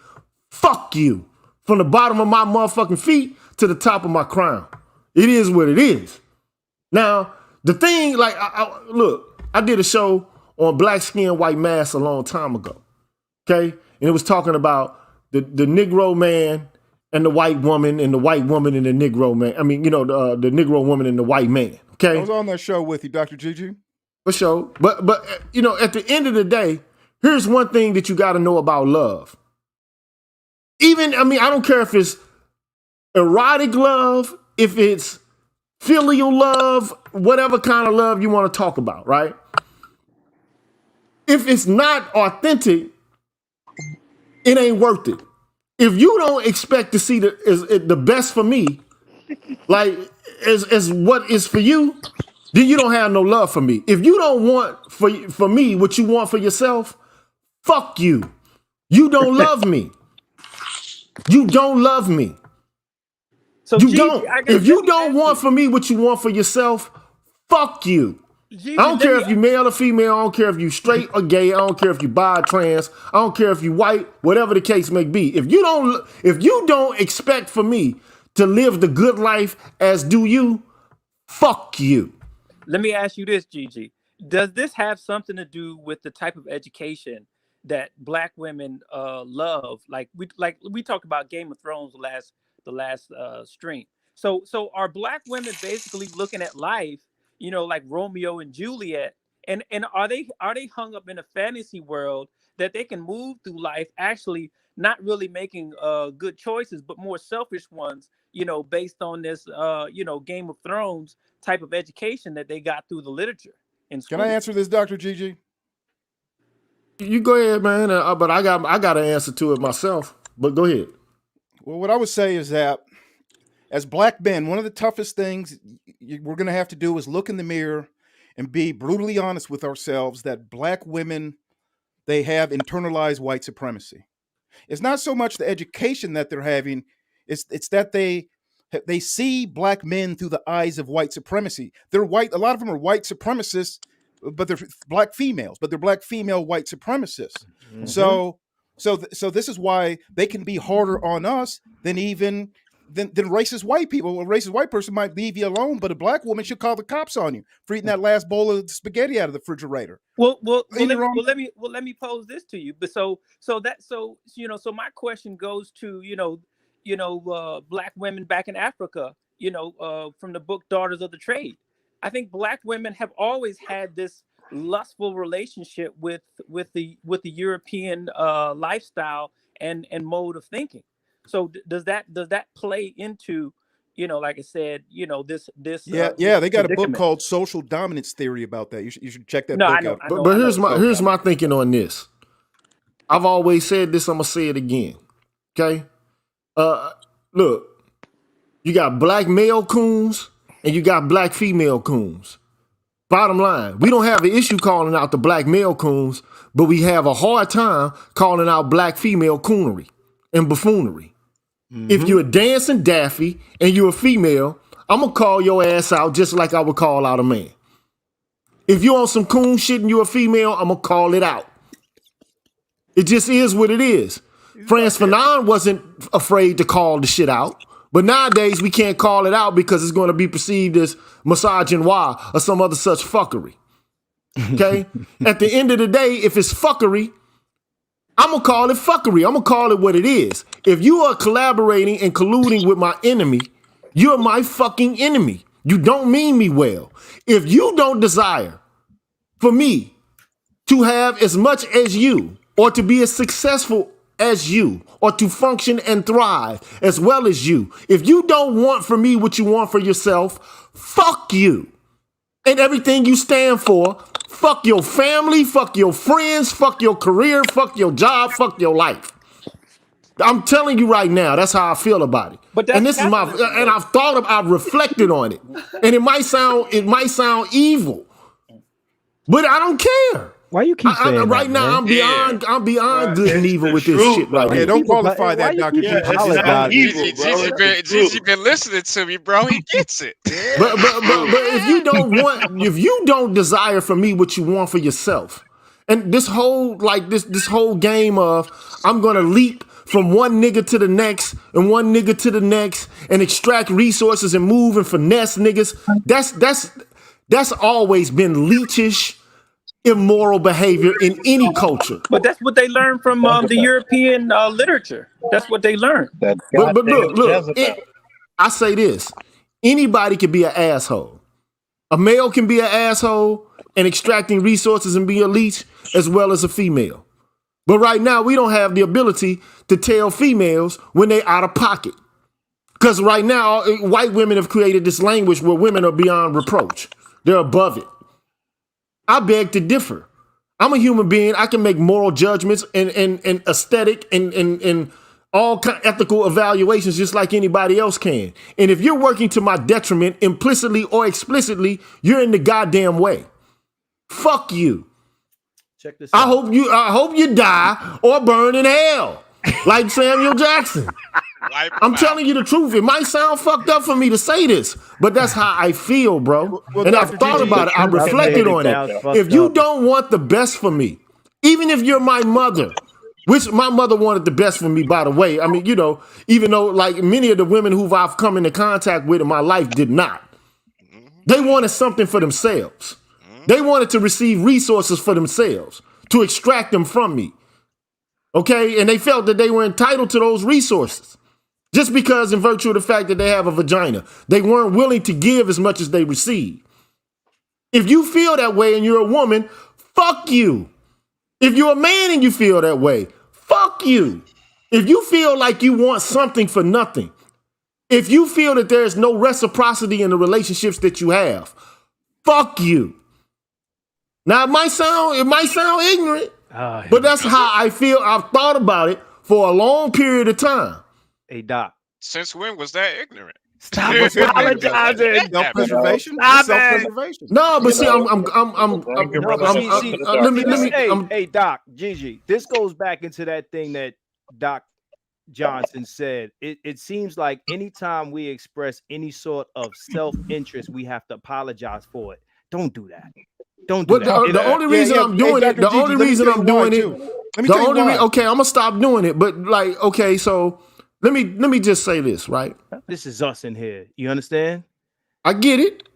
fuck you. From the bottom of my motherfucking feet to the top of my crown. It is what it is. Now, the thing, like, look, I did a show on black skin, white mass a long time ago, okay? And it was talking about the Negro man and the white woman and the white woman and the Negro man. I mean, you know, the Negro woman and the white man, okay? I was on that show with you, Dr. Gigi. For sure. But you know, at the end of the day, here's one thing that you got to know about love. Even, I mean, I don't care if it's erotic love, if it's filial love, whatever kind of love you want to talk about, right? If it's not authentic, it ain't worth it. If you don't expect to see the best for me, like as what is for you, then you don't have no love for me. If you don't want for me what you want for yourself, fuck you. You don't love me. You don't love me. So you Gigi, don't. If you don't want for me what you want for yourself, fuck you. Gigi, I don't care if you male or female. I don't care if you straight or gay. I don't care if you bi or trans. I don't care if you white. Whatever the case may be. If you don't expect for me to live the good life as do you, fuck you. Let me ask you this, Gigi. Does this have something to do with the type of education that black women love. Like we talked about Game of Thrones the last stream. So are black women basically looking at life, like Romeo and Juliet, and are they hung up in a fantasy world that they can move through life actually not really making good choices, but more selfish ones, based on this Game of Thrones type of education that they got through the literature in school. Can I answer this, Dr. Gigi? You go ahead, man. But I got an answer to it myself. But go ahead. Well, what I would say is that as black men, one of the toughest things we're going to have to do is look in the mirror and be brutally honest with ourselves that black women, they have internalized white supremacy. It's not so much the education that they're having, it's that they see black men through the eyes of white supremacy. They're white, a lot of them are white supremacists, but they're black females, but they're black female white supremacists. Mm-hmm. So this is why they can be harder on us than racist white people. A racist white person might leave you alone, but a black woman should call the cops on you for eating that last bowl of spaghetti out of the refrigerator. Well, let me pose this to you. But so my question goes to black women back in Africa, from the book Daughters of the Trade. I think black women have always had this lustful relationship with the European lifestyle and mode of thinking. So does that play into, like I said, this they got a book called Social Dominance Theory about that. You should check that book out. But here's my thinking on this. I've always said this. I'm gonna say it again. Okay. Look, you got black male coons and you got black female coons. Bottom line, we don't have an issue calling out the black male coons, but we have a hard time calling out black female coonery and buffoonery. Mm-hmm. If you're a dancing daffy and you're a female, I'm gonna call your ass out just like I would call out a man. If you're on some coon shit and you're a female, I'm gonna call it out. It just is what it is. Frantz Fanon wasn't afraid to call the shit out. But nowadays, we can't call it out because it's going to be perceived as misogynoir or some other such fuckery. Okay? At the end of the day, if it's fuckery, I'm going to call it fuckery. I'm going to call it what it is. If you are collaborating and colluding with my enemy, you're my fucking enemy. You don't mean me well. If you don't desire for me to have as much as you or to be as successful as you, or to function and thrive as well as you. If you don't want for me what you want for yourself, fuck you. And everything you stand for, fuck your family, fuck your friends, fuck your career, fuck your job, fuck your life. I'm telling you right now, that's how I feel about it. But and this is I've reflected on it. And it might sound evil, but I don't care. Why you keep saying right that, now? man? I'm beyond good and evil with this shit right here. Don't qualify that, Dr. Gigi been listening to me, bro. He gets it. But if you don't desire for me what you want for yourself, and this whole game of I'm gonna leap from one nigga to the next and one nigga to the next and extract resources and move and finesse niggas, that's always been leechish, immoral behavior in any culture. But that's what they learned from the European literature. That's what they learned. But look, I say this. Anybody can be an asshole. A male can be an asshole and extracting resources and be a leech as well as a female. But right now, we don't have the ability to tell females when they out of pocket. Because right now, white women have created this language where women are beyond reproach. They're above it. I beg to differ. I'm a human being. I can make moral judgments and aesthetic and all kind of ethical evaluations just like anybody else can. And if you're working to my detriment, implicitly or explicitly, you're in the goddamn way. Fuck you. Check this out. I hope you die or burn in hell, like Samuel Jackson. I'm telling you the truth. It might sound fucked up for me to say this, but that's how I feel, bro. And I've thought about it. I reflected on it. If you don't want the best for me, even if you're my mother, which my mother wanted the best for me, by the way. I mean, even though like many of the women who I've come into contact with in my life did not. They wanted something for themselves. They wanted to receive resources for themselves, to extract them from me. Okay, and they felt that they were entitled to those resources. Just because in virtue of the fact that they have a vagina, they weren't willing to give as much as they received. If you feel that way and you're a woman, fuck you. If you're a man and you feel that way, fuck you. If you feel like you want something for nothing, if you feel that there's no reciprocity in the relationships that you have, fuck you. Now it might sound ignorant, but that's how I feel. I've thought about it for a long period of time. Hey, Doc. Since when was that ignorant? Stop apologizing. Self-preservation. Stop Self-preservation. No, but see, Hey, Doc, Gigi, this goes back into that thing that Doc Johnson said. It seems like anytime we express any sort of self-interest, we have to apologize for it. Don't do that. Don't do that. The only reason I'm doing it, okay, I'm gonna stop doing it. But like, okay, so let me just say this, right? This is us in here. You understand? I get it.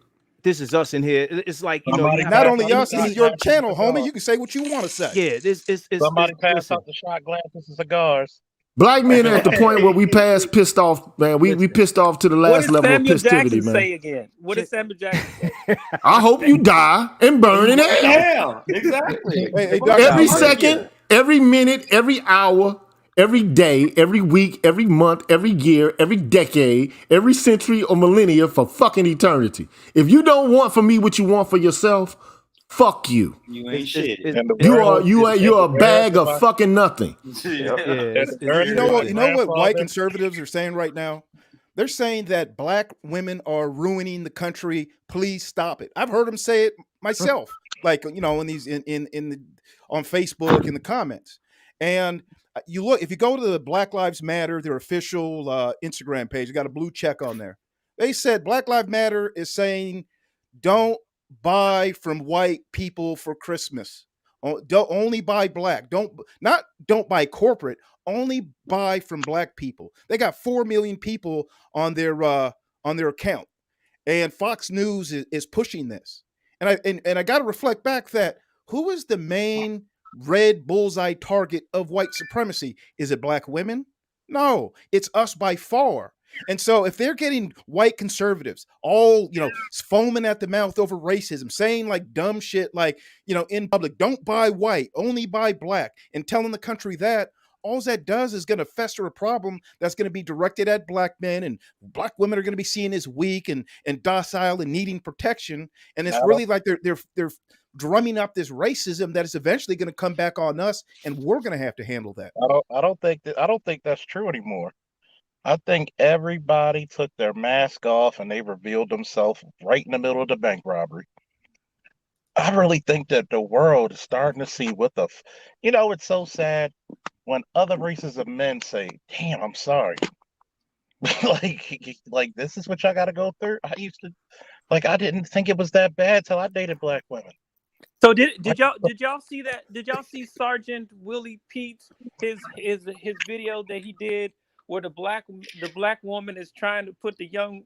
This is us in here. It's like, you know, not only us, this is your channel, homie. You can say what you want to say. Yeah, this is somebody pass out the shot glasses and cigars. Black men are at the point where we pissed off, man. We pissed off to the last level of festivity, man. Say again? What did Samuel Jackson say? I hope you die and burn in hell. Yeah, exactly. Every second, every minute, every hour, every day, every week, every month, every year, every decade, every century or millennia for fucking eternity. If you don't want for me what you want for yourself, fuck you. You ain't shit. You're a bag of fucking nothing. You know what white conservatives are saying right now? They're saying that black women are ruining the country. Please stop it. I've heard them say it myself, like, you know, in these on Facebook in the comments. And you look, if you go to the Black Lives Matter, their official Instagram page, you got a blue check on there. They said Black Lives Matter is saying, don't buy from white people for Christmas. Don't only buy black. Don't buy corporate. Only buy from black people. They got 4 million people on their account, and Fox News is pushing this. And I got to reflect back that who is the main red bullseye target of white supremacy? Is it black women? No, it's us by far. And so if they're getting white conservatives all, you know, foaming at the mouth over racism, saying like dumb shit like, you know, in public, don't buy white, only buy black, and telling the country that, all that does is going to fester a problem that's going to be directed at black men, and black women are going to be seen as weak and docile and needing protection. And it's really like they're drumming up this racism that is eventually going to come back on us, and we're going to have to handle that. I don't think that's true anymore. I think everybody took their mask off and they revealed themselves right in the middle of the bank robbery. I really think that the world is starting to see what the, you know, it's so sad when other races of men say, damn, I'm sorry. like this is what y'all got to go through. I didn't think it was that bad till I dated black women. So did y'all see that? Did y'all see Sergeant Willie Pete's his video that he did where the black woman is trying to put the young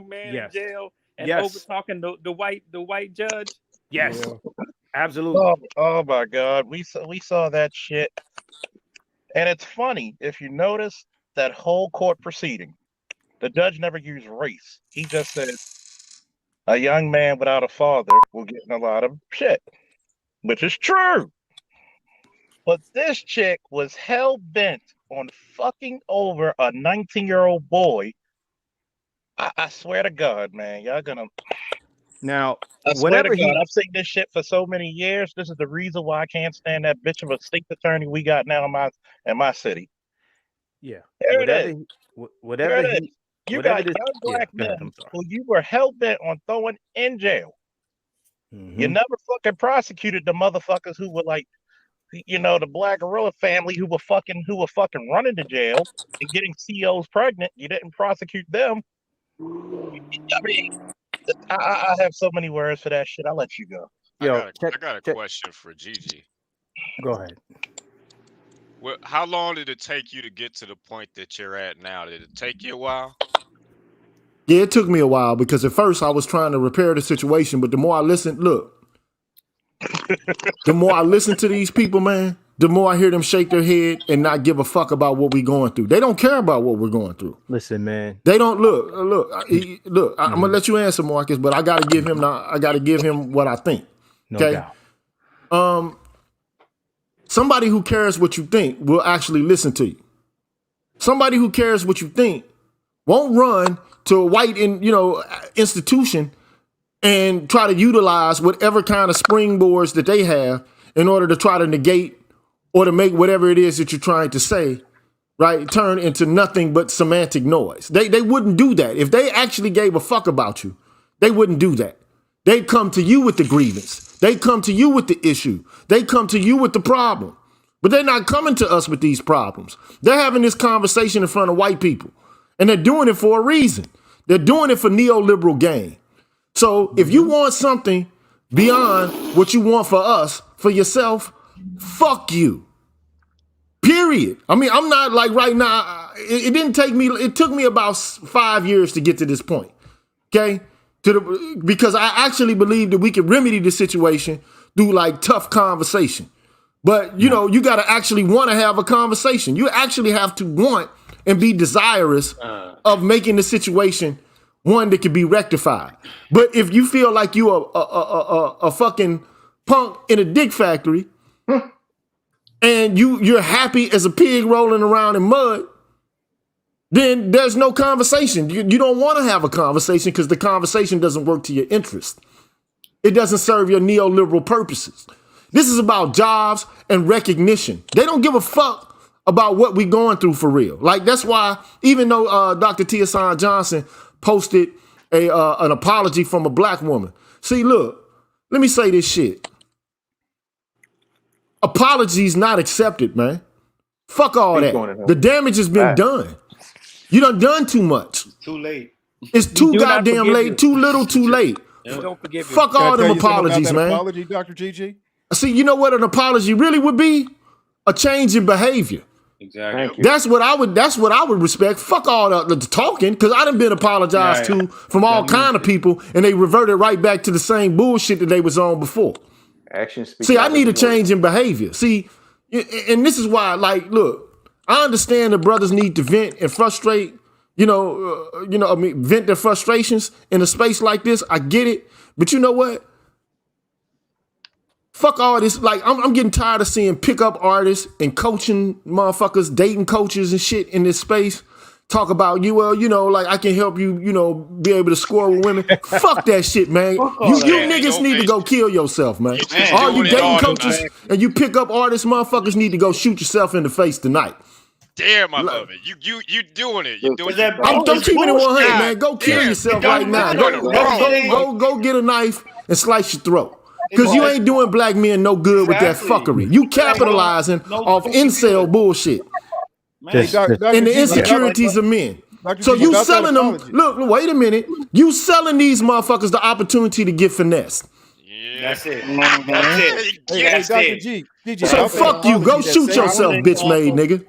man in jail and over talking the white judge? Yes, absolutely. Oh my God, we saw that shit, and it's funny if you notice that whole court proceeding. The judge never used race. He just said a young man without a father will get in a lot of shit, which is true. But this chick was hell bent on fucking over a 19-year-old boy. I swear to God, man, y'all gonna. Now, I swear to God, I've seen this shit for so many years. This is the reason why I can't stand that bitch of a state attorney we got now in my city. Yeah. Whatever you got young black men who you were hell bent on throwing in jail. Mm-hmm. You never fucking prosecuted the motherfuckers who were like, you know, the Black Gorilla family who were fucking running to jail and getting CEOs pregnant. You didn't prosecute them. I mean, I have so many words for that shit. I'll let you go. I got a question for Gigi. Go ahead. Well, how long did it take you to get to the point that you're at now? Did it take you a while? Yeah, it took me a while because at first I was trying to repair the situation, but the more I listened, the more I listened to these people, man, the more I hear them shake their head and not give a fuck about what we're going through. They don't care about what we're going through. Listen, man. They don't look. I'm gonna let you answer, Marcus, but I gotta give him what I think. Okay. No doubt. Somebody who cares what you think will actually listen to you. Somebody who cares what you think won't run to a white institution and try to utilize whatever kind of springboards that they have in order to try to negate or to make whatever it is that you're trying to say, right, turn into nothing but semantic noise. They wouldn't do that. If they actually gave a fuck about you, they wouldn't do that. They'd come to you with the grievance. They come to you with the issue. They come to you with the problem. But they're not coming to us with these problems. They're having this conversation in front of white people. And they're doing it for a reason. They're doing it for neoliberal gain. So if you want something beyond what you want for us, for yourself, fuck you. Period. I mean, I'm not like right now, it took me about 5 years to get to this point. Okay? Because I actually believe that we can remedy the situation through like tough conversation. But you know, you got to actually want to have a conversation. You actually have to want and be desirous of making the situation one that can be rectified. But if you feel like you are a fucking punk in a dick factory and you're happy as a pig rolling around in mud, then there's no conversation. You don't want to have a conversation because the conversation doesn't work to your interest. It doesn't serve your neoliberal purposes. This is about jobs and recognition. They don't give a fuck about what we're going through for real. Like, that's why, even though Dr. Tiasan Johnson posted an apology from a black woman. See, look, let me say this shit. Apologies not accepted, man. Fuck all that. The damage has been done. You done too much. Too late. It's too goddamn late. Too little, too late. Don't forgive you. Fuck all them apologies, man. Apology, Dr. GG. See, you know what an apology really would be? A change in behavior. Exactly. That's what I would respect. Fuck all the talking, because I done been apologized to from all kind of people, and they reverted right back to the same bullshit that they was on before. Action speaks. See, I need a change in behavior. See, and this is why, like, look, I understand that brothers need to vent and frustrate, vent their frustrations in a space like this. I get it. But you know what? Fuck all this. Like, I'm getting tired of seeing pickup artists and coaching motherfuckers, dating coaches and shit in this space talk about like I can help you, be able to score with women. Fuck that shit, man. You niggas need to go kill yourself, man. All you dating coaches and you pick up artists, motherfuckers need to go shoot yourself in the face tonight. Damn, I love it. You doing it. You doing it. I'm keeping it 100, man. Go kill yourself right now. Go get a knife and slice your throat. Because you ain't doing black men no good with that fuckery. You capitalizing off incel bullshit. And the insecurities of men. So you selling them, look, wait a minute. You selling these motherfuckers the opportunity to get finessed. Yeah. That's it. Hey, Dr. G. So fuck you. Go shoot yourself, bitch made nigga.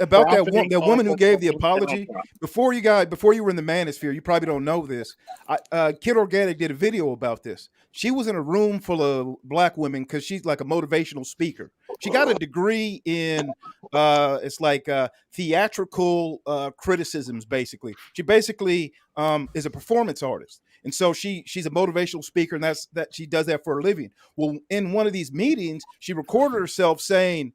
About that woman who gave the apology, before you were in the manosphere, you probably don't know this. Kid Organic did a video about this. She was in a room full of black women because she's like a motivational speaker. She got a degree in theatrical criticisms. Basically, she basically is a performance artist, and so she's a motivational speaker, and that she does that for a living. Well, in one of these meetings, she recorded herself saying,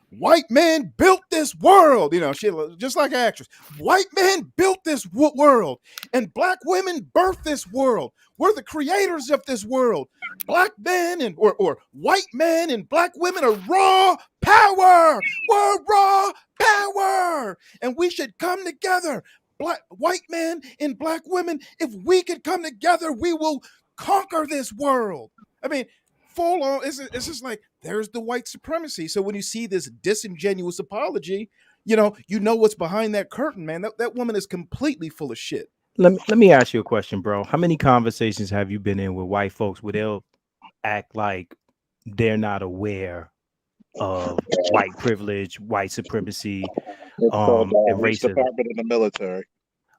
"White man built this world," she just like an actress. "White man built this world, and black women birthed this world. We're the creators of this world. Black men or white men and black women are raw power. We're raw power, and we should come together. White men and black women. If we could come together, we will conquer this world." I mean, full on. It's just like, there's the white supremacy. So when you see this disingenuous apology, you know what's behind that curtain, man. That woman is completely full of shit. Let me ask you a question, bro. How many conversations have you been in with white folks where they'll act like they're not aware of white privilege, white supremacy, and racism? Department in the military.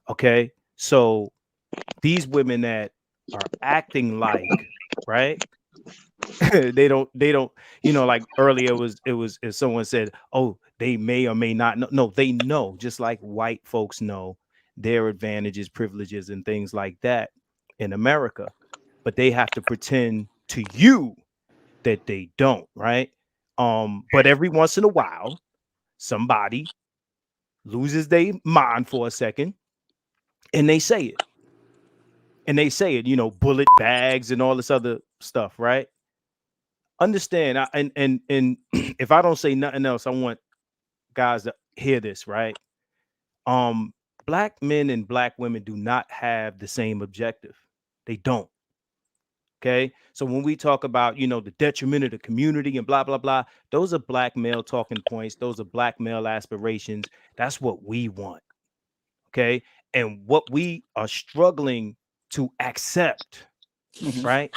Okay, so these women that are acting like, right? they don't, you know, like earlier it was if someone said, oh, they may or may not know. No, they know, just like white folks know their advantages, privileges, and things like that in America, but they have to pretend to you that they don't, right? But every once in a while, somebody loses their mind for a second and they say it. And they say it, you know, bullet bags and all this other stuff, right? Understand, and if I don't say nothing else, I want guys to hear this, right? Black men and black women do not have the same objective. They don't. Okay. So when we talk about, you know, the detriment of the community and blah, blah, blah, those are black male talking points. Those are black male aspirations. That's what we want. Okay. And what we are struggling to accept, right,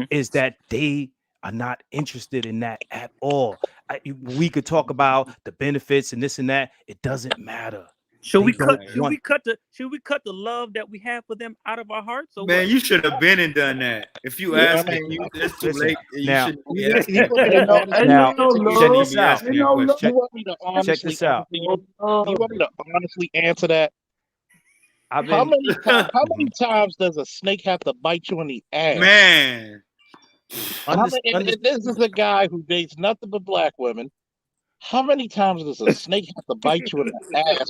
is that they are not interested in that at all. We could talk about the benefits and this and that. It doesn't matter. Should we cut the love that we have for them out of our hearts? Or Man, what? you should have been and done that. If you ask me, it's too late. Now, You shouldn't be asking now, check this out. You want me to honestly, check this out. You want me to honestly answer that? I've How been, many times does a snake have to bite you in the ass? Man. This is a guy who dates nothing but black women. How many times does a snake have to bite you in the ass?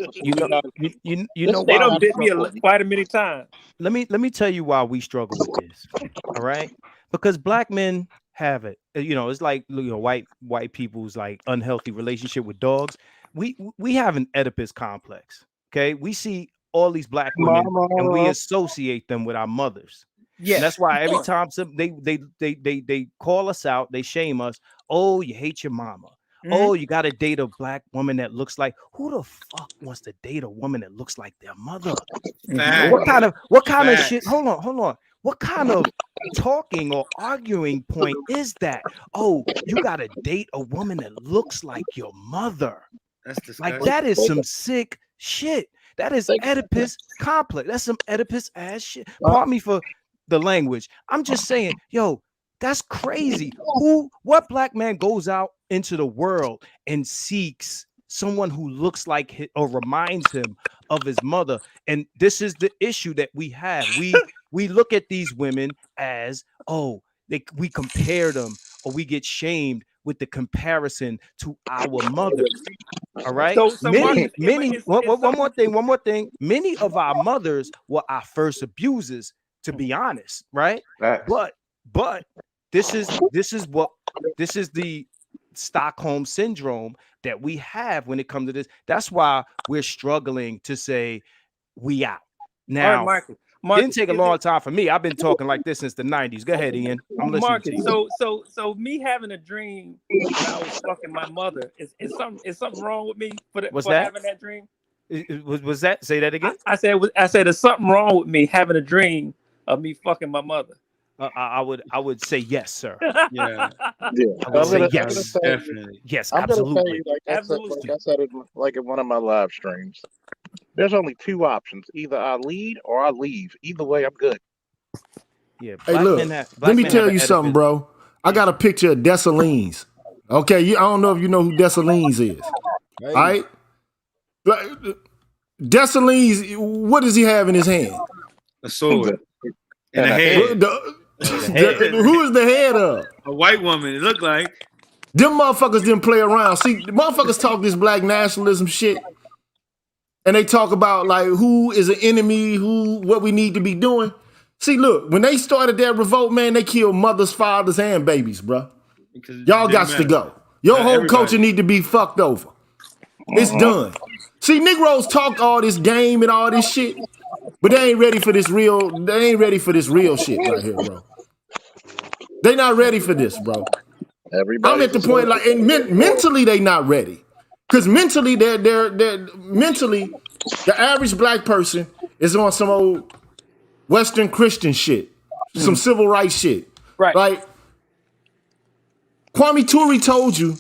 You know They why don't bit me quite a many times. Let me tell you why we struggle with this. All right, because black men have it. You know, it's like, you know, white people's like unhealthy relationship with dogs. We have an Oedipus complex. Okay, we see all these black women and we associate them with our mothers. Yeah, and that's why every time they call us out, they shame us. Oh, you hate your mama. Oh, you got to date a black woman that looks like, who the fuck wants to date a woman that looks like their mother? What kind of shit? Hold on. What kind of talking or arguing point is that? Oh, you got to date a woman that looks like your mother. That's disgusting. Like, that is some sick shit. That is Oedipus complex. That's some Oedipus ass shit. Pardon me for the language. I'm just saying, yo, that's crazy. What black man goes out into the world and seeks someone who looks like or reminds him of his mother? And this is the issue that we have. We look at these women as, oh, we compare them, or we get shamed with the comparison to our mothers. All right. So one more thing. Many of our mothers were our first abusers, to be honest, right? But this is the Stockholm syndrome that we have when it comes to this. That's why we're struggling to say we out. Now, Marcus, didn't take a long time for me. I've been talking like this since the 90s. Go ahead, Ian. I'm listening to you. So me having a dream that I was fucking my mother is something wrong with me for having that dream? Was that? Say that again. I said there's something wrong with me having a dream of me fucking my mother. I would say yes, sir. Yeah. I would say yes, definitely. Yes, I'm absolutely. Gonna tell you, like I said in one of my live streams, there's only two options: either I lead or I leave. Either way, I'm good. Yeah. Hey, look. Let me tell you something, bro. I got a picture of Dessalines. Okay, I don't know if you know who Dessalines is. Hey. All right. Dessalines, what does he have in his hand? A sword. And a head. Who is the head of? A white woman, it looked like. Them motherfuckers didn't play around. See, the motherfuckers talk this black nationalism shit. And they talk about like who is an enemy, what we need to be doing. See, look, when they started that revolt, man, they killed mothers, fathers, and babies, bro. Y'all got to go. Your whole culture need to be fucked over. It's done. See, Negroes talk all this game and all this shit, but they ain't ready for this real. They ain't ready for this real shit right here, bro. They not ready for this, bro. I'm at the point like, and mentally they not ready, because mentally they're mentally the average black person is on some old Western Christian shit, some civil rights shit, right? Like Kwame Ture told you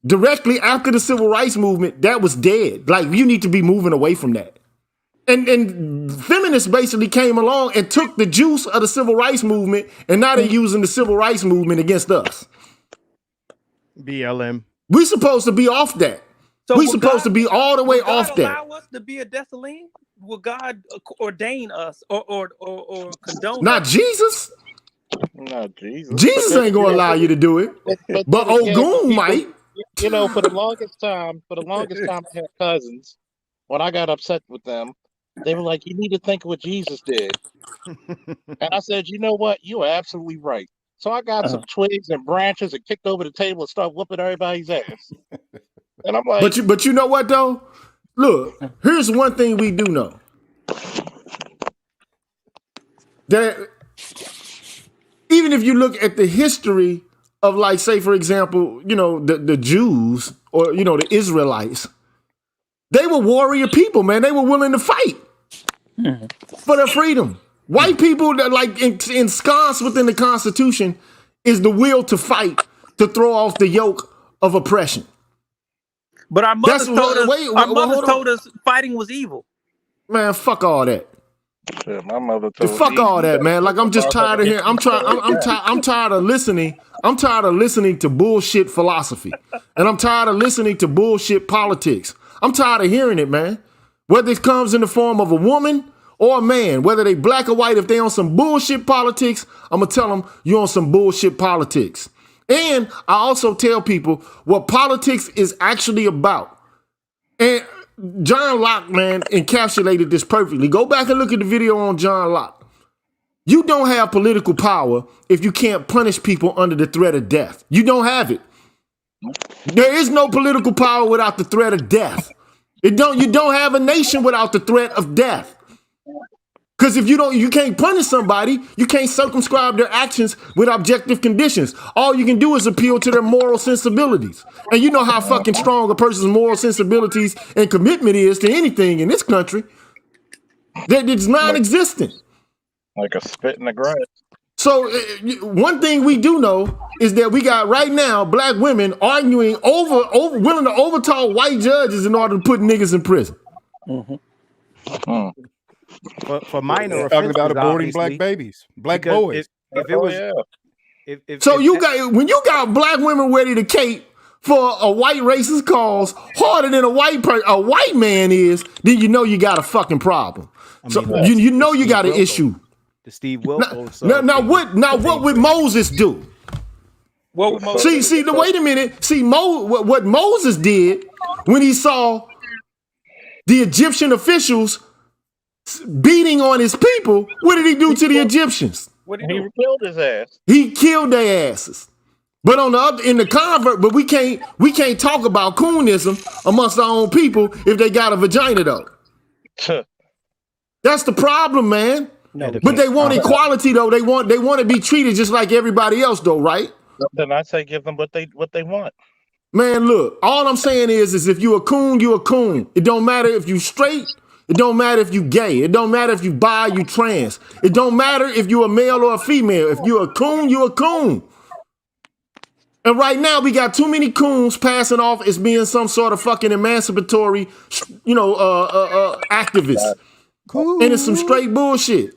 directly after the civil rights movement that was dead. Like you need to be moving away from that. And feminists basically came along and took the juice of the civil rights movement, and now they're using the civil rights movement against us. BLM. We supposed to be off that. So we supposed to be all the way off that. Allow us to be a Dessalines? Will God ordain us or condone? Not us? Jesus. Not Jesus. Jesus ain't gonna allow you to do it. But Ogun might. You know, for the longest time, I had cousins. When I got upset with them, they were like, "You need to think of what Jesus did." And I said, "You know what? You are absolutely right." So I got some twigs and branches and kicked over the table and started whooping everybody's ass. And I'm like, but you know what though? Look, here's one thing we do know. That even if you look at the history of, like, say, for example, you know, the Jews or, you know, the Israelites, they were warrior people, man. They were willing to fight for their freedom. White people that like ensconced within the Constitution is the will to fight, to throw off the yoke of oppression. But our mothers told us fighting was evil. Man, fuck all that. Shit, my mother told me. Fuck all that, man. Like, I'm just tired of hearing. I'm tired of listening. I'm tired of listening to bullshit philosophy, and I'm tired of listening to bullshit politics. I'm tired of hearing it, man. Whether it comes in the form of a woman or a man, whether they black or white, if they on some bullshit politics, I'm gonna tell them you on some bullshit politics. And I also tell people what politics is actually about. And John Locke, man, encapsulated this perfectly. Go back and look at the video on John Locke. You don't have political power if you can't punish people under the threat of death. You don't have it. There is no political power without the threat of death. You don't have a nation without the threat of death. Because if you can't punish somebody, you can't circumscribe their actions with objective conditions. All you can do is appeal to their moral sensibilities. And you know how fucking strong a person's moral sensibilities and commitment is to anything in this country. That it's non-existent. Like a spit in the grass. So one thing we do know is that we got right now black women arguing over willing to overtalk white judges in order to put niggas in prison. For minor offenses, talking about aborting black obviously, babies, black because boys. If it was, when you got black women ready to cape for a white racist cause harder than a white man is, then you know you got a fucking problem. So you know you got an issue. The Steve Wilkos. Now what would Moses do? What would Moses See, wait a minute. See, what Moses did when he saw the Egyptian officials beating on his people, what did he do to the Egyptians? He killed his ass. He killed their asses. But on the other, in the convert, but we can't talk about coonism amongst our own people if they got a vagina though. That's the problem, man. No, but they want equality though. They want to be treated just like everybody else though, right? Then I say give them what they want. Man, look, all I'm saying is if you a coon, you a coon. It don't matter if you straight. It don't matter if you gay. It don't matter if you bi, you trans. It don't matter if you a male or a female. If you a coon, you a coon. And right now we got too many coons passing off as being some sort of fucking emancipatory, activist. Cool. And it's some straight bullshit.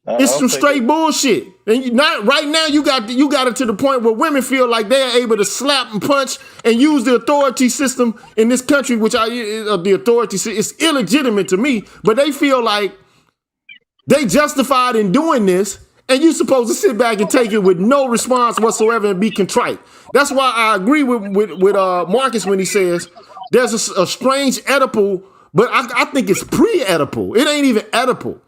It's some straight bullshit. And right now you got it to the point where women feel like they're able to slap and punch and use the authority system in this country, which the authority is illegitimate to me, but they feel like they justified in doing this, and you're supposed to sit back and take it with no response whatsoever and be contrite. That's why I agree with Marcus when he says there's a strange Oedipal, but I think it's pre-Oedipal. It ain't even Oedipal.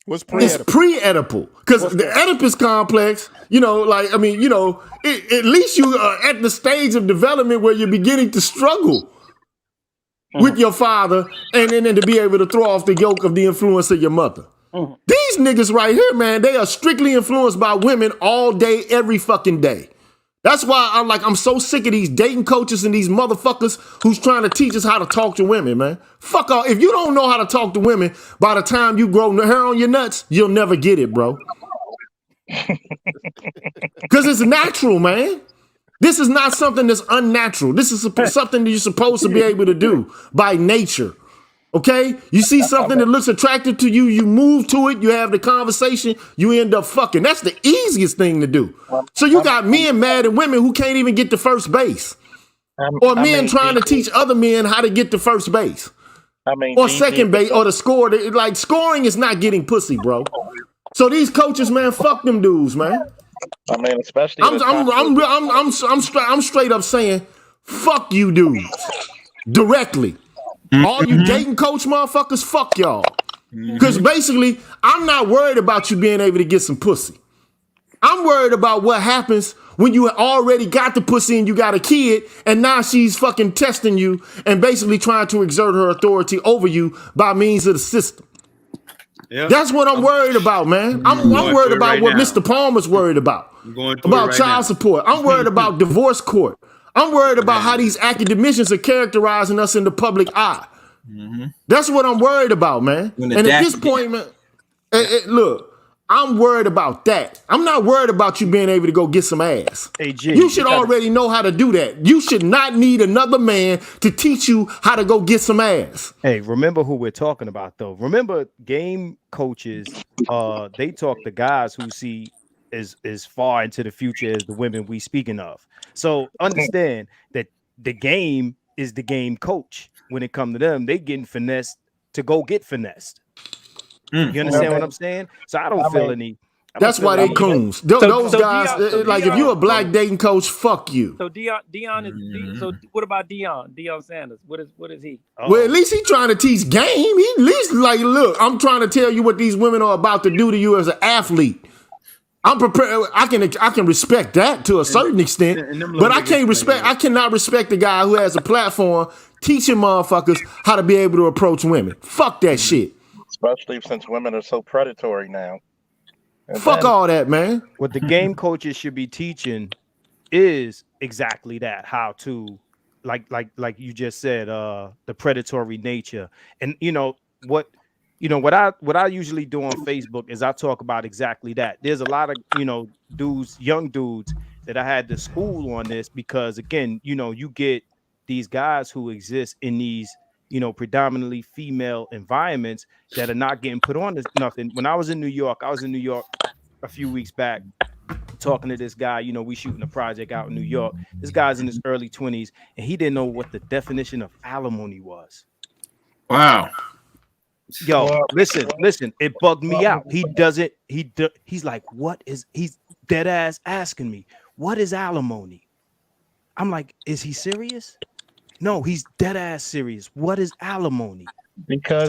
What's pre-Oedipal? It's pre-Oedipal. Because the Oedipus complex, at least you are at the stage of development where you're beginning to struggle with your father and then to be able to throw off the yoke of the influence of your mother. These niggas right here, man, they are strictly influenced by women all day, every fucking day. That's why I'm so sick of these dating coaches and these motherfuckers who's trying to teach us how to talk to women, man. Fuck off. If you don't know how to talk to women, by the time you grow hair on your nuts, you'll never get it, bro. Because it's natural, man. This is not something that's unnatural. This is something that you're supposed to be able to do by nature. Okay? You see something that looks attractive to you, you move to it, you have the conversation, you end up fucking. That's the easiest thing to do. So you got men mad at women who can't even get to first base. Or men trying to teach other men how to get to first base. Or second base, or the score. Like, scoring is not getting pussy, bro. So these coaches, man, fuck them dudes, man. I mean, especially I'm straight up saying, fuck you dudes. Directly. All you dating coach motherfuckers, fuck y'all. Because basically, I'm not worried about you being able to get some pussy. I'm worried about what happens when you already got the pussy and you got a kid, and now she's fucking testing you and basically trying to exert her authority over you by means of the system. Yep. That's what I'm worried about, man. I'm worried about what Mr. Palmer's worried about. About child support. I'm worried about divorce court. I'm worried about how these academicians are characterizing us in the public eye. That's what I'm worried about, man. And at this point, man, look, I'm worried about that. I'm not worried about you being able to go get some ass. Hey, G, you should already know how to do that. You should not need another man to teach you how to go get some ass. Hey, remember who we're talking about, though. Remember, game coaches, they talk to guys who see as far into the future as the women we speaking of. So understand that the game is the game coach. When it comes to them, they getting finessed to go get finessed. You understand what I'm saying? So I don't feel any. That's why they coons. Those guys, like, if you're a black dating coach, fuck you. So Dion is. So what about Dion Sanders? What is he? Well, at least he's trying to teach game. He at least like, look, I'm trying to tell you what these women are about to do to you as an athlete. I'm prepared. I can respect that to a certain extent, but I cannot respect the guy who has a platform teaching motherfuckers how to be able to approach women. Fuck that shit. Especially since women are so predatory now. And fuck all that, man. What the game coaches should be teaching is exactly that, how to, like you just said, the predatory nature. And what I usually do on Facebook is I talk about exactly that. There's a lot of young dudes that I had to school on this, because again, you get these guys who exist in these predominantly female environments that are not getting put on nothing. When I was in New York a few weeks back, talking to this guy. We shooting a project out in New York. This guy's in his early 20s, and he didn't know what the definition of alimony was. Wow. Yo, listen, it bugged me out. He's like, he's dead ass asking me, what is alimony? I'm like, is he serious? No, he's dead ass serious. What is alimony? Because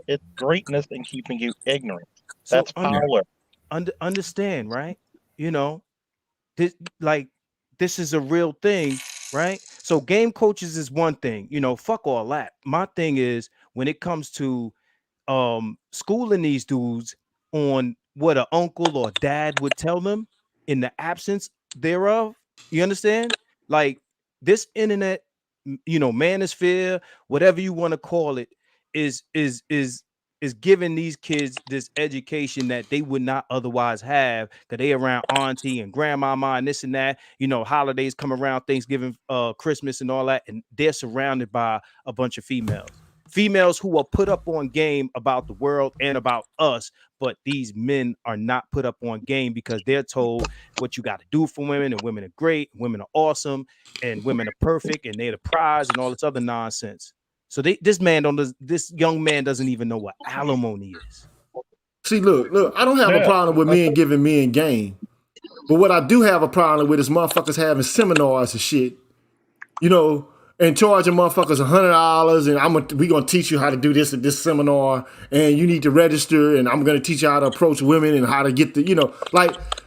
it's greatness in keeping you ignorant. That's power. Understand, right? This is a real thing, right? So game coaches is one thing, fuck all that. My thing is, when it comes to schooling these dudes on what an uncle or dad would tell them in the absence thereof, you understand? Like, this internet, manosphere, whatever you want to call it, is giving these kids this education that they would not otherwise have, because they around auntie and grandmama and this and that. Holidays come around, Thanksgiving, Christmas and all that, and they're surrounded by a bunch of females who are put up on game about the world and about us. But these men are not put up on game because they're told what you got to do for women, and women are great, women are awesome, and women are perfect, and they're the prize, and all this other nonsense. So this young man doesn't even know what alimony is. See, look, I don't have a problem with men giving men game, but what I do have a problem with is motherfuckers having seminars and shit, and charging motherfuckers $100, and we gonna teach you how to do this at this seminar, and you need to register, and I'm gonna teach you how to approach women and how to get the,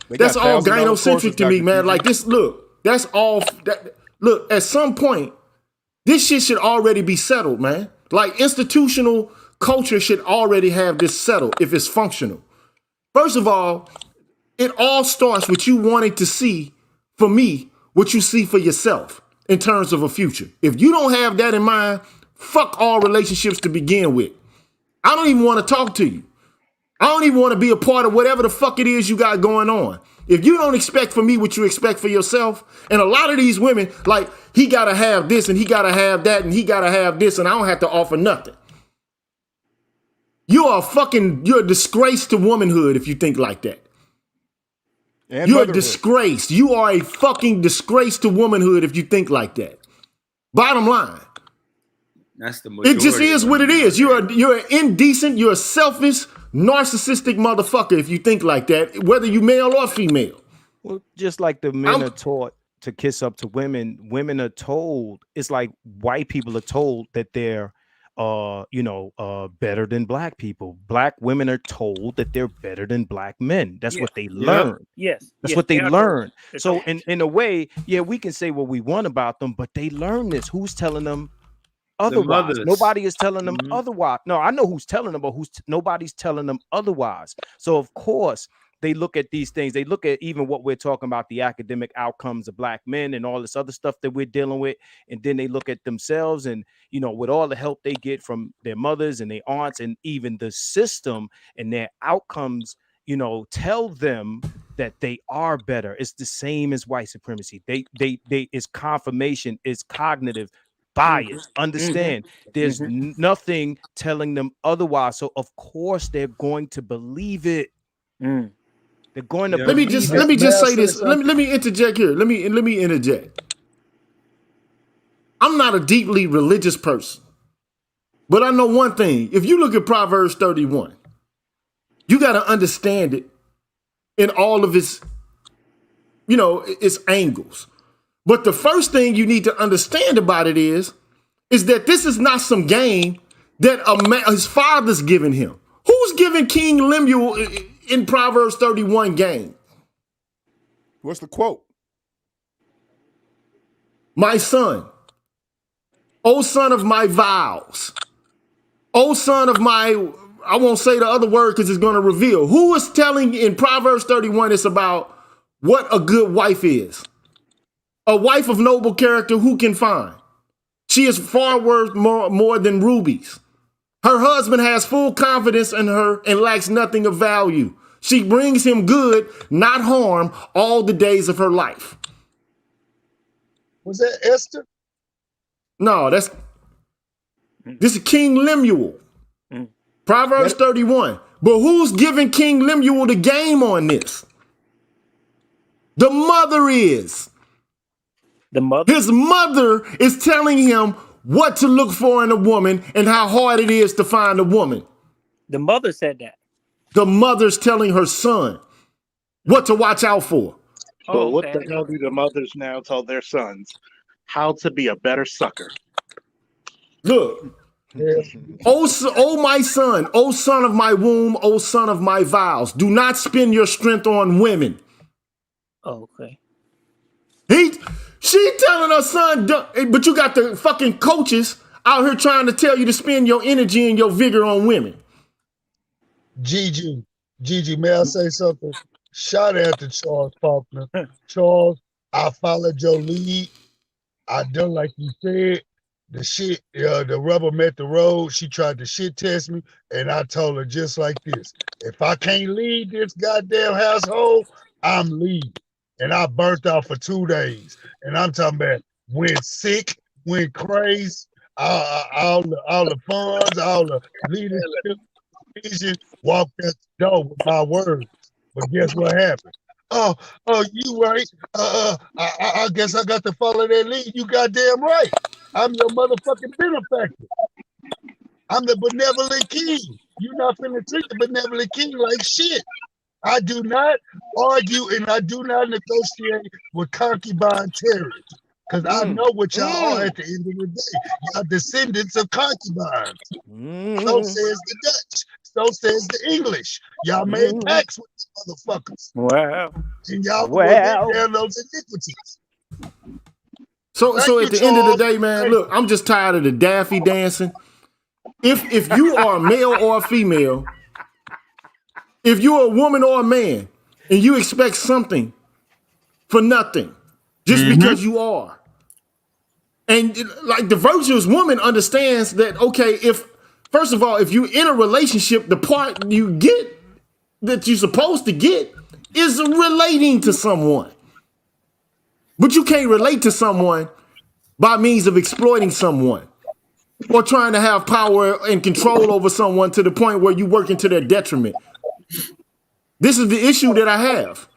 that's all gynocentric to me, man. Like this, look, that's all. Look, at some point, this shit should already be settled, man. Like, institutional culture should already have this settled if it's functional. First of all, it all starts with you wanting to see, for me, what you see for yourself in terms of a future. If you don't have that in mind, fuck all relationships to begin with. I don't even want to talk to you. I don't even want to be a part of whatever the fuck it is you got going on. if you don't expect for me what you expect for yourself, and a lot of these women, like, he gotta have this and he gotta have that and he gotta have this and I don't have to offer nothing. You're a disgrace to womanhood if you think like that. And you're a motherhood. disgrace. You are a fucking disgrace to womanhood if you think like that. Bottom line. That's the majority. It just is what it is. You're an indecent, you're a selfish, narcissistic motherfucker if you think like that, whether you male or female. Well, just like the men are taught to kiss up to women, women are told, it's like white people are told that they're better than black people. Black women are told that they're better than black men. That's what they learn. Yes. That's what they learn. So in a way, yeah, we can say what we want about them, but they learn this. Who's telling them otherwise? Nobody is telling them otherwise. No, I know who's telling them, but nobody's telling them otherwise. So of course they look at these things. They look at even what we're talking about, the academic outcomes of black men and all this other stuff that we're dealing with. And then they look at themselves and, with all the help they get from their mothers and their aunts and even the system and their outcomes, tell them that they are better. It's the same as white supremacy. They it's confirmation, it's cognitive bias. Understand, there's nothing telling them otherwise. So of course they're going to believe it. They're going to let me just say this. Let me interject here. Let me interject. I'm not a deeply religious person, but I know one thing. If you look at Proverbs 31, you got to understand it in all of its, its angles. But the first thing you need to understand about it is that this is not some game that his father's giving him. Who's giving King Lemuel in Proverbs 31 game? What's the quote? My son, O son of my vows, O son of my, I won't say the other word because it's going to reveal. Who is telling in Proverbs 31 it's about what a good wife is? A wife of noble character who can find? She is far worth more than rubies. Her husband has full confidence in her and lacks nothing of value. She brings him good, not harm, all the days of her life. Was that Esther? No, this is King Lemuel. Proverbs 31. But who's giving King Lemuel the game on this? The mother is. The mother? His mother is telling him what to look for in a woman and how hard it is to find a woman. The mother said that. The mother's telling her son what to watch out for. But what the hell do the mothers now tell their sons? How to be a better sucker. Look. Oh, my son, oh, son of my womb, oh, son of my vows, do not spend your strength on women. Okay. She telling her son, but you got the fucking coaches out here trying to tell you to spend your energy and your vigor on women. Gigi, may I say something? Shout out to Charles Faulkner. Charles, I followed your lead. I done like you said. The shit, the rubber met the road. She tried to shit test me, and I told her just like this: if I can't lead this goddamn household, I'm leaving. And I burnt out for 2 days. And I'm talking about went sick, went crazy, all the funds, all the leadership, vision, walked out the door with my words. But guess what happened? Oh, you right. I guess I got to follow that lead. You goddamn right. I'm your motherfucking benefactor. I'm the benevolent king. You're not finna treat the benevolent king like shit. I do not argue and I do not negotiate with concubine terrorists. Because I know what y'all are at the end of the day. Y'all descendants of concubines. So says the Dutch. So says the English. Y'all made pacts with these motherfuckers. Wow. And y'all will get down those iniquities. So at the end of the day, man, look, I'm just tired of the daffy dancing. If you are a male or a female, if you're a woman or a man, and you expect something for nothing, just because you are. And like the virtuous woman understands that, okay, first of all, if you're in a relationship, the part you get that you're supposed to get is relating to someone. But you can't relate to someone by means of exploiting someone or trying to have power and control over someone to the point where you work into their detriment. This is the issue that I have.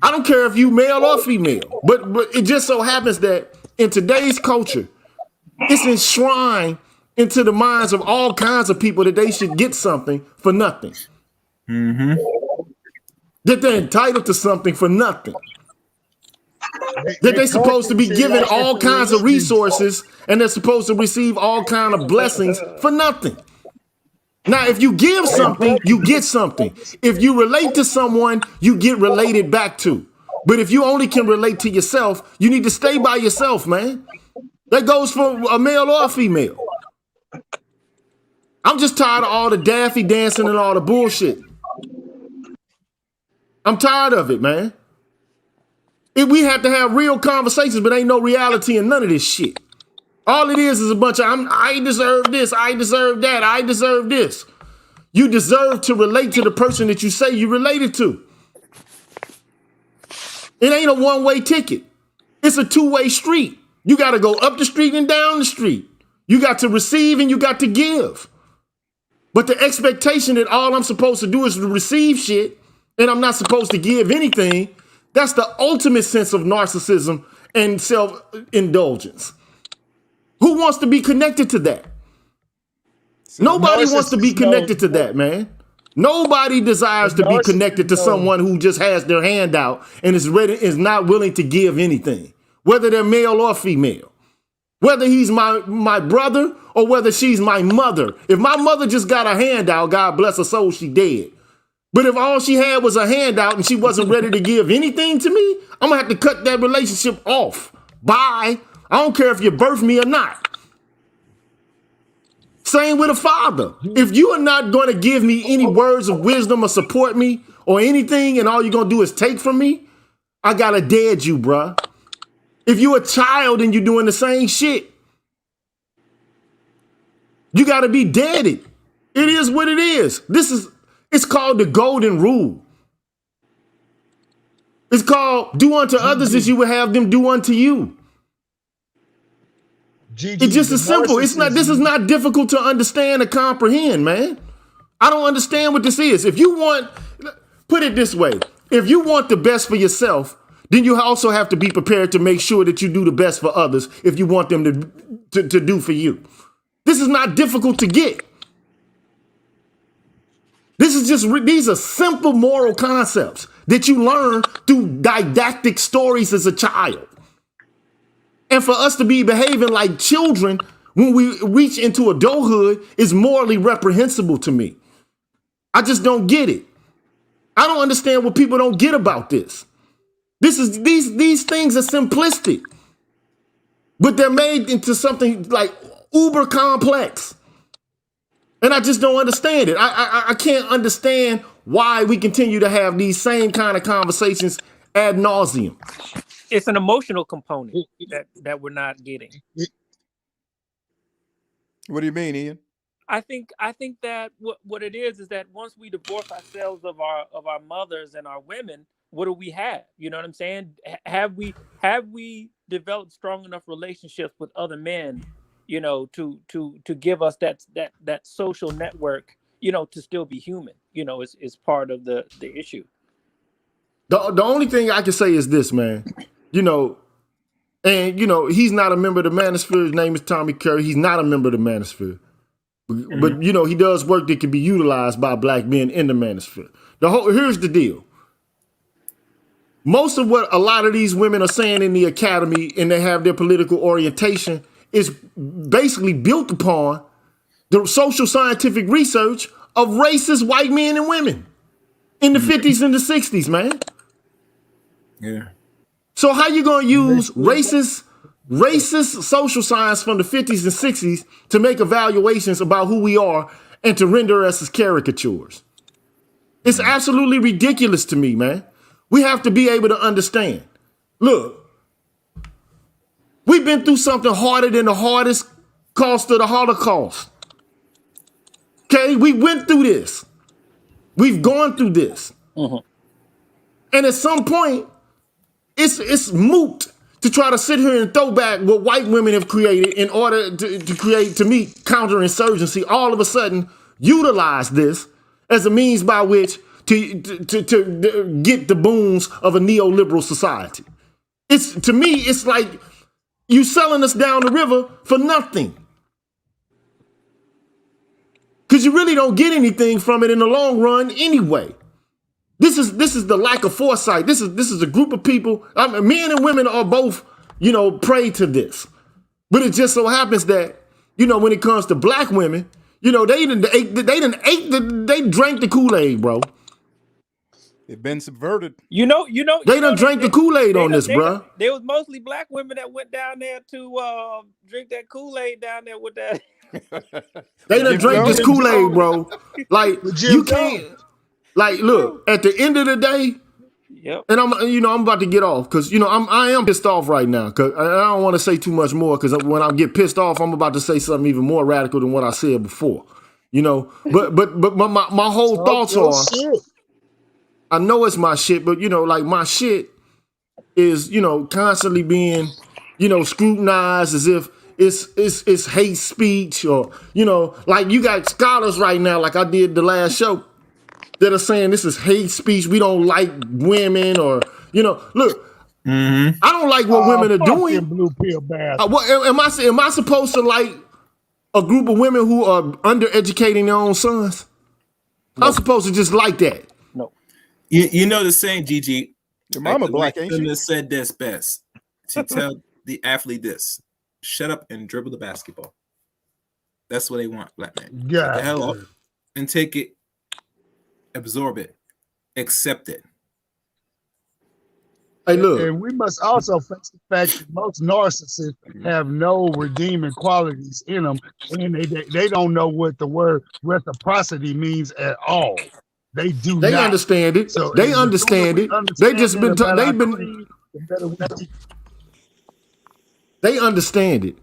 I don't care if you male or female, but it just so happens that in today's culture, it's enshrined into the minds of all kinds of people that they should get something for nothing. Mm-hmm. That they're entitled to something for nothing. That they're supposed to be given all kinds of resources and they're supposed to receive all kinds of blessings for nothing. Now, if you give something, you get something. If you relate to someone, you get related back to. But if you only can relate to yourself, you need to stay by yourself, man. That goes for a male or a female. I'm just tired of all the daffy dancing and all the bullshit. I'm tired of it, man. We have to have real conversations, but ain't no reality in none of this shit. All it is a bunch of, I deserve this, I deserve that, I deserve this. You deserve to relate to the person that you say you related to. It ain't a one-way ticket. It's a two-way street. You got to go up the street and down the street. You got to receive and you got to give. But the expectation that all I'm supposed to do is to receive shit and I'm not supposed to give anything, that's the ultimate sense of narcissism and self-indulgence. Who wants to be connected to that? So nobody wants to be connected to that, man. Nobody desires to be connected to someone who just has their hand out and is not willing to give anything, whether they're male or female, whether he's my brother or whether she's my mother. If my mother just got a handout, God bless her soul, she dead. But if all she had was a handout and she wasn't ready to give anything to me, I'm gonna have to cut that relationship off. Bye. I don't care if you birth me or not. Same with a father. If you are not going to give me any words of wisdom or support me or anything, and all you're going to do is take from me, I got to dead you, bruh. If you're a child and you're doing the same shit, you got to be deaded. It is what it is. It's called the golden rule. It's called do unto others as you would have them do unto you. It's just as simple. This is not difficult to understand or comprehend, man. I don't understand what this is. Put it this way. If you want the best for yourself, then you also have to be prepared to make sure that you do the best for others if you want them to do for you. This is not difficult to get. These are simple moral concepts that you learn through didactic stories as a child. And for us to be behaving like children when we reach into adulthood is morally reprehensible to me. I just don't get it. I don't understand what people don't get about this. These things are simplistic, but they're made into something like uber complex. And I just don't understand it. I can't understand why we continue to have these same kind of conversations ad nauseum. It's an emotional component that we're not getting. What do you mean, Ian? I think that what it is that once we divorce ourselves of our mothers and our women, what do we have? You know what I'm saying? Have we developed strong enough relationships with other men, you know, to give us that social network, you know, to still be human, you know, is part of the issue. The only thing I can say is this, man. You know, and, you know, he's not a member of the Manosphere. His name is Tommy Curry. He's not a member of the Manosphere. But, you know, he does work that can be utilized by black men in the Manosphere. Here's the deal. Most of what a lot of these women are saying in the academy and they have their political orientation is basically built upon the social scientific research of racist white men and women in the 50s and the 60s, man. Yeah. So how you gonna use racist social science from the 50s and 60s to make evaluations about who we are and to render us as caricatures? It's absolutely ridiculous to me, man. We have to be able to understand. Look, we've been through something harder than the hardest cost of the Holocaust. Okay, we went through this. We've gone through this. And at some point, it's moot to try to sit here and throw back what white women have created in order to create, to me, counterinsurgency. All of a sudden, utilize this as a means by which to get the boons of a neoliberal society. To me, it's like you selling us down the river for nothing. Because you really don't get anything from it in the long run anyway. This is the lack of foresight. This is a group of people. I mean, men and women are both, prey to this. But it just so happens that, when it comes to black women, they drank the Kool-Aid, bro. They've been subverted. They done drank the Kool-Aid on this, bro. There was mostly black women that went down there to drink that Kool-Aid down there with that. They done drank this Kool-Aid, bro. Like, you can't. Like, look, at the end of the day, yep. And I'm about to get off because I am pissed off right now because I don't want to say too much more because when I get pissed off, I'm about to say something even more radical than what I said before. But my whole thoughts are, I know it's my shit, but like my shit is constantly being scrutinized as if it's hate speech or like you got scholars right now like I did the last show that are saying this is hate speech. We don't like women or, look, I don't like what women are doing. Blue pill bastard. Am I supposed to like a group of women who are undereducating their own sons? No. I'm supposed to just like that. No. You know the saying, Gigi. Your mama black, ain't she? Said this best. To tell the athlete this. Shut up and dribble the basketball. That's what they want, black men. Yeah. Get the hell up and take it. Absorb it, accept it. Hey, look. And we must also face the fact that most narcissists have no redeeming qualities in them, and they don't know what the word reciprocity means at all. They do. They not understand it. So they understand it. They just been. They understand it.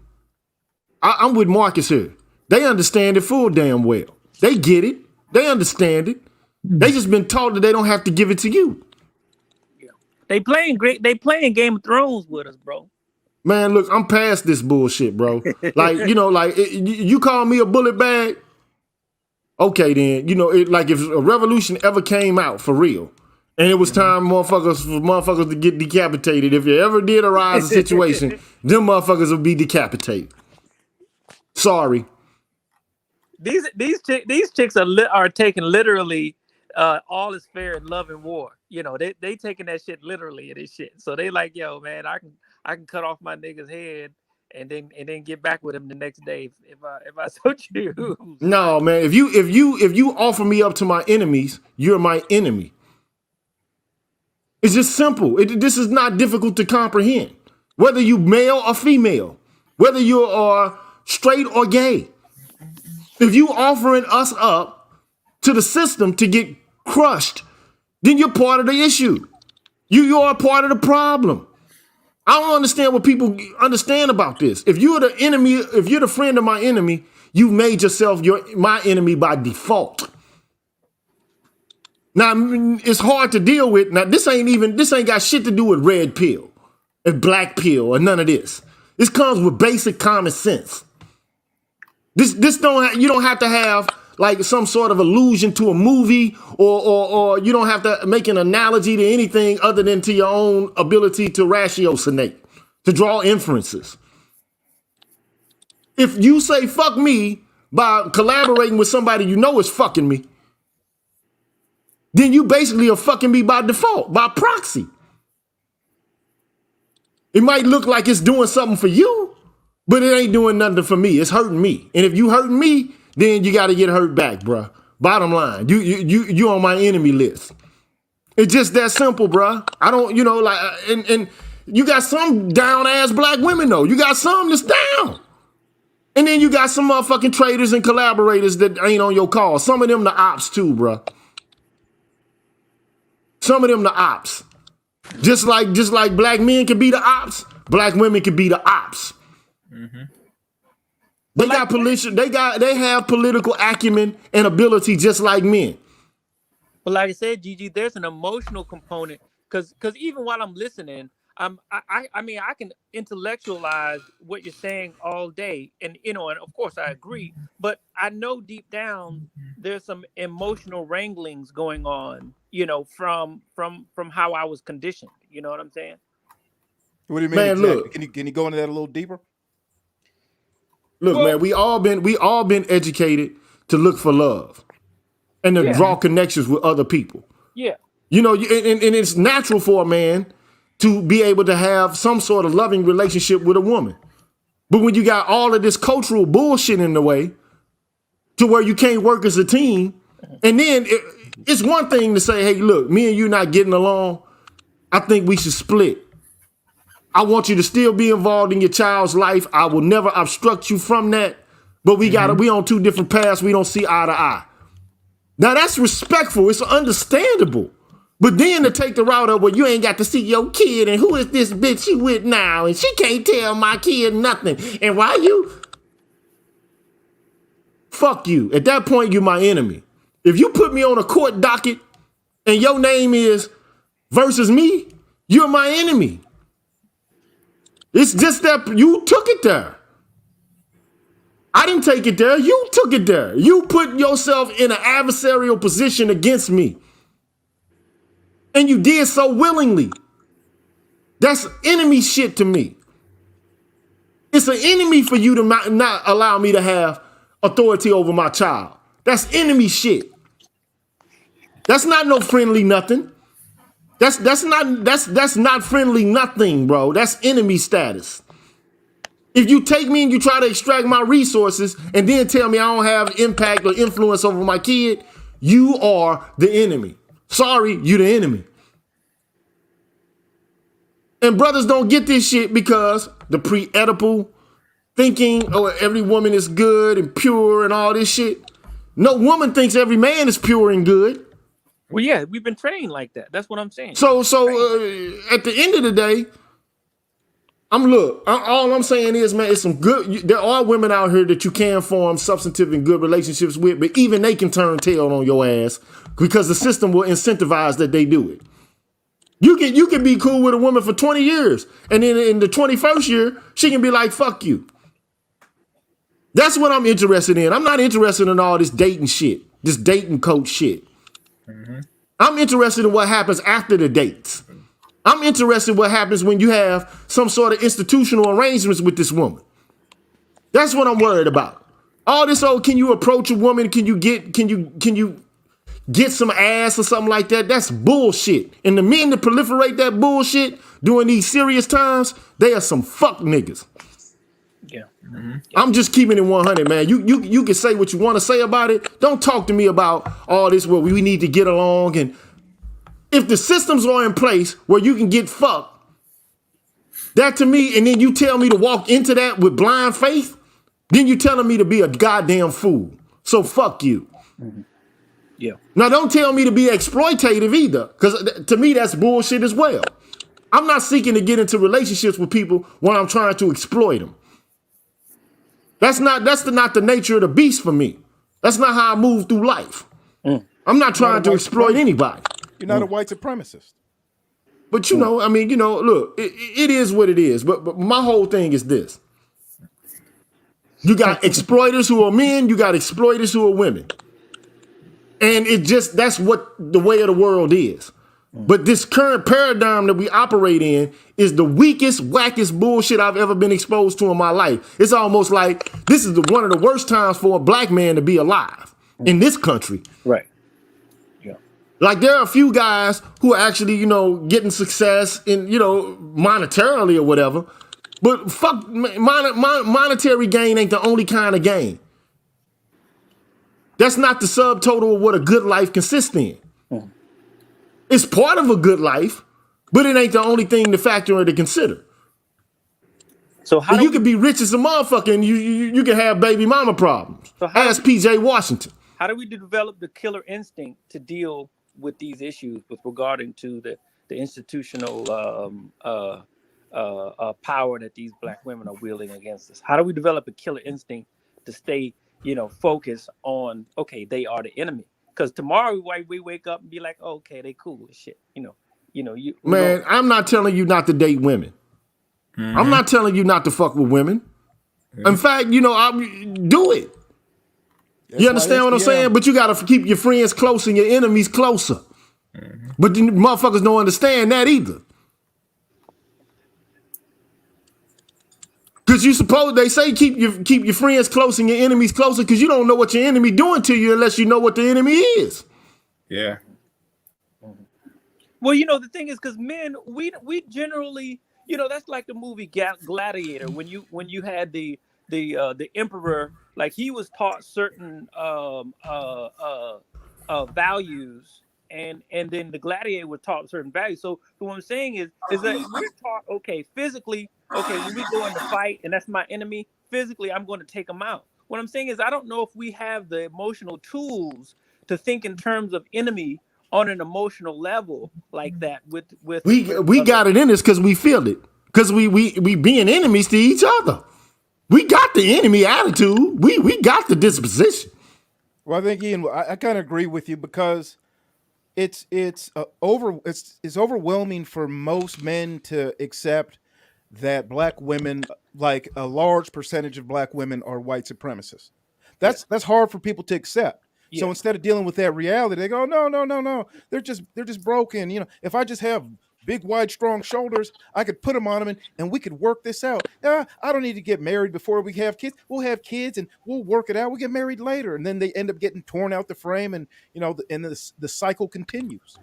I'm with Marcus here. They understand it full damn well. They get it. They understand it. They just been taught that they don't have to give it to you. Yeah. They playing Game of Thrones with us, bro. Man, look, I'm past this bullshit, bro. Like, you call me a bullet bag. Okay, then, like if a revolution ever came out for real, and it was time motherfuckers to get decapitated. If it ever did arise a situation, them motherfuckers would be decapitated. Sorry. These chicks are taking literally all is fair in love and war. They taking that shit literally in this shit. So they like, yo, man, I can cut off my nigga's head and then get back with him the next day if I so choose. No, man, if you offer me up to my enemies, you're my enemy. It's just simple. This is not difficult to comprehend. Whether you male or female, whether you are straight or gay. If you offering us up to the system to get crushed, then you're part of the issue. You are part of the problem. I don't understand what people understand about this. If you're the enemy, if you're the friend of my enemy, you've made yourself my enemy by default. Now, it's hard to deal with. Now, this ain't got shit to do with red pill and black pill or none of this. This comes with basic common sense. You don't have to have like some sort of allusion to a movie or you don't have to make an analogy to anything other than to your own ability to ratiocinate, to draw inferences. If you say fuck me by collaborating with somebody you know is fucking me, then you basically are fucking me by default, by proxy. It might look like it's doing something for you, but it ain't doing nothing for me. It's hurting me. And if you hurting me, then you got to get hurt back, bruh. Bottom line, you on my enemy list. It's just that simple, bruh. I don't, and you got some down ass black women though. You got some that's down. And then you got some motherfucking traders and collaborators that ain't on your call. Some of them the ops too, bruh. Some of them the ops. Just like black men can be the ops, black women can be the ops. Mm-hmm. They have political acumen and ability just like men. But like I said, Gigi, there's an emotional component because even while I'm listening, I mean, I can intellectualize what you're saying all day, and and of course I agree, but I know deep down there's some emotional wranglings going on, from how I was conditioned. You know what I'm saying? What do you mean Man, exactly? look, Can you go into that a little deeper? look, Well, man, we all been educated to look for love and to yeah, draw connections with other people. yeah, And it's natural for a man to be able to have some sort of loving relationship with a woman. But when you got all of this cultural bullshit in the way to where you can't work as a team, and then it's one thing to say, hey, look, me and you not getting along. I think we should split. I want you to still be involved in your child's life. I will never obstruct you from that. But we on two different paths. We don't see eye to eye. Now that's respectful. It's understandable. But then to take the route of, well, you ain't got to see your kid, and who is this bitch you with now? And she can't tell my kid nothing. And why you? Fuck you. At that point, you're my enemy. If you put me on a court docket and your name is versus me, you're my enemy. It's just that you took it there. I didn't take it there. You took it there. You put yourself in an adversarial position against me. And you did so willingly. That's enemy shit to me. It's an enemy for you to not allow me to have authority over my child. That's enemy shit. That's not no friendly nothing. That's not friendly nothing, bro. That's enemy status. If you take me and you try to extract my resources and then tell me I don't have impact or influence over my kid, you are the enemy. Sorry, you the enemy. And brothers don't get this shit because the pre-Oedipal thinking, oh, every woman is good and pure and all this shit. No woman thinks every man is pure and good. well, yeah, we've been trained like that. That's what I'm saying. So at the end of the day, all I'm saying is, man, it's some good. There are women out here that you can form substantive and good relationships with, but even they can turn tail on your ass because the system will incentivize that they do it. You can be cool with a woman for 20 years, and then in the 21st year, she can be like, fuck you. That's what I'm interested in. I'm not interested in all this dating shit, this dating coach shit. I'm interested in what happens after the dates. I'm interested in what happens when you have some sort of institutional arrangements with this woman. That's what I'm worried about. All this, can you approach a woman? Can you get some ass or something like that? That's bullshit. And the men that proliferate that bullshit during these serious times, they are some fuck niggas. Yeah. I'm just keeping it 100, man. You can say what you want to say about it. Don't talk to me about all this where we need to get along. And if the systems are in place where you can get fucked, that to me, and then you tell me to walk into that with blind faith, then you telling me to be a goddamn fool. So fuck you. Yeah. Now don't tell me to be exploitative either, because to me that's bullshit as well. I'm not seeking to get into relationships with people when I'm trying to exploit them. That's not the nature of the beast for me. That's not how I move through life. I'm not trying to exploit anybody. You're not a white supremacist. But look, it is what it is. But my whole thing is this. You got exploiters who are men, you got exploiters who are women. And that's what the way of the world is. But this current paradigm that we operate in is the weakest, wackest bullshit I've ever been exposed to in my life. It's almost like this is one of the worst times for a black man to be alive in this country. Right. Yeah. Like there are a few guys who are actually, getting success in, monetarily or whatever. But fuck, monetary gain ain't the only kind of gain. That's not the subtotal of what a good life consists in. It's part of a good life, but it ain't the only thing to factor in to consider. So how you can be rich as a motherfucker and you can have baby mama problems. So ask PJ Washington. How do we develop the killer instinct to deal with these issues with regarding to the institutional power that these black women are wielding against us? How do we develop a killer instinct to stay, focused on, okay, they are the enemy? Because tomorrow we wake up and be like, oh, okay, they cool as shit. Man, I'm not telling you not to date women. I'm not telling you not to fuck with women. In fact, do it. You understand what I'm saying? But you got to keep your friends close and your enemies closer. But the motherfuckers don't understand that either. Because they say keep your friends close and your enemies closer, because you don't know what your enemy doing to you unless you know what the enemy is. Yeah. Well, the thing is, because men, we generally, that's like the movie Gladiator, when you had the emperor, like he was taught certain values, and then the gladiator was taught certain values. So what I'm saying is that we're taught, okay, physically, okay, when we go in the fight and that's my enemy, physically I'm going to take them out. What I'm saying is I don't know if we have the emotional tools to think in terms of enemy on an emotional level like that with we got it in us because we feel it, because we being enemies to each other. We got the enemy attitude. We got the disposition. Well, I think, Ian, I kind of agree with you, because it's overwhelming for most men to accept that black women, like a large percentage of black women, are white supremacists. That's hard for people to accept. Yeah. So instead of dealing with that reality, they go, no, they're just broken. If I just have big, wide, strong shoulders, I could put them on them and we could work this out. I don't need to get married before we have kids. We'll have kids and we'll work it out. We'll get married later. And then they end up getting torn out the frame, and the cycle continues.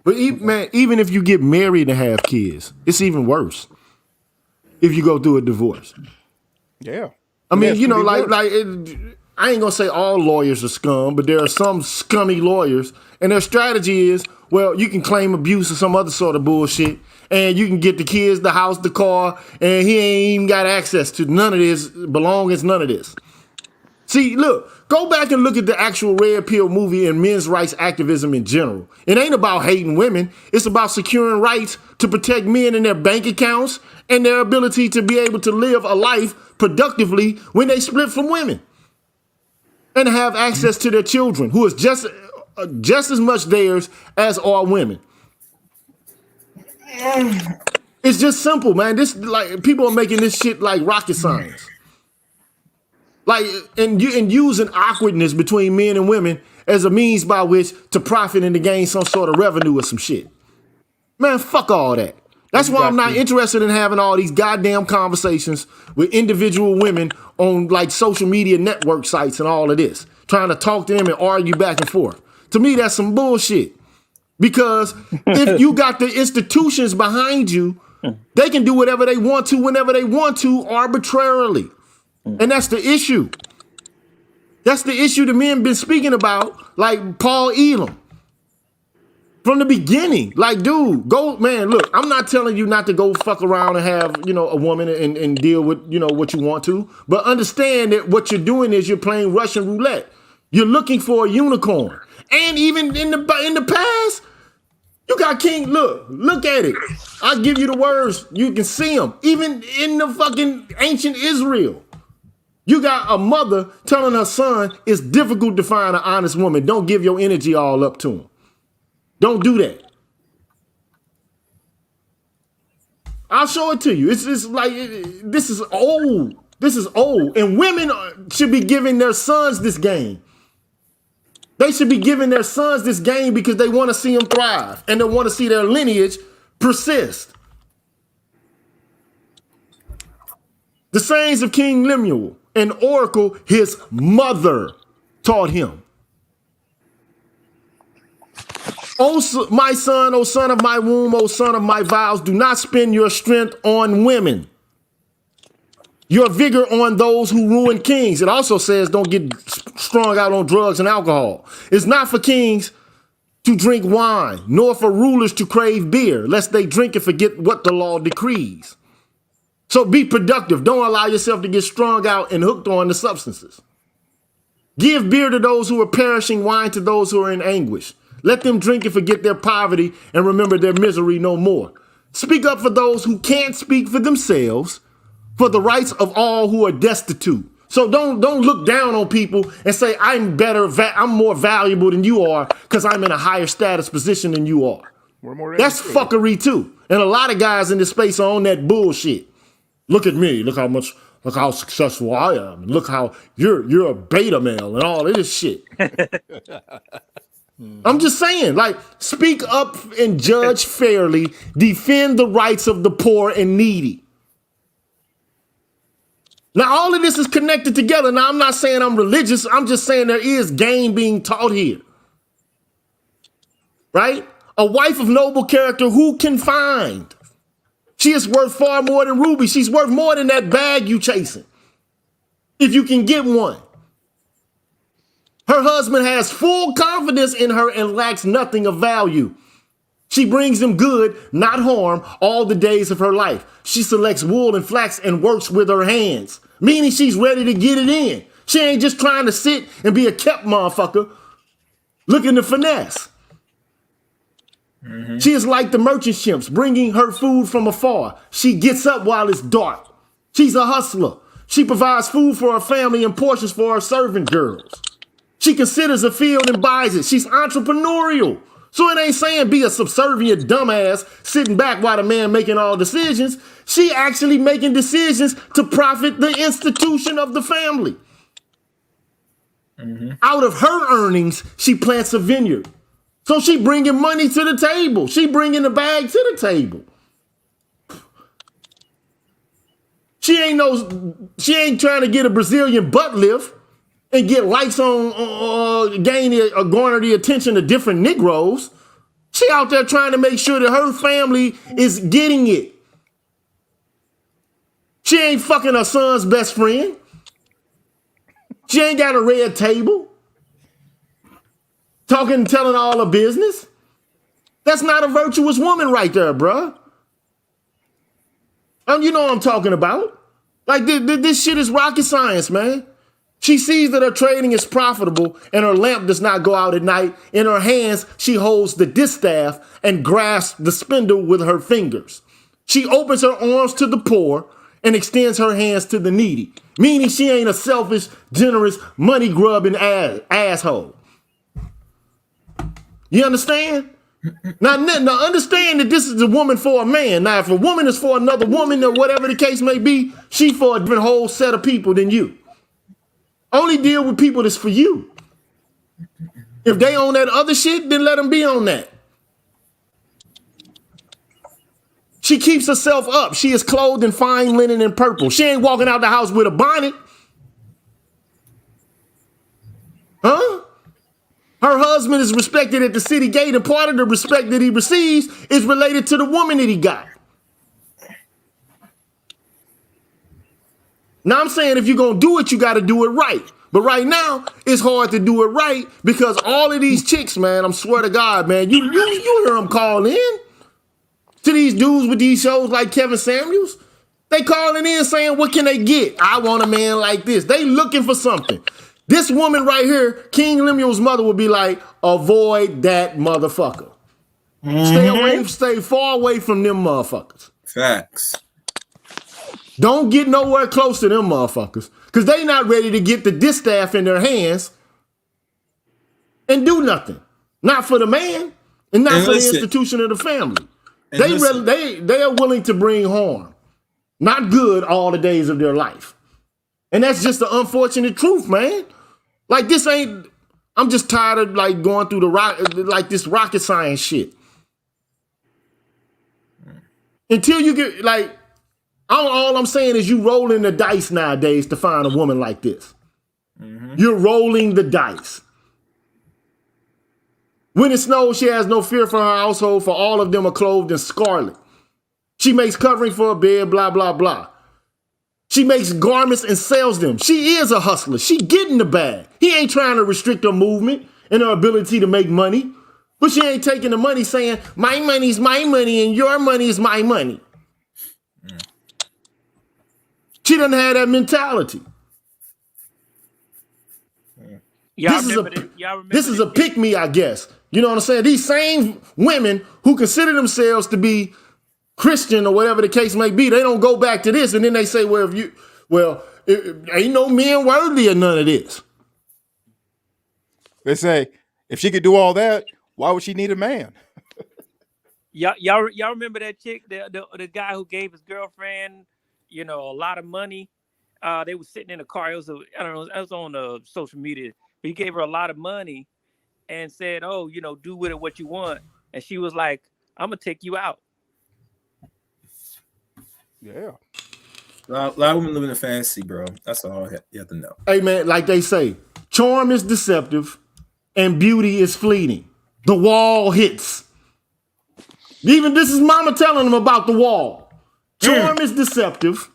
But even if you get married and have kids, it's even worse if you go through a divorce. Yeah. I mean, I ain't gonna say all lawyers are scum, but there are some scummy lawyers, and their strategy is, well, you can claim abuse or some other sort of bullshit, and you can get the kids, the house, the car, and he ain't even got access to none of this, belongings, none of this. See, look, go back and look at the actual Red Pill movie and men's rights activism in general. It ain't about hating women. It's about securing rights to protect men and their bank accounts and their ability to be able to live a life productively when they split from women, and have access to their children, who is just as much theirs as are women. It's just simple, man. This, like, people are making this shit like rocket science. Like, and using awkwardness between men and women as a means by which to profit and to gain some sort of revenue or some shit. Man, fuck all that. That's why I'm not interested in having all these goddamn conversations with individual women on, like, social media network sites and all of this, trying to talk to them and argue back and forth. To me, that's some bullshit. Because if you got the institutions behind you, they can do whatever they want to, whenever they want to, arbitrarily. And that's the issue. That's the issue the men been speaking about, like Paul Elam. From the beginning, like, dude, go, man, look, I'm not telling you not to go fuck around and have, a woman and deal with, what you want to, but understand that what you're doing is you're playing Russian roulette. You're looking for a unicorn. And even in the past, you got King, look at it. I'll give you the words, you can see them. Even in the fucking ancient Israel, you got a mother telling her son it's difficult to find an honest woman. Don't give your energy all up to him. Don't do that. I'll show it to you. It's like, this is old. This is old. And women should be giving their sons this game. They should be giving their sons this game because they want to see them thrive and they want to see their lineage persist. The sayings of King Lemuel, an oracle his mother taught him. O my son, O son of my womb, O son of my vows, do not spend your strength on women, your vigor on those who ruin kings. It also says don't get strung out on drugs and alcohol. It's not for kings to drink wine, nor for rulers to crave beer, lest they drink and forget what the law decrees. So be productive. Don't allow yourself to get strung out and hooked on the substances. Give beer to those who are perishing, wine to those who are in anguish. Let them drink and forget their poverty and remember their misery no more. Speak up for those who can't speak for themselves, for the rights of all who are destitute. So don't look down on people and say, I'm better, I'm more valuable than you are because I'm in a higher status position than you are. We're more That's educated. fuckery too. And a lot of guys in this space are on that bullshit. Look at me. Look how successful I am. And look how you're a beta male and all of this shit. I'm just saying, like, speak up and judge fairly. Defend the rights of the poor and needy. Now, all of this is connected together. Now, I'm not saying I'm religious. I'm just saying there is game being taught here. Right? A wife of noble character, who can find? She is worth far more than Ruby. She's worth more than that bag you chasing. If you can get one. Her husband has full confidence in her and lacks nothing of value. She brings him good, not harm, all the days of her life. She selects wool and flax and works with her hands, meaning she's ready to get it in. She ain't just trying to sit and be a kept motherfucker looking to finesse. She is like the merchant ships, bringing her food from afar. She gets up while it's dark. She's a hustler. She provides food for her family and portions for her servant girls. She considers a field and buys it. She's entrepreneurial. So it ain't saying be a subservient dumbass sitting back while the man making all decisions. She actually making decisions to profit the institution of the family. Out of her earnings, she plants a vineyard. So she bringing money to the table. She bringing the bag to the table. She ain't trying to get a Brazilian butt lift and get likes on, garner the attention of different Negroes. She out there trying to make sure that her family is getting it. She ain't fucking her son's best friend. She ain't got a red table. Talking and telling all her business. That's not a virtuous woman right there, bruh. You know what I'm talking about. Like, this shit is rocket science, man. She sees that her trading is profitable and her lamp does not go out at night. In her hands, she holds the distaff and grasps the spindle with her fingers. She opens her arms to the poor and extends her hands to the needy, meaning she ain't a selfish, generous, money-grubbing asshole. You understand? Now, understand that this is a woman for a man. Now, if a woman is for another woman or whatever the case may be, she for a different whole set of people than you. Only deal with people that's for you. If they on that other shit, then let them be on that. She keeps herself up. She is clothed in fine linen and purple. She ain't walking out the house with a bonnet. Huh? Her husband is respected at the city gate, and part of the respect that he receives is related to the woman that he got. Now I'm saying if you're going to do it, you got to do it right. But right now, it's hard to do it right because all of these chicks, man, I'm swear to God, man, you hear them call in to these dudes with these shows like Kevin Samuels. They calling in saying, what can they get? I want a man like this. They looking for something. This woman right here, King Lemuel's mother would be like, avoid that motherfucker. Stay far away from them motherfuckers. Facts. Don't get nowhere close to them motherfuckers because they not ready to get the distaff in their hands and do nothing. Not for the man and not for the institution of the family. They are willing to bring harm, not good, all the days of their life. And that's just the unfortunate truth, man. Like this ain't, I'm just tired of like going through this rocket science shit. Until you get like, all I'm saying is you rolling the dice nowadays to find a woman like this. You're rolling the dice. When it snows, she has no fear for her household, for all of them are clothed in scarlet. She makes covering for a bed, blah, blah, blah. She makes garments and sells them. She is a hustler. She getting the bag. He ain't trying to restrict her movement and her ability to make money. But she ain't taking the money saying, my money's my money and your money is my money. She doesn't have that mentality. This is a pick me, I guess. You know what I'm saying? These same women who consider themselves to be Christian or whatever the case may be, they don't go back to this and then they say, ain't no men worthy of none of this. They say, if she could do all that, why would she need a man? Y'all remember that chick, the guy who gave his girlfriend, a lot of money. They were sitting in a car. It was I don't know. It was on social media. But he gave her a lot of money and said, "Oh, do with it what you want." And she was like, "I'm gonna take you out." Yeah. A lot of women live in a fantasy, bro. That's all you have to know. Hey, man, like they say, charm is deceptive and beauty is fleeting. The wall hits. Even this is mama telling them about the wall. Charm is deceptive.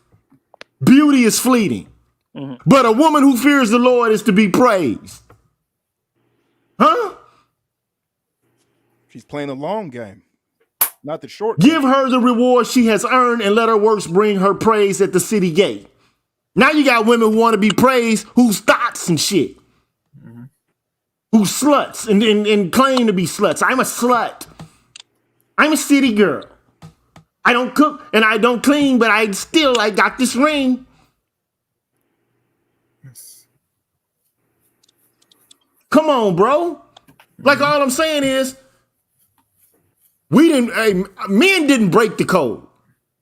Beauty is fleeting. Mm-hmm. But a woman who fears the Lord is to be praised. Huh? She's playing a long game, not the short Give game. her the reward she has earned and let her works bring her praise at the city gate. Now you got women who want to be praised, who's thoughts and shit. Mm-hmm. Who's sluts and claim to be sluts. I'm a slut. I'm a city girl. I don't cook and I don't clean, but I got this ring. Yes. Come on, bro. Like all I'm saying is, men didn't break the code.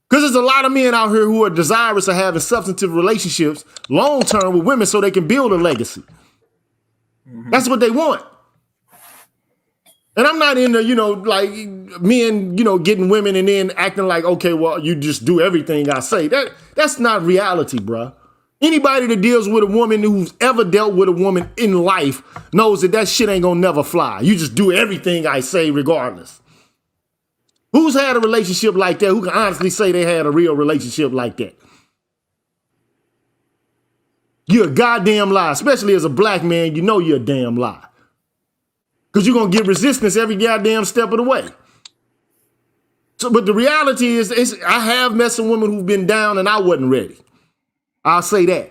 Because there's a lot of men out here who are desirous of having substantive relationships long term with women so they can build a legacy. Mm-hmm. That's what they want. And I'm not into, like men, getting women and then acting like, okay, well, you just do everything I say. That's not reality, bruh. Anybody that deals with a woman who's ever dealt with a woman in life knows that shit ain't gonna never fly. You just do everything I say regardless. Who's had a relationship like that? Who can honestly say they had a real relationship like that? You're a goddamn lie, especially as a black man, you're a damn lie. Because you're going to get resistance every goddamn step of the way. So, but the reality is, I have met some women who've been down and I wasn't ready. I'll say that.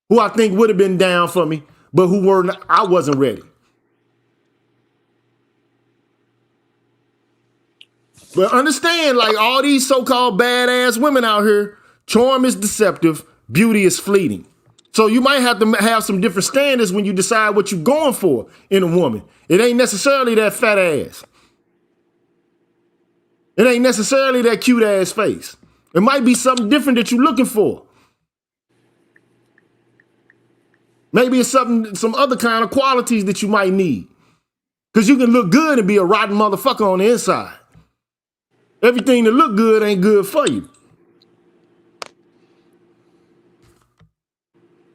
Who I think would have been down for me, but I wasn't ready. But understand, like all these so-called badass women out here, charm is deceptive, beauty is fleeting. So you might have to have some different standards when you decide what you're going for in a woman. It ain't necessarily that fat ass. It ain't necessarily that cute ass face. It might be something different that you're looking for. Maybe it's some other kind of qualities that you might need. Because you can look good and be a rotten motherfucker on the inside. Everything that look good ain't good for you.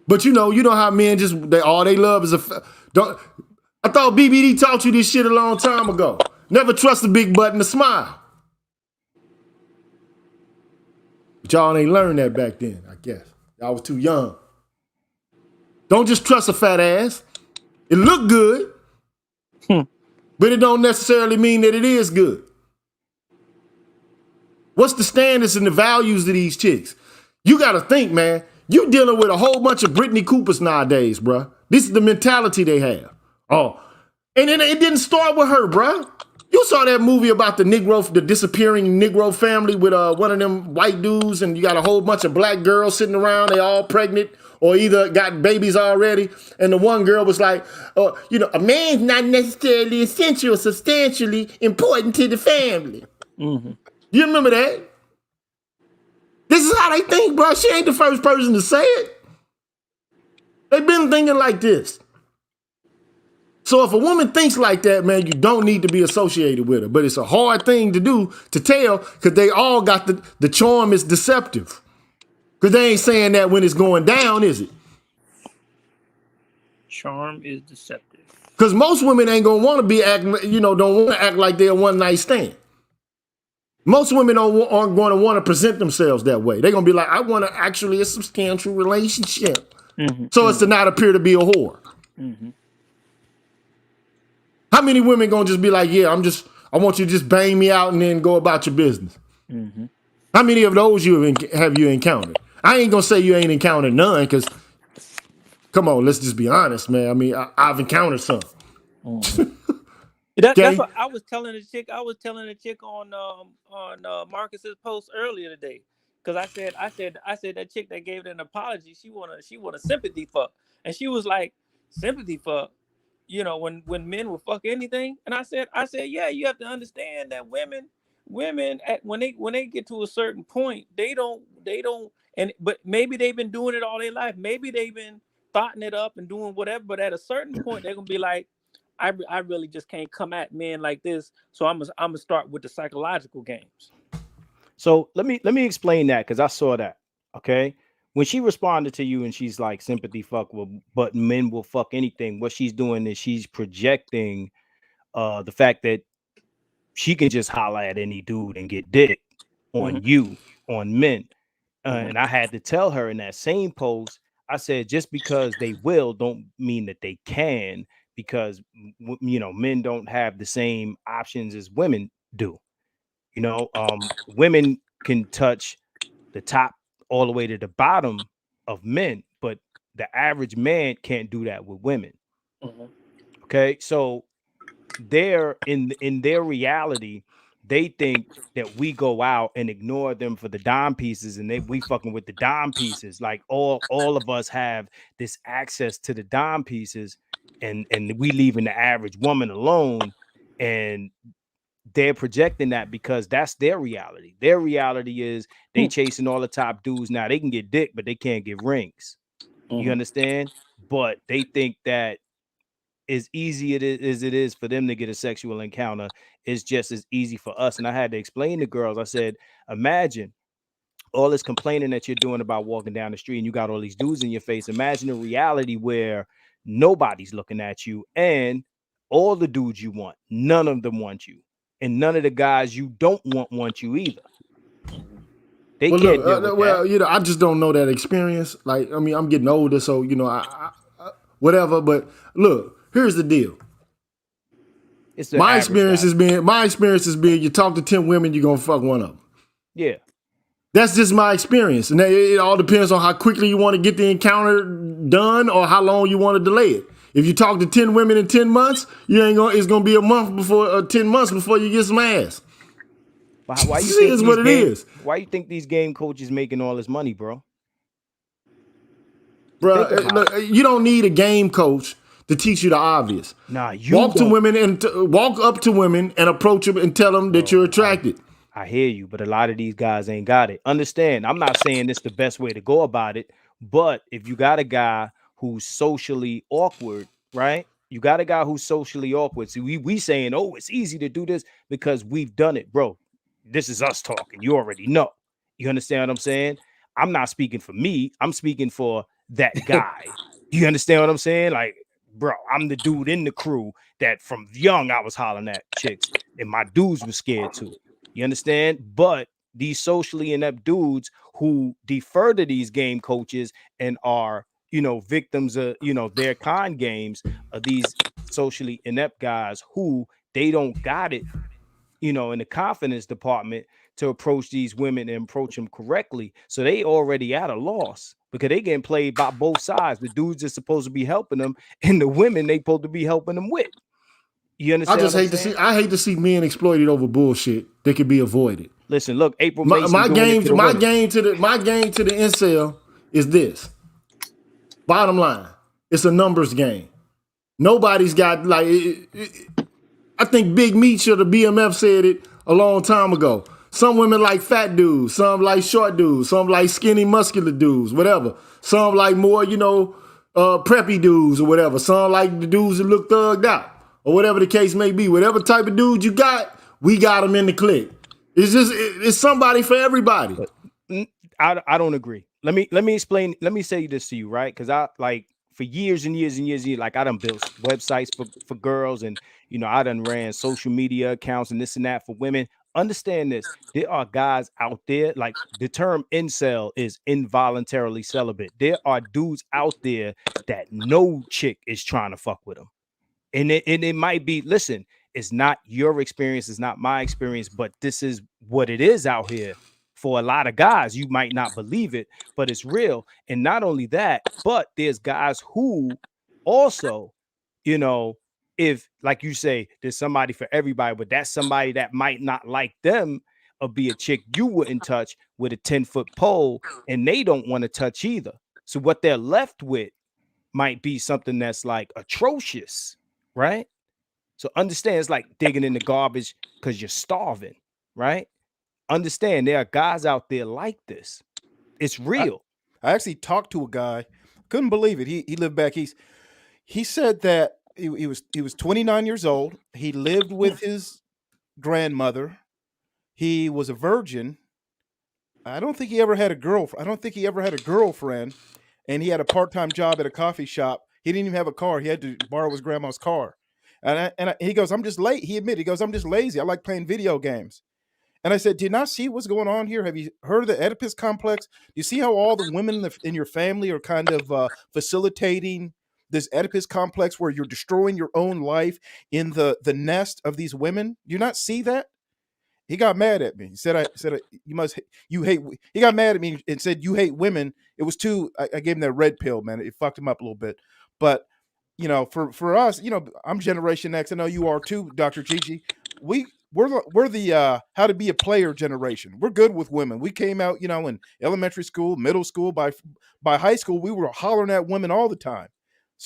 But you know how men all they love is I thought BBD taught you this shit a long time ago. Never trust a big butt and a smile. But y'all ain't learned that back then, I guess. Y'all was too young. Don't just trust a fat ass. It look good, but it don't necessarily mean that it is good. What's the standards and the values of these chicks? You got to think, man. You dealing with a whole bunch of Brittany Coopers nowadays, bruh. This is the mentality they have. Oh, and then it didn't start with her, bruh. You saw that movie about the disappearing Negro family with one of them white dudes, and you got a whole bunch of black girls sitting around. They all pregnant or either got babies already. And the one girl was like, a man's not necessarily essential or substantially important to the family. Mm-hmm. You remember that? This is how they think, bro. She ain't the first person to say it. They've been thinking like this. So if a woman thinks like that, man, you don't need to be associated with her. But it's a hard thing to do, to tell, because they all got the charm is deceptive. Because they ain't saying that when it's going down, is it? Charm is deceptive. Because most women ain't going to want to be don't want to act like they're a one-night stand. Most women aren't going to want to present themselves that way. They're going to be like, I want a substantial relationship. Mm-hmm. So as to not appear to be a whore. Mm-hmm. How many women going to just be like, yeah, I want you to just bang me out and then go about your business? Mm-hmm. How many of those have you encountered? I ain't going to say you ain't encountered none, because, come on, let's just be honest, man. I mean, I've encountered some. Mm-hmm. That's what I was telling a chick. I was telling a chick on Marcus's post earlier today, because I said that chick that gave an apology, she want a sympathy fuck, and she was like, sympathy fuck, when men will fuck anything, and I said yeah, you have to understand that women women when they get to a certain point, they don't but maybe they've been doing it all their life. Maybe they've been thoughting it up and doing whatever, but at a certain point they're gonna be like, I really just can't come at men like this. So I'm gonna start with the psychological games. So let me explain that, because I saw that. Okay. When she responded to you and she's like, sympathy fuck will, but men will fuck anything. What she's doing is she's projecting the fact that she can just holler at any dude and get dick on you, on men. And I had to tell her in that same post, I said, just because they will don't mean that they can, because men don't have the same options as women do. Women can touch the top all the way to the bottom of men, but the average man can't do that with women. Okay, so they're in their reality, they think that we go out and ignore them for the dime pieces, and we fucking with the dime pieces. Like all of us have this access to the dime pieces, and we leaving the average woman alone, and they're projecting that because that's their reality. Their reality is they chasing all the top dudes. Now they can get dick, but they can't get rings. You understand? But they think that as easy as it is for them to get a sexual encounter, it's just as easy for us. And I had to explain to girls, I said, imagine all this complaining that you're doing about walking down the street and you got all these dudes in your face. Imagine a reality where nobody's looking at you, and all the dudes you want, none of them want you. And none of the guys you don't want you either. They can't deal with that. I just don't know that experience. Like, I mean, I'm getting older, so I whatever. But look, here's the deal. My experience has been you talk to 10 women, you're gonna fuck one of them. Yeah. That's just my experience. And it all depends on how quickly you want to get the encounter done or how long you want to delay it. If you talk to 10 women in 10 months, it's gonna be a month before 10 months before you get some ass. Why you think is what it is? Why you think these game coaches making all this money, bro? Bro, look, you don't need a game coach to teach you the obvious. Nah, you walk up to women and approach them and tell them that you're attracted. I hear you, but a lot of these guys ain't got it. Understand, I'm not saying this the best way to go about it, but if you got a guy who's socially awkward, right? You got a guy who's socially awkward. See, we saying, oh, it's easy to do this because we've done it, bro. This is us talking. You already know. You understand what I'm saying? I'm not speaking for me. I'm speaking for that guy. You understand what I'm saying? Like, bro, I'm the dude in the crew that from young I was hollering at chicks, and my dudes were scared too. You understand? But these socially inept dudes who defer to these game coaches and are, victims of, their con games, are these socially inept guys who they don't got it, in the confidence department to approach these women and approach them correctly. So they already at a loss because they getting played by both sides. The dudes are supposed to be helping them, and the women they supposed to be helping them with. You understand? I hate to see men exploited over bullshit that can be avoided. Listen, look, April. My game to the incel is this. Bottom line, it's a numbers game. Nobody's got like. I think Big Meech or the BMF said it a long time ago. Some women like fat dudes, some like short dudes, some like skinny, muscular dudes, whatever. Some like more, preppy dudes or whatever. Some like the dudes that look thugged out or whatever the case may be. Whatever type of dude you got, we got them in the clique. It's somebody for everybody. I don't agree. Let me explain. Let me say this to you, right? Because I like for years and years and years, like I done built websites for girls, and I done ran social media accounts and this and that for women. Understand this. There are guys out there, like the term incel is involuntarily celibate. There are dudes out there that no chick is trying to fuck with them. And it might be, listen, it's not your experience, it's not my experience, but this is what it is out here for a lot of guys. You might not believe it, but it's real. And not only that, but there's guys who also, if, like you say, there's somebody for everybody, but that's somebody that might not like them or be a chick you wouldn't touch with a 10-foot pole, and they don't want to touch either. So what they're left with might be something that's like atrocious, right? So understand, it's like digging in the garbage because you're starving. right? Understand there are guys out there like this. It's real. I actually talked to a guy, couldn't believe it. He lived back east. He said that he was 29 years old. He lived with his grandmother. He was a virgin. I don't think he ever had a girlfriend. I don't think he ever had a girlfriend. And he had a part-time job at a coffee shop. He didn't even have a car. He had to borrow his grandma's car. He goes, I'm just late. He admitted, he goes, I'm just lazy. I like playing video games. And I said, do you not see what's going on here? Have you heard of the Oedipus complex? Do you see how all the women in your family are kind of facilitating this Oedipus complex where you're destroying your own life in the nest of these women? Do you not see that? He got mad at me. He said, you hate. He got mad at me and said, you hate women. It was too, I gave him that red pill, man. It fucked him up a little bit. But, you know, for us, you know, I'm Generation X. I know you are too, Dr. Gigi. We're the how to be a player generation. We're good with women. We came out, you know, in elementary school, middle school, by high school, we were hollering at women all the time.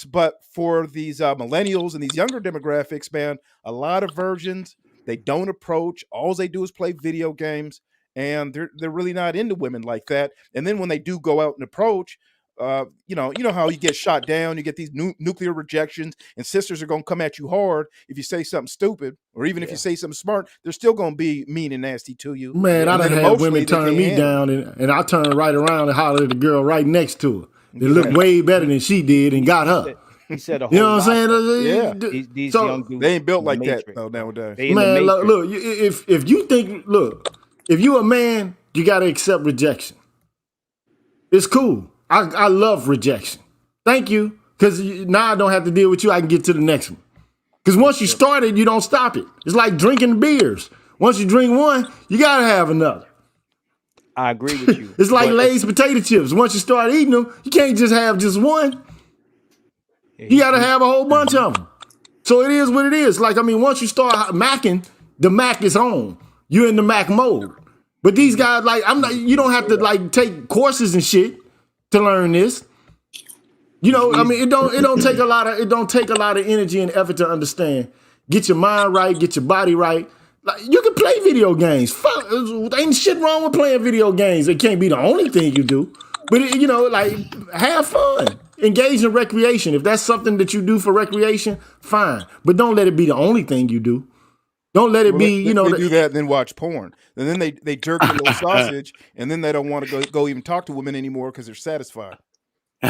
But for these millennials and these younger demographics, man, a lot of virgins. They don't approach. All they do is play video games, and they're really not into women like that. And then when they do go out and approach, you know how you get shot down. You get these nuclear rejections, and sisters are gonna come at you hard if you say something stupid, or even if you say something smart. They're still gonna be mean and nasty to you. Man, I done had women turn me down, and I turned right around and hollered at the girl right next to her. They looked way better than she did and got her. He said a whole you know what I'm saying? Yeah, these so, young dudes, they ain't built like Matrix, that though nowadays. Man, look, if you think, look, if you a man, you got to accept rejection. It's cool. I love rejection. Thank you, because now I don't have to deal with you. I can get to the next one. Because once you start it, you don't stop it. It's like drinking beers. Once you drink one, you got to have another. I agree with you. It's like Lay's potato chips. Once you start eating them, you can't just have just one. You got to have a whole bunch of them. So it is what it is. Like, I mean, once you start macking, the Mac is on. You're in the Mac mode. But these guys, like, you don't have to like take courses and shit to learn this. You know, I mean, it don't take a lot of energy and effort to understand. Get your mind right, get your body right. Like, you can play video games. Fuck, ain't shit wrong with playing video games. It can't be the only thing you do. But you know, like, have fun. Engage in recreation. If that's something that you do for recreation, fine. But don't let it be the only thing you do. Don't let it be, you know. They do that and then watch porn. And then they jerk the little sausage, and then they don't want to go even talk to women anymore because they're satisfied.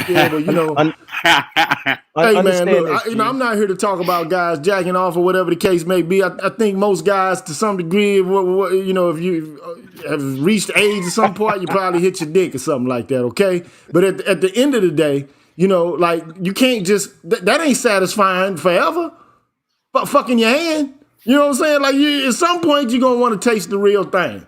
Yeah, but you know, hey man, look, I'm not here to talk about guys jacking off or whatever the case may be. I think most guys, to some degree, you know, if you have reached age at some point, you probably hit your dick or something like that. Okay, but at the end of the day, you know, like, you can't just that ain't satisfying forever. But fucking your hand, you know what I'm saying? Like, at some point, you're gonna want to taste the real thing.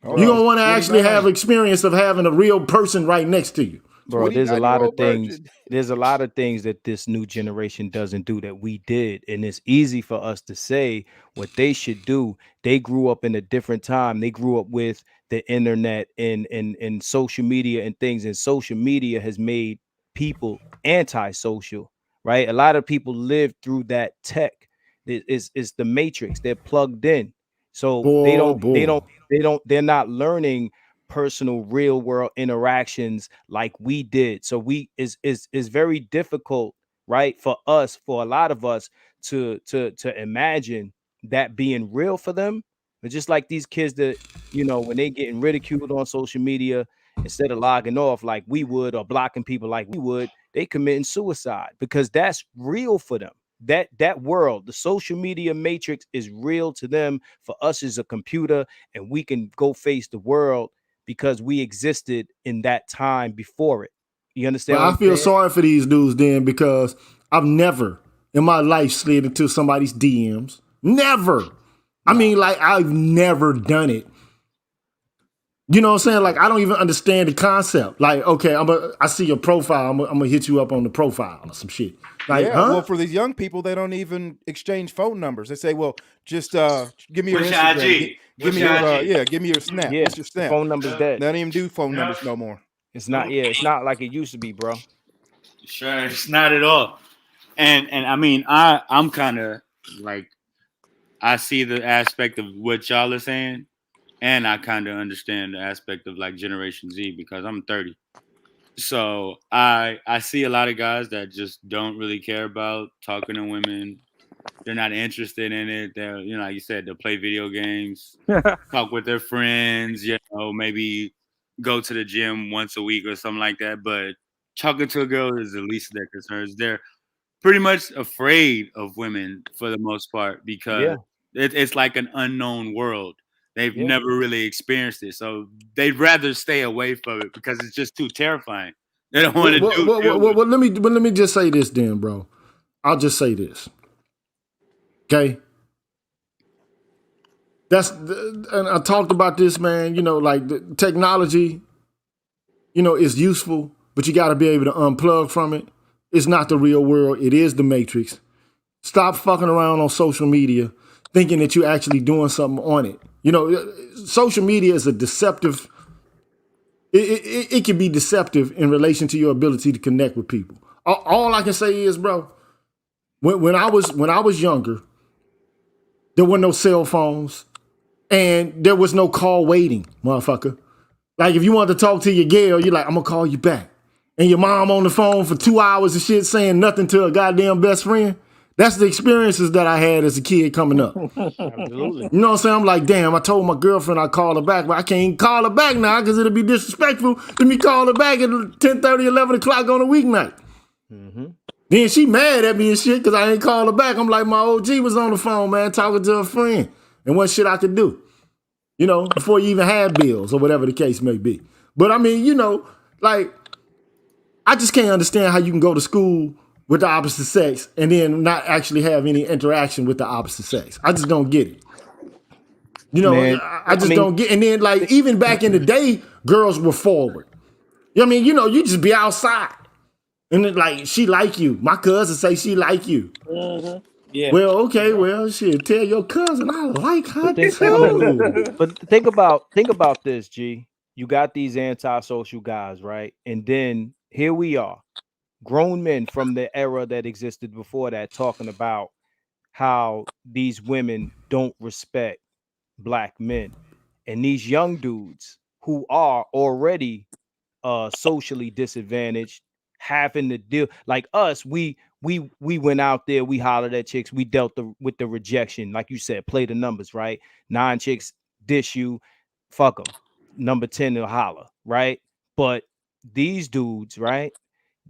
You're gonna want to actually have experience of having a real person right next to you. Bro, there's a lot of things. There's a lot of things that this new generation doesn't do that we did, and it's easy for us to say what they should do. They grew up in a different time. They grew up with the internet and social media and things, and social media has made people antisocial, right? A lot of people live through that tech. It's the matrix. They're plugged in, so they're not learning personal real world interactions like we did. So is very difficult, right, for a lot of us to imagine that being real for them. But just like these kids that, you know, when they getting ridiculed on social media, instead of logging off like we would or blocking people like we would, they committing suicide because that's real for them. That world, the social media matrix, is real to them. For us, is a computer, and we can go face the world because we existed in that time before it. You understand? But I feel sorry for these dudes then, because I've never in my life slid into somebody's DMs. Never. I mean, like, I've never done it. You know what I'm saying? Like, I don't even understand the concept. Like, okay, I see your profile. I'm gonna hit you up on the profile or some shit. Like, yeah, well, for these young people, they don't even exchange phone numbers. They say, well, just give me your Instagram. Give me your Snap. Yeah, what's your Snap? Phone number's dead. They don't even do phone numbers no more. It's not. Yeah, it's not like it used to be, bro. Sure, it's not at all. And I mean, I'm kind of like I see the aspect of what y'all are saying, and I kind of understand the aspect of like Generation Z because I'm 30. So I see a lot of guys that just don't really care about talking to women. They're not interested in it. They're, you know, like you said, they'll play video games, talk with their friends, you know, maybe go to the gym once a week or something like that. But talking to a girl is the least of their concerns. They're pretty much afraid of women for the most part because Yeah. it's like an unknown world. They've Yeah. never really experienced it. So they'd rather stay away from it because it's just too terrifying. They don't want to deal with it. Let me just say this then, bro. I'll just say this. Okay. And I talked about this, man. You know, like the technology, you know, is useful, but you got to be able to unplug from it. It's not the real world. It is the Matrix. Stop fucking around on social media thinking that you're actually doing something on it. You know, social media is a deceptive. It can be deceptive in relation to your ability to connect with people. All I can say is, bro, when I was younger, there were no cell phones and there was no call waiting, motherfucker. Like if you wanted to talk to your girl, you're like, I'm gonna call you back. And your mom on the phone for 2 hours and shit saying nothing to a goddamn best friend. That's the experiences that I had as a kid coming up. Absolutely. You know what I'm saying? I'm like, damn, I told my girlfriend I'd call her back, but I can't even call her back now because it'll be disrespectful to me call her back at 10:30, 11 o'clock on a weeknight. Mm-hmm. Then she mad at me and shit because I ain't call her back. I'm like, my OG was on the phone, man, talking to a friend. And what shit I could do, you know, before you even had bills or whatever the case may be. But I mean, you know, like, I just can't understand how you can go to school with the opposite sex and then not actually have any interaction with the opposite sex. I just don't get it. You know, Man, I just don't get. And then, like, even back in the day, girls were forward. You know what I mean? You know, you just be outside. And then, like, she like you. My cousin say she like you. Mm-hmm. Yeah. Well, okay, well, shit, tell your cousin I like her But too. think about this, G. You got these antisocial guys, right? And then here we are, grown men from the era that existed before that, talking about how these women don't respect black men. And these young dudes who are already socially disadvantaged, having to deal like us, we went out there, we hollered at chicks, we dealt with the rejection, like you said, play the numbers, right? 9 chicks dish you, fuck them. Number 10 will holler, right? But these dudes, right,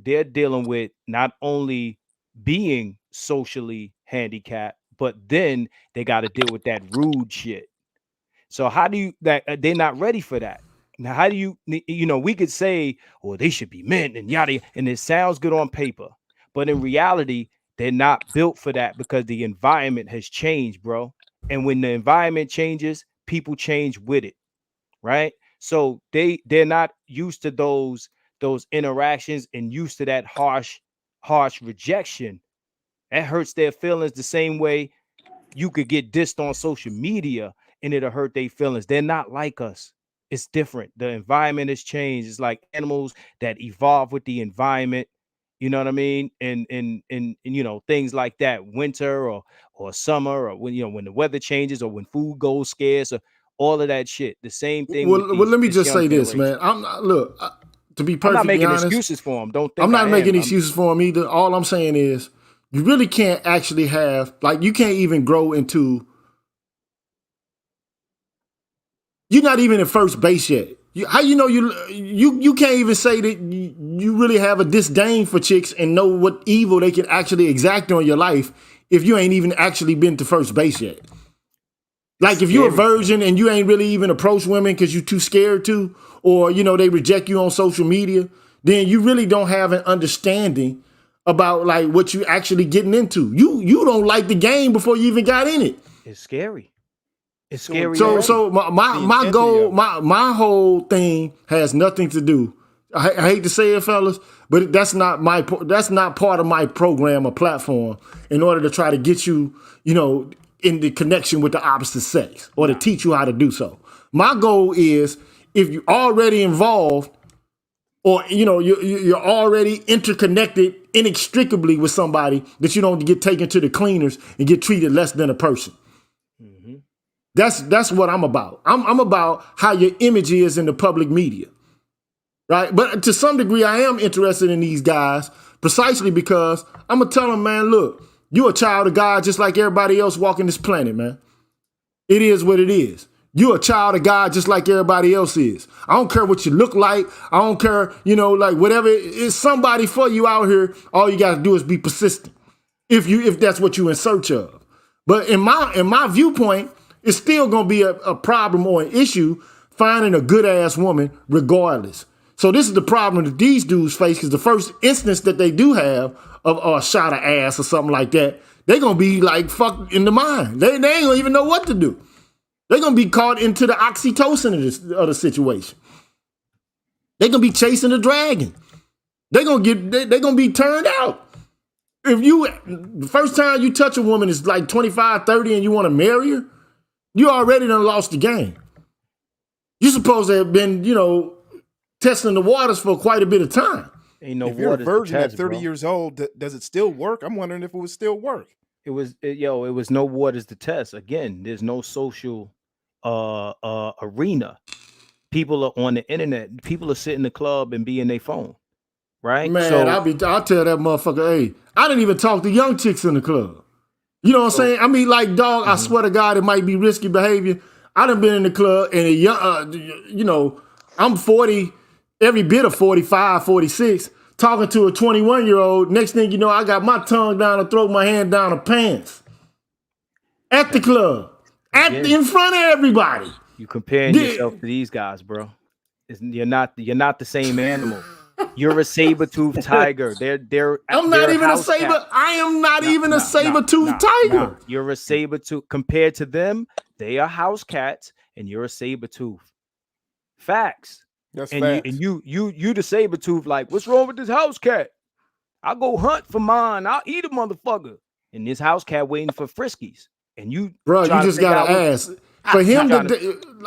they're dealing with not only being socially handicapped, but then they got to deal with that rude shit. So how do you that they're not ready for that? Now, how do you we could say, well, they should be men and yada, and it sounds good on paper, but in reality, they're not built for that because the environment has changed, bro. And when the environment changes, people change with it, right? So they're not used to those interactions and used to that harsh rejection. That hurts their feelings the same way you could get dissed on social media and it'll hurt their feelings. They're not like us. It's different. The environment has changed. It's like animals that evolve with the environment. You know what I mean? And you know, things like that, winter or summer, or when the weather changes or when food goes scarce, or all of that shit. The same thing with Well, let me this just young say this, generation. man. I'm not, look, to be I'm not perfectly making honest, excuses for them. Don't think I'm not I making am. excuses for them either. All I'm saying is you really can't actually have, like, you can't even grow into, you're not even at first base yet. How you know you can't even say that you really have a disdain for chicks and know what evil they can actually exact on your life if you ain't even actually been to first base yet. Like if you're a virgin and you ain't really even approach women because you're too scared to, or they reject you on social media, then you really don't have an understanding about like what you actually getting into. You don't like the game before you even got in it. It's scary. It's scary. So my goal, my whole thing has nothing to do. I hate to say it, fellas, but that's not part of my program or platform in order to try to get you, in the connection with the opposite sex or to teach you how to do so. My goal is if you're already involved or, you're already interconnected inextricably with somebody, that you don't get taken to the cleaners and get treated less than a person. That's what I'm about. I'm about how your image is in the public media, right? But to some degree, I am interested in these guys precisely because I'm gonna tell them, man, look, you're a child of God just like everybody else walking this planet, man. It is what it is. You're a child of God just like everybody else is. I don't care what you look like. I don't care, like whatever. It's somebody for you out here. All you gotta do is be persistent. If that's what you're in search of. But in my viewpoint, it's still gonna be a problem or an issue finding a good ass woman regardless. So this is the problem that these dudes face, because the first instance that they do have of a shot of ass or something like that, they're gonna be like fucked in the mind. They ain't gonna even know what to do. They're gonna be caught into the oxytocin of the situation. They're gonna be chasing the dragon. They're gonna be turned out. If the first time you touch a woman is like 25, 30 and you want to marry her, you already done lost the game. You're supposed to have been, testing the waters for quite a bit of time. Ain't no if you're a virgin test, at 30 bro. years old, does it still work? I'm wondering if it would still work. It was no waters to test. Again, there's no social arena. People are on the internet. People are sitting in the club and be in their phone. Right? Man, So, I'll tell that motherfucker, hey, I didn't even talk to young chicks in the club. You know what I'm saying? I mean, like, dog, I swear to God, it might be risky behavior. I done been in the club and I'm 40, every bit of 45, 46, talking to a 21-year-old. Next thing you know, I got my tongue down her throat, my hand down her pants. At the club. In front of everybody. You comparing yourself to these guys, bro. You're not the same animal. You're a saber-toothed tiger. I'm not even a saber. I am not even a saber-toothed tiger. You're a saber-tooth. Compared to them, they are house cats, and you're a saber-tooth. Facts. That's and facts. You the saber-tooth. Like, what's wrong with this house cat? I'll go hunt for mine. I'll eat a motherfucker. And this house cat waiting for friskies. And you, bro, you just gotta ask for him.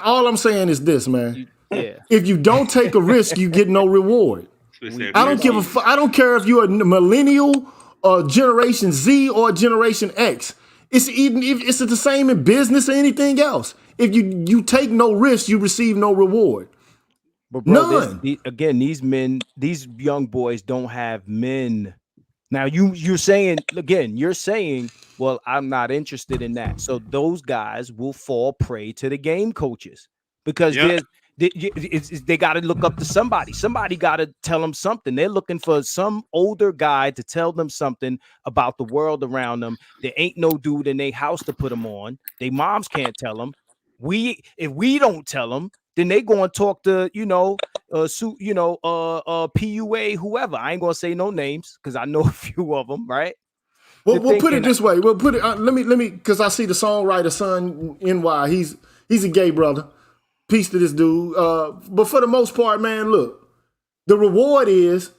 All I'm saying is this, man. If you don't take a risk, you get no reward. I don't give a fuck. I don't care if you're a millennial or Generation Z or Generation X. It's the same in business or anything else. If you take no risk, you receive no reward. But bro, none. These young boys don't have men. Now you're saying, well, I'm not interested in that. So those guys will fall prey to the game coaches because they got to look up to somebody. Somebody got to tell them something. They're looking for some older guy to tell them something about the world around them. There ain't no dude in their house to put them on. Their moms can't tell them. If we don't tell them, then they go and talk to PUA, whoever. I ain't gonna say no names because I know a few of them, right? Well, we'll put it this way. We'll put it. Let me, because I see the songwriter son NY. He's a gay brother. Peace to this dude. But for the most part, man, look, the reward is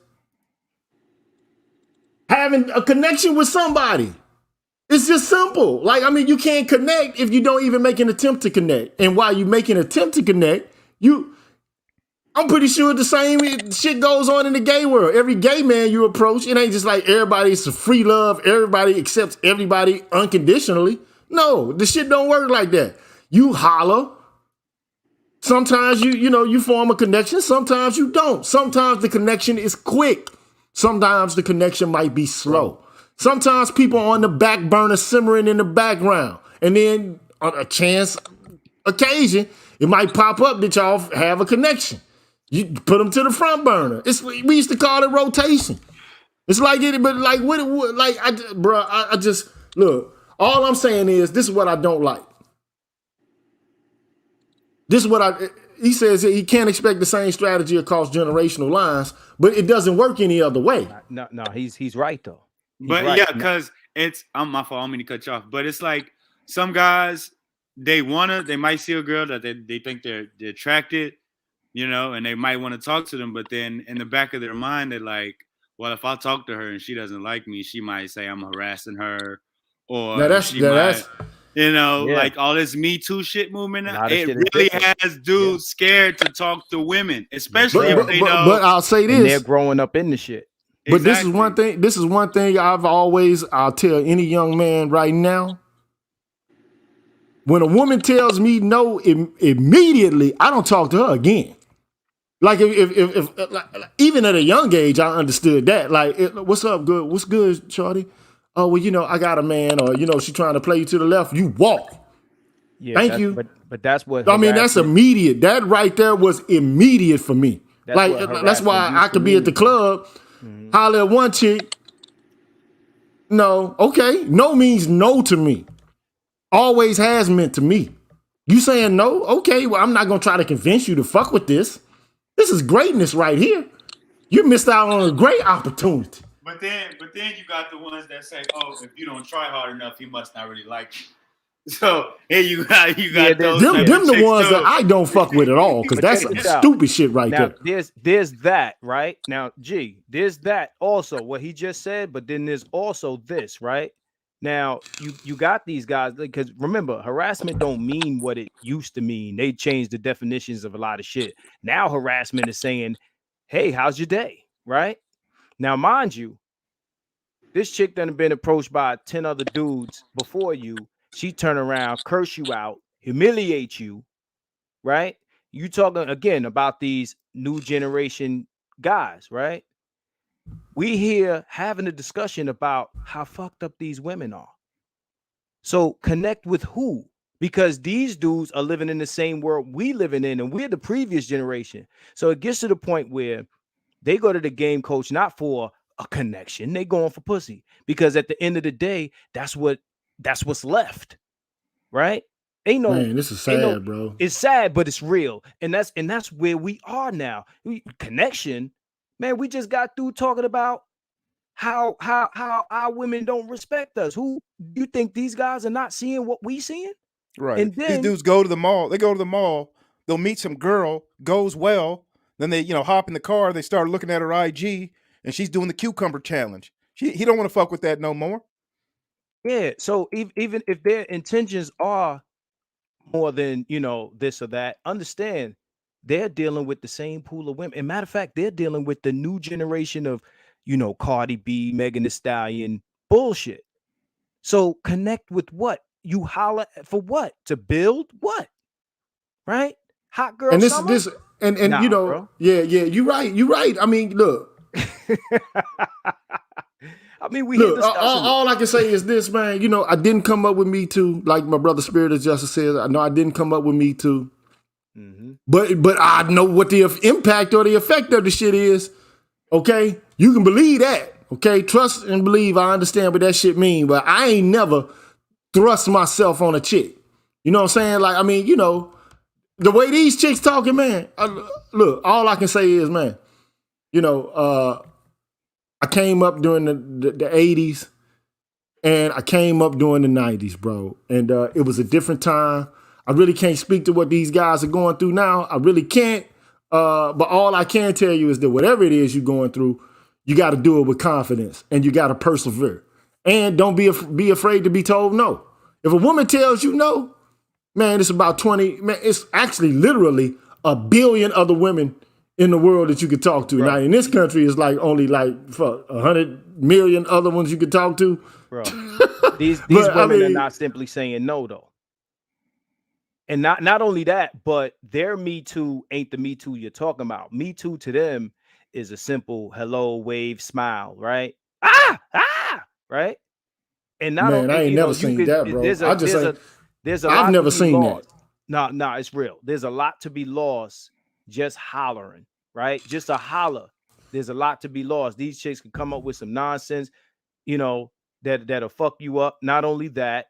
having a connection with somebody. It's just simple. Like, I mean, you can't connect if you don't even make an attempt to connect. And while you make an attempt to connect, I'm pretty sure the same shit goes on in the gay world. Every gay man you approach, it ain't just like everybody's a free love. Everybody accepts everybody unconditionally. No, the shit don't work like that. You holler. Sometimes you form a connection. Sometimes you don't. Sometimes the connection is quick. Sometimes the connection might be slow. Sometimes people are on the back burner simmering in the background. And then on a chance occasion, it might pop up that y'all have a connection. You put them to the front burner. We used to call it rotation. It's like it, but like what? Like I just look. All I'm saying is this is what I don't like. This is what he says he can't expect the same strategy across generational lines, but it doesn't work any other way. No, he's right though. But right. yeah, because I'm my fault. I don't mean to cut you off. But it's like some guys, they might see a girl that they think they're attracted, and they might want to talk to them. But then in the back of their mind, they're like, well, if I talk to her and she doesn't like me, she might say I'm harassing her, or like all this Me Too shit movement. It really has dudes scared to talk to women, especially if they know. But I'll say this: and they're growing up in the shit. But this is one thing. This is one thing I'll tell any young man right now. When a woman tells me no immediately, I don't talk to her again. Like if like, even at a young age, I understood that. Like, what's up, good? What's good, shorty? Oh, well, I got a man, or she trying to play you to the left. You walk. Yeah, Thank you. but that's what I mean, that's harassment. immediate. That right there was immediate for me. That's Like, what that's harassment why I used to could be at the mean, bro. club, holler at one chick. No, okay. No means no to me. Always has meant to me. You saying no? Okay, well, I'm not gonna try to convince you to fuck with this. This is greatness right here. You missed out on a great opportunity. But then you got the ones that say, "Oh, if you don't try hard enough, he must not really like you." So here you got those. Them the ones too. that I don't fuck with at all, because that's some stupid shit right now, there. There's that, right? Now, there's that also, what he just said, but then there's also this, right? Now, you got these guys, because remember, harassment don't mean what it used to mean. They changed the definitions of a lot of shit. Now harassment is saying, hey, how's your day? Right? Now, mind you, this chick done been approached by 10 other dudes before you. She turn around, curse you out, humiliate you, right? You talking again about these new generation guys, right? We here having a discussion about how fucked up these women are. So connect with who? Because these dudes are living in the same world we living in, and we're the previous generation. So it gets to the point where they go to the game coach not for a connection, they going for pussy. Because at the end of the day, that's what's left, right? Ain't no, Man, this is sad, bro. It's sad, but it's real, and that's where we are now. Connection, man. We just got through talking about how our women don't respect us. Who you think these guys are not seeing what we seeing? Right. And then these dudes go to the mall. They go to the mall. They'll meet some girl. Goes well. Then they hop in the car. They start looking at her IG, and she's doing the cucumber challenge. He don't want to fuck with that no more. Yeah. So even if their intentions are more than this or that, understand they're dealing with the same pool of women. And matter of fact, they're dealing with the new generation of Cardi B, Megan Thee Stallion bullshit. So connect with what you holler for, what to build what, right? Hot girl And summer. Bro. Yeah, you're right. I mean, look. I mean, we look. All I can say is this, man. I didn't come up with Me Too, like my brother Spirit of Justice says. I know I didn't come up with Me Too, but I know what the impact or the effect of the shit is. Okay, you can believe that. Okay, trust and believe. I understand what that shit mean, but I ain't never thrust myself on a chick. You know what I'm saying? Like, I mean, the way these chicks talking, man. Look, all I can say is, man, I came up during the 80s and I came up during the 90s, bro. And it was a different time. I really can't speak to what these guys are going through now. I really can't. But all I can tell you is that whatever it is you're going through, you got to do it with confidence and you got to persevere. And don't be afraid to be told no. If a woman tells you no, man, it's about 20, man, it's actually literally a billion other women in the world that you could talk to. Bro. Now, in this country, it's like only like 100 million other ones you could talk to. Bro, these women are not simply saying no, though. And not only that, but their Me Too ain't the Me Too you're talking about. Me Too to them is a simple hello, wave, smile, right? Right? And not only, I ain't never seen that, bro. There's a lot I've never seen that. No, it's real. There's a lot to be lost just hollering, right? Just a holler. There's a lot to be lost. These chicks can come up with some nonsense, that'll fuck you up. Not only that,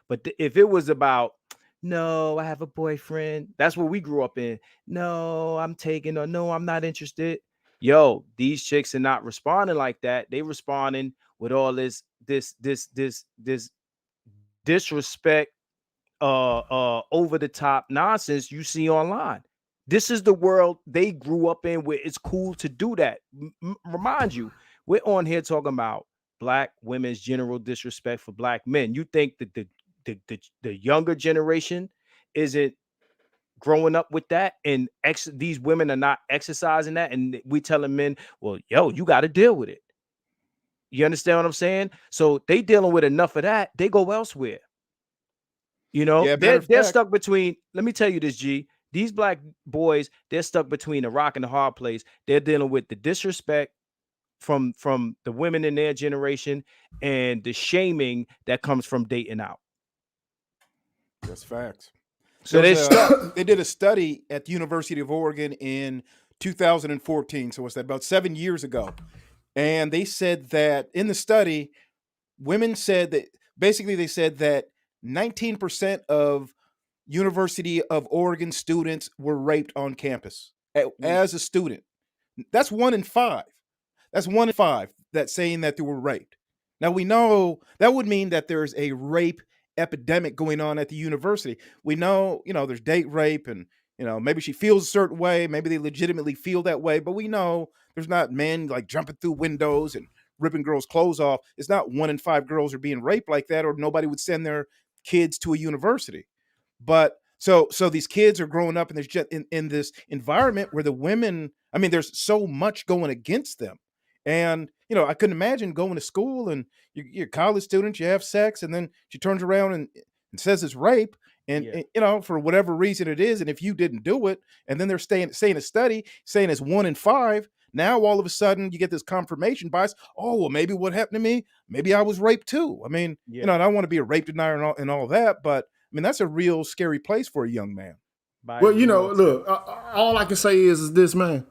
but if it was about, no, I have a boyfriend. That's what we grew up in. No, I'm taking, or no, I'm not interested. Yo, these chicks are not responding like that. They responding with all this disrespect, over the top nonsense you see online. This is the world they grew up in, where it's cool to do that. Remind you, we're on here talking about Black women's general disrespect for Black men. You think that the younger generation isn't growing up with that, and these women are not exercising that, and we telling men, well, yo, you got to deal with it. You understand what I'm saying? So they dealing with enough of that, they go elsewhere. You know, Yeah, matter they're of fact, stuck between. Let me tell you this, G. These black boys, they're stuck between a rock and a hard place. They're dealing with the disrespect from the women in their generation and the shaming that comes from dating out. that's facts. So they're stuck. They did a study at the University of Oregon in 2014. So what's that? About 7 years ago. And they said that in the study, women said that basically they said that 19% of University of Oregon students were raped on campus as a student. That's 1 in 5. That's 1 in 5 that's saying that they were raped. Now we know that would mean that there's a rape epidemic going on at the university. We know, there's date rape and, maybe she feels a certain way, maybe they legitimately feel that way, but we know there's not men like jumping through windows and ripping girls' clothes off. It's not 1 in 5 girls are being raped like that, or nobody would send their kids to a university. But so these kids are growing up in this in this environment where the women, there's so much going against them. And I couldn't imagine going to school and you're a college student, you have sex, and then she turns around and says it's rape. And, for whatever reason it is, and if you didn't do it, and then they're saying a study saying it's 1 in 5. Now all of a sudden you get this confirmation bias. Oh, well, maybe what happened to me? Maybe I was raped too. And I don't want to be a rape denier and all that, but that's a real scary place for a young man. Well, look, all I can say is this, man.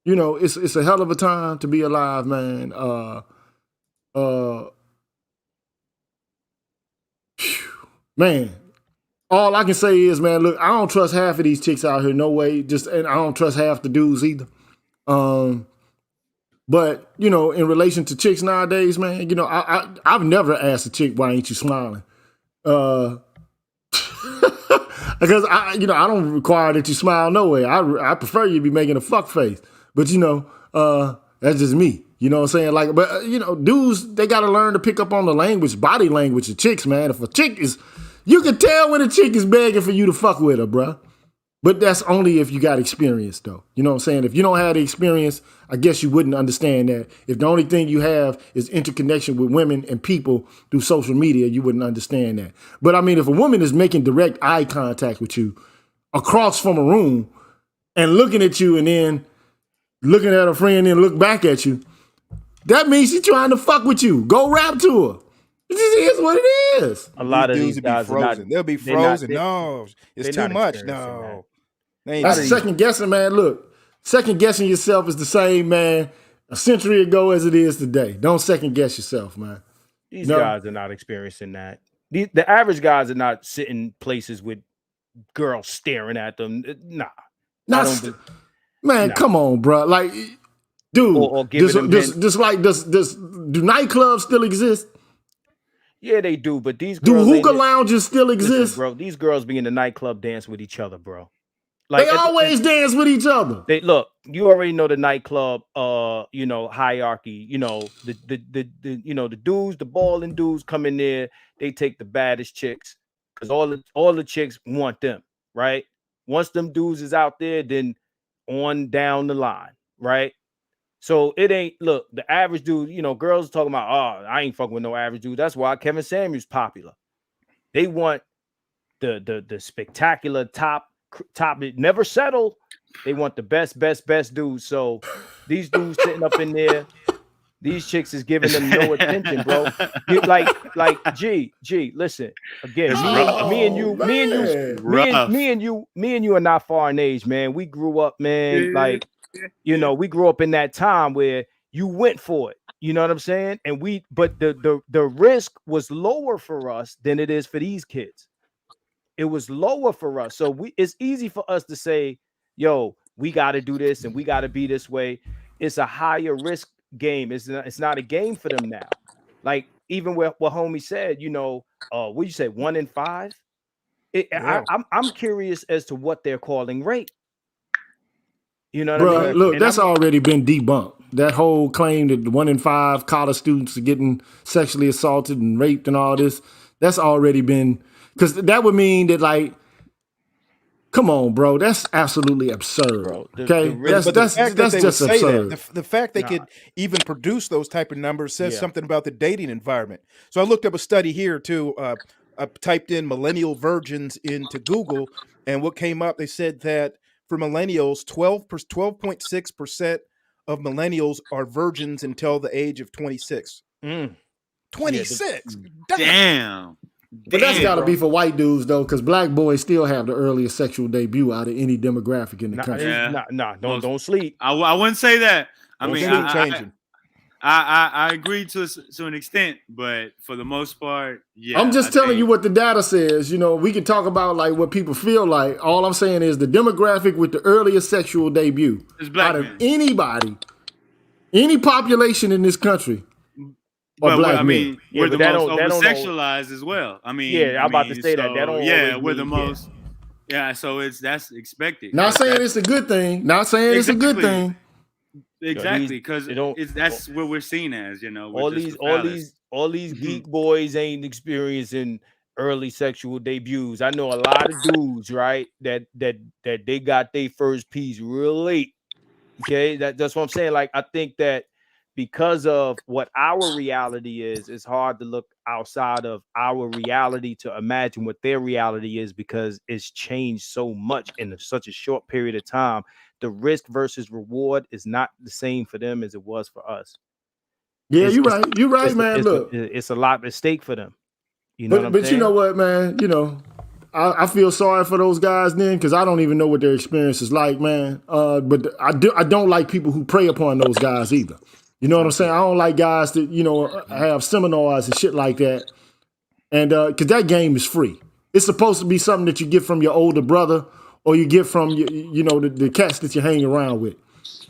It's a hell of a time to be alive, man. Man, all I can say is, man, look, I don't trust half of these chicks out here, no way. And I don't trust half the dudes either. But in relation to chicks nowadays, man, I've never asked a chick, why ain't you smiling? Because I don't require that you smile no way. I prefer you to be making a fuck face. But that's just me. You know what I'm saying? But dudes, they gotta learn to pick up on the language, body language of chicks, man. If a chick is, you can tell when a chick is begging for you to fuck with her, bruh. But that's only if you got experience, though. You know what I'm saying? If you don't have the experience, I guess you wouldn't understand that. If the only thing you have is interconnection with women and people through social media, you wouldn't understand that. But if a woman is making direct eye contact with you across from a room and looking at you and then looking at her friend and look back at you, that means she's trying to fuck with you. Go rap to her. It just is what it is. A lot of these guys be frozen. They'll be frozen. No, it's too much. No. That's second guessing, man. Look, second guessing yourself is the same, man, a century ago as it is today. Don't second guess yourself, man. These guys are not experiencing that. The average guys are not sitting places with girls staring at them. Nah. Come on, bro. Like, dude, or do nightclubs still exist? Yeah, they do. But these girls, do hookah lounges still exist? Listen, bro, these girls be in the nightclub dance with each other, bro. They always dance with each other. Look, you already know the nightclub, hierarchy. The dudes, the balling dudes come in there. They take the baddest chicks because all the chicks want them, right? Once them dudes is out there, then on down the line, right? So it ain't, look, the average dude. Girls talking about, oh, I ain't fucking with no average dude. That's why Kevin Samuels popular. They want the spectacular top, it never settle. They want the best dudes. So these dudes sitting up in there, these chicks is giving them no attention, bro. Like G, listen, again, me and you are not far in age, man. We grew up, man. We grew up in that time where you went for it. You know what I'm saying? And but the risk was lower for us than it is for these kids. It was lower for us. So it's easy for us to say, yo, we got to do this and we got to be this way. It's a higher risk game. It's not a game for them now. Like even what homie said, what you say, 1 in 5? I'm curious as to what they're calling rape. You know what I mean? Look, that's already been debunked. That whole claim that 1 in 5 college students are getting sexually assaulted and raped and all this, that's already been, because that would mean that, like, come on, bro, that's absolutely absurd. Bro, that's just absurd. The fact they could even produce those type of numbers says something about the dating environment. So I looked up a study here too. typed in millennial virgins into Google, and what came up, they said that for millennials, 12.6% of millennials are virgins until the age of 26. 26. Damn. But that's got to bro. be for white dudes though, because black boys still have the earliest sexual debut out of any demographic in the country. Don't sleep. I wouldn't say that. I Don't mean, sleep changing. I agree to an extent, but for the most part, yeah. I'm just telling you what the data says. You know, we can talk about like what people feel like. All I'm saying is the demographic with the earliest sexual debut out of anybody, any population in this country, are black men. We're the most over-sexualized as well. I mean, yeah, I'm about to say that. That don't we're the most. Yeah, so that's expected. Not saying it's a good thing. Not saying it's a good thing. Exactly, because that's what we're seen as, you know. All these geek boys ain't experiencing early sexual debuts. I know a lot of dudes, right, that they got their first piece real late. Okay, that's what I'm saying. Like, I think that because of what our reality is, it's hard to look outside of our reality to imagine what their reality is, because it's changed so much in such a short period of time. The risk versus reward is not the same for them as it was for us. Yeah, you're right. You're right, man. Look, it's a lot at stake for them. You know, but you know what, man? You know, I feel sorry for those guys then, because I don't even know what their experience is like, man. But I don't like people who prey upon those guys either. You know what I'm saying? I don't like guys that, you know, have seminars and shit like that. And because that game is free. It's supposed to be something that you get from your older brother, or you get from, you know, the cats that you hang around with,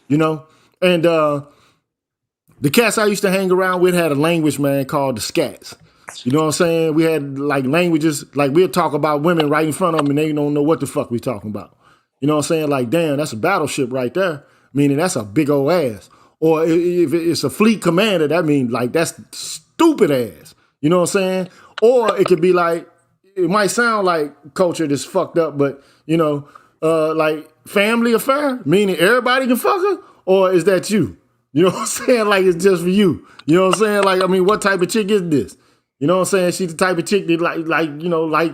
you know? And the cats I used to hang around with had a language, man, called the scats. You know what I'm saying? We had like languages, like we'll talk about women right in front of them and they don't know what the fuck we talking about. You know what I'm saying? Like, damn, that's a battleship right there. Meaning that's a big old ass. Or if it's a fleet commander, that means like that's stupid ass. You know what I'm saying? Or it could be like, it might sound like culture that's fucked up, but you know, like family affair, meaning everybody can fuck her, or is that you? You know what I'm saying? Like it's just for you. You know what I'm saying? Like, I mean, what type of chick is this? You know what I'm saying? She's the type of chick that like you know, like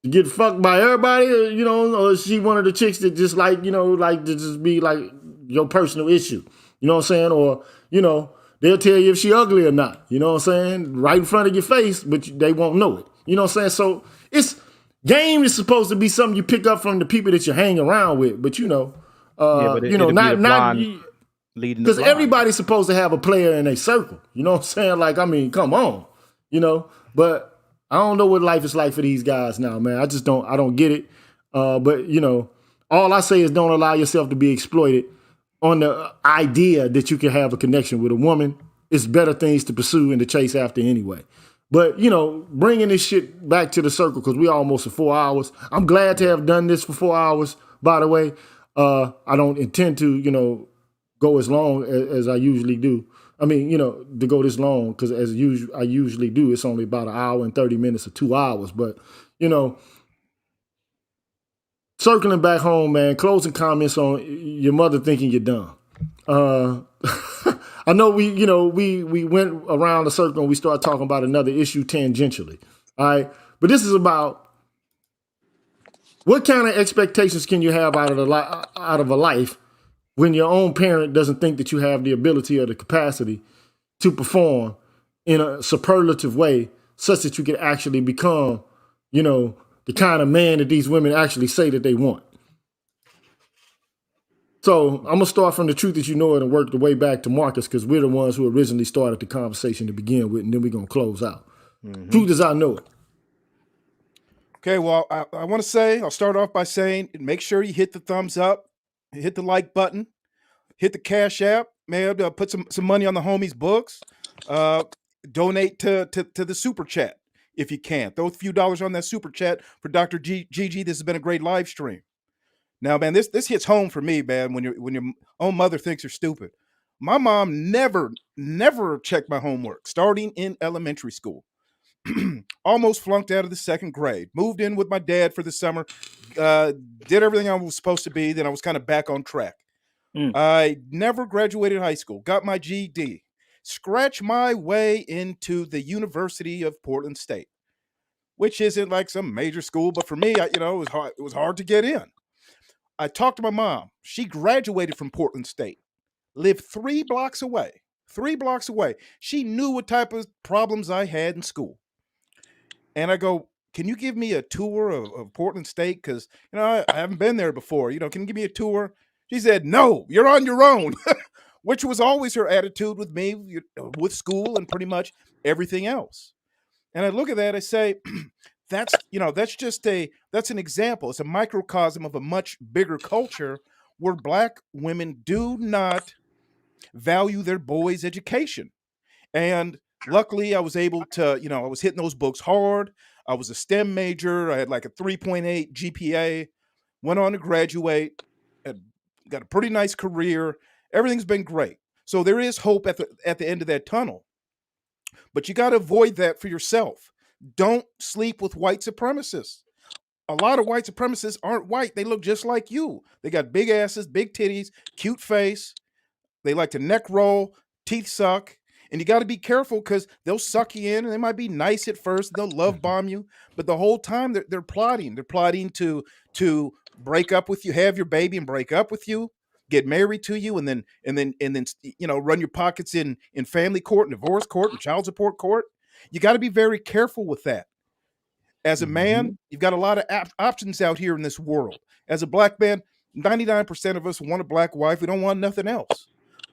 to get fucked by everybody, or, you know, or is she one of the chicks that just like, you know, like to just be like your personal issue? You know what I'm saying? Or, you know, they'll tell you if she ugly or not. You know what I'm saying? Right in front of your face, but they won't know it. You know what I'm saying? So game is supposed to be something you pick up from the people that you hang around with. But you know, you know, not because everybody's supposed to have a player in their circle. You know what I'm saying? Like, I mean, come on, you know. But I don't know what life is like for these guys now, man. I don't get it. But you know, all I say is don't allow yourself to be exploited on the idea that you can have a connection with a woman. It's better things to pursue and to chase after anyway. But, you know, bringing this shit back to the circle, because we almost at 4 hours. I'm glad to have done this for 4 hours, by the way. I don't intend to, you know, go as long as I usually do. I mean, you know, to go this long, because I usually do, it's only about 1 hour and 30 minutes or 2 hours. But, you know, circling back home, man, closing comments on your mother thinking you're dumb. I know we went around the circle and we started talking about another issue tangentially. All right. But this is about what kind of expectations can you have out of a life when your own parent doesn't think that you have the ability or the capacity to perform in a superlative way such that you can actually become, you know, the kind of man that these women actually say that they want. So I'm going to start from the truth as you know it and work the way back to Marcus, because we're the ones who originally started the conversation to begin with, and then we're going to close out. Truth as I know it. Okay, well, I want to say, I'll start off by saying, make sure you hit the thumbs up, hit the like button, hit the Cash App, man, put some money on the homies' books, donate to the Super Chat if you can. Throw a few dollars on that Super Chat for Dr. Gigi. This has been a great live stream. Now, man, this hits home for me, man, when your own mother thinks you're stupid. My mom never checked my homework, starting in elementary school. Almost flunked out of the 2nd grade. Moved in with my dad for the summer. Did everything I was supposed to be. Then I was kind of back on track. I never graduated high school. Got my GED. Scratched my way into the University of Portland State. which isn't like some major school, but for me, it was hard. It was hard to get in. I talked to my mom. She graduated from Portland State, lived 3 blocks away. 3 blocks away. She knew what type of problems I had in school. And I go, can you give me a tour of Portland State? Because, I haven't been there before. Can you give me a tour? She said, no, you're on your own, which was always her attitude with me, with school and pretty much everything else. And I look at that, I say, that's an example. It's a microcosm of a much bigger culture where Black women do not value their boys' education. And luckily, I was able to, I was hitting those books hard. I was a STEM major. I had like a 3.8 GPA, went on to graduate, had got a pretty nice career. Everything's been great. So there is hope at the end of that tunnel. But you got to avoid that for yourself. Don't sleep with white supremacists. A lot of white supremacists aren't white. They look just like you. They got big asses, big titties, cute face. They like to neck roll, teeth suck. And you got to be careful because they'll suck you in and they might be nice at first. They'll love bomb you. But the whole time they're plotting. They're plotting to break up with you, have your baby and break up with you, get married to you, and then run your pockets in family court and divorce court and child support court. You got to be very careful with that. As a man, you've got a lot of options out here in this world. As a Black man, 99% of us want a Black wife. We don't want nothing else.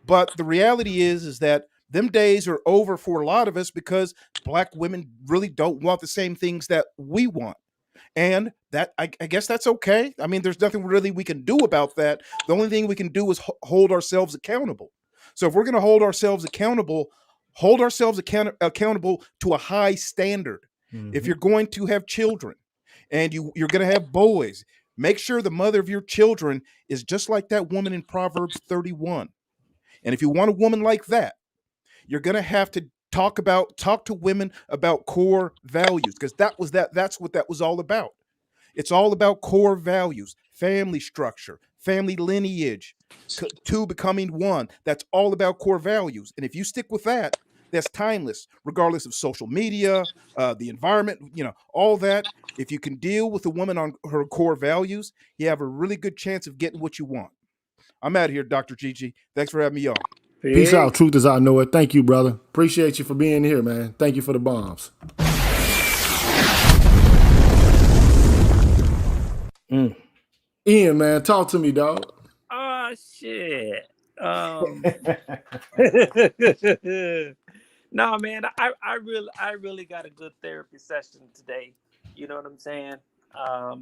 But the reality is that them days are over for a lot of us because Black women really don't want the same things that we want. And that I guess that's okay. I mean, there's nothing really we can do about that. The only thing we can do is hold ourselves accountable. So if we're going to hold ourselves accountable to a high standard. If you're going to have children and you're going to have boys, make sure the mother of your children is just like that woman in Proverbs 31. And if you want a woman like that, you're going to have to talk to women about core values, because that's what that was all about. It's all about core values, family structure, family lineage, two becoming one. That's all about core values. And if you stick with that, that's timeless, regardless of social media, the environment, all that. If you can deal with a woman on her core values, you have a really good chance of getting what you want. I'm out of here, Dr. Gigi. Thanks for having me on. Peace out. Truth as I know it. Thank you, brother. Appreciate you for being here, man. Thank you for the bombs. Ian, man, talk to me, dog. Oh shit. No, man, I really got a good therapy session today. You know what I'm saying? I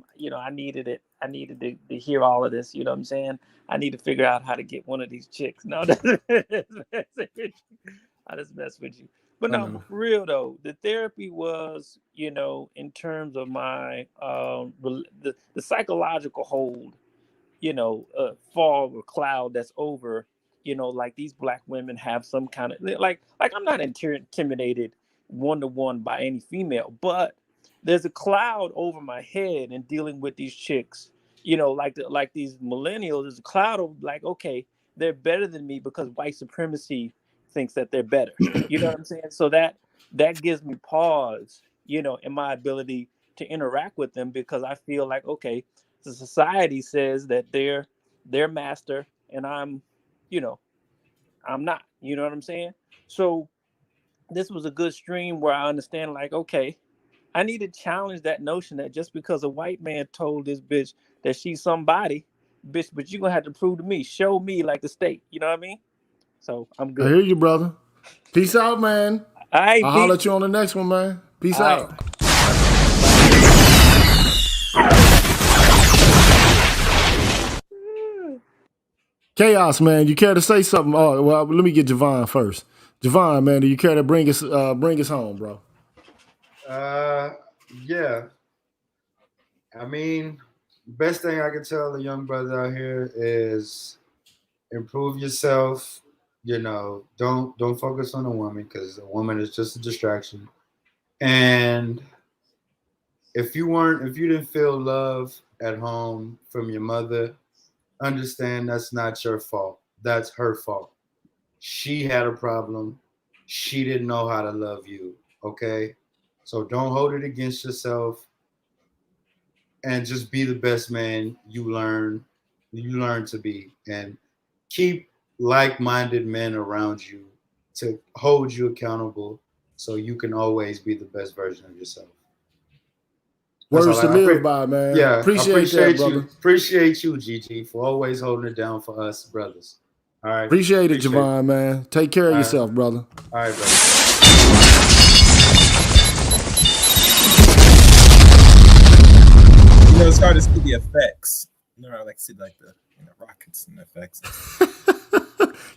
needed it. I needed to hear all of this. You know what I'm saying? I need to figure out how to get one of these chicks. No, I just mess with you. But no, but for real though, the therapy was, in terms of my the psychological hold, fog or cloud that's over, like these Black women have some kind of like I'm not intimidated one-to-one by any female, but there's a cloud over my head in dealing with these chicks, like these millennials. There's a cloud of like, okay, they're better than me because white supremacy thinks that they're better. You know what I'm saying? So that gives me pause, in my ability to interact with them, because I feel like, okay, the society says that they're master and I'm not. You know what I'm saying? So this was a good stream where I understand, like, okay, I need to challenge that notion that just because a white man told this bitch that she's somebody, bitch, but you're gonna have to prove to me, show me like the state. You know what I mean? So I'm good. I hear you, brother. Peace out, man. All right, I'll holler at you on the next one, man. Peace all out. Right. Chaos, man. You care to say something? Oh, well, let me get Javon first. Javon, man, do you care to bring us home, bro? Yeah. I mean, best thing I can tell the young brothers out here is improve yourself. Don't focus on a woman, because a woman is just a distraction. And if you didn't feel love at home from your mother, understand that's not your fault. That's her fault. She had a problem. She didn't know how to love you. Okay. So don't hold it against yourself, and just be the best man you learn to be, and keep like-minded men around you to hold you accountable, so you can always be the best version of yourself. That's Words all to live by, man. Yeah, I Appreciate that, brother. Appreciate you, Gigi, for always holding it down for us brothers. All right. Appreciate it, Javon, man. Take care of yourself, brother. All right, brother. You know, it's hard to see the effects. You know, I like to see like the rockets and the effects.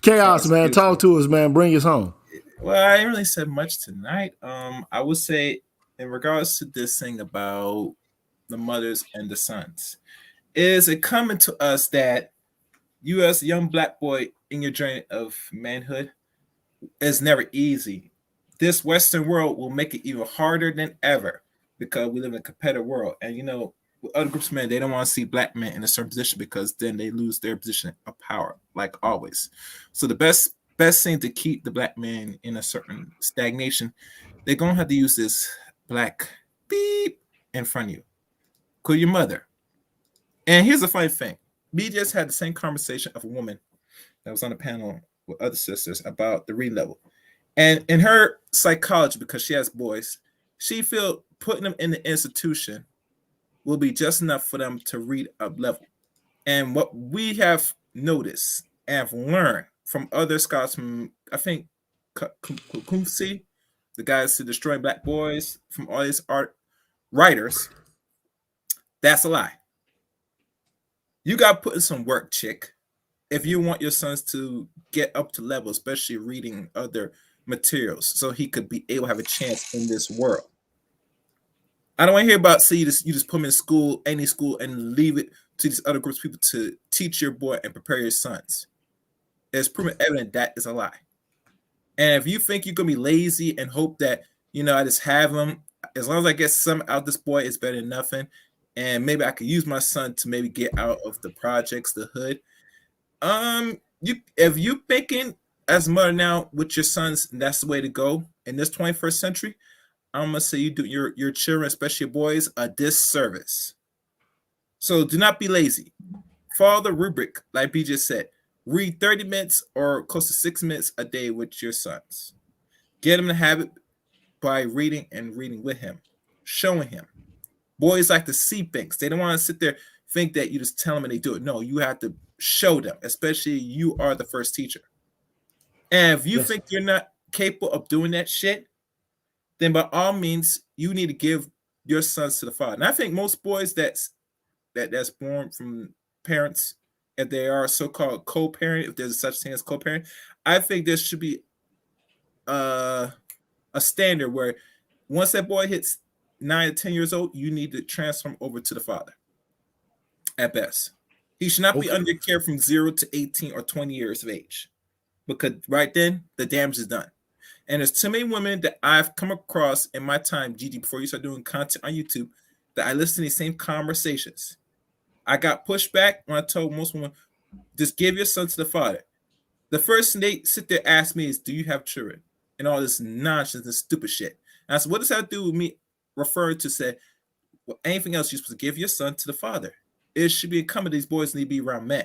Chaos, man. Talk to us, man. Bring us home. Well, I ain't really said much tonight. I would say in regards to this thing about the mothers and the sons, is it coming to us that you as a young black boy in your journey of manhood is never easy. This Western world will make it even harder than ever because we live in a competitive world. And you know, with other groups of men, they don't want to see black men in a certain position because then they lose their position of power, like always. So the best thing to keep the black man in a certain stagnation, they're gonna have to use this black beep in front of you. Call your mother. And here's the funny thing. We just had the same conversation of a woman that was on a panel with other sisters about the read level. And in her psychology, because she has boys, she feel putting them in the institution will be just enough for them to read up level. And what we have noticed and have learned from other scholars, from I think Kumsi, the guys to destroying black boys, from all these art writers, that's a lie. You got to put in some work, chick, if you want your sons to get up to level, especially reading other materials, so he could be able to have a chance in this world. I don't want to hear about you just put him in school, any school, and leave it to these other groups of people to teach your boy and prepare your sons. It's proven evident that is a lie. And if you think you're gonna be lazy and hope that I just have him, as long as I get some out this boy, it's better than nothing. And maybe I could use my son to maybe get out of the projects, the hood. If you thinking as a mother now with your sons, that's the way to go in this 21st century, I'm gonna say you do your children, especially your boys, a disservice. So do not be lazy. Follow the rubric, like B just said. Read 30 minutes or close to 6 minutes a day with your sons. Get them in the habit by reading and reading with him, showing him. Boys like to see things. They don't want to sit there think that you just tell them and they do it. No, you have to show them, especially you are the first teacher. And if you think you're not capable of doing that shit, then by all means, you need to give your sons to the father. And I think most boys that's born from parents, if they are so-called co-parent, if there's such thing as co-parent, I think there should be a standard where once that boy hits 9 to 10 years old, you need to transfer him over to the father at best. He should not be under care from 0 to 18 or 20 years of age, because right then the damage is done. And there's too many women that I've come across in my time, Gigi, before you start doing content on YouTube, that I listen to these same conversations. I got pushed back when I told most women, just give your son to the father. The first thing they sit there ask me is, do you have children? And all this nonsense and stupid shit. And I said, what does that do with me referring to say, well, anything else, you're supposed to give your son to the father. It should be incumbent these boys need to be around men.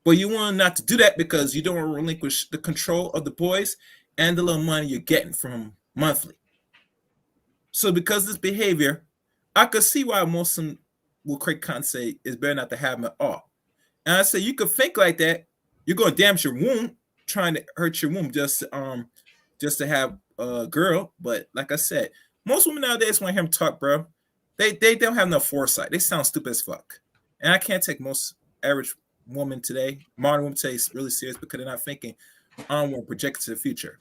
But you want not to do that because you don't want to relinquish the control of the boys and the little money you're getting from them monthly. So because of this behavior, I could see why most of them will create content say it's better not to have them at all. And I say you could think like that. You're going to damage your womb, trying to hurt your womb just to have a girl. But like I said, most women nowadays, when I hear them talk, bro, they don't have no foresight. They sound stupid as fuck. And I can't take most average woman today, modern woman today, is really serious because they're not thinking onward, projected to the future.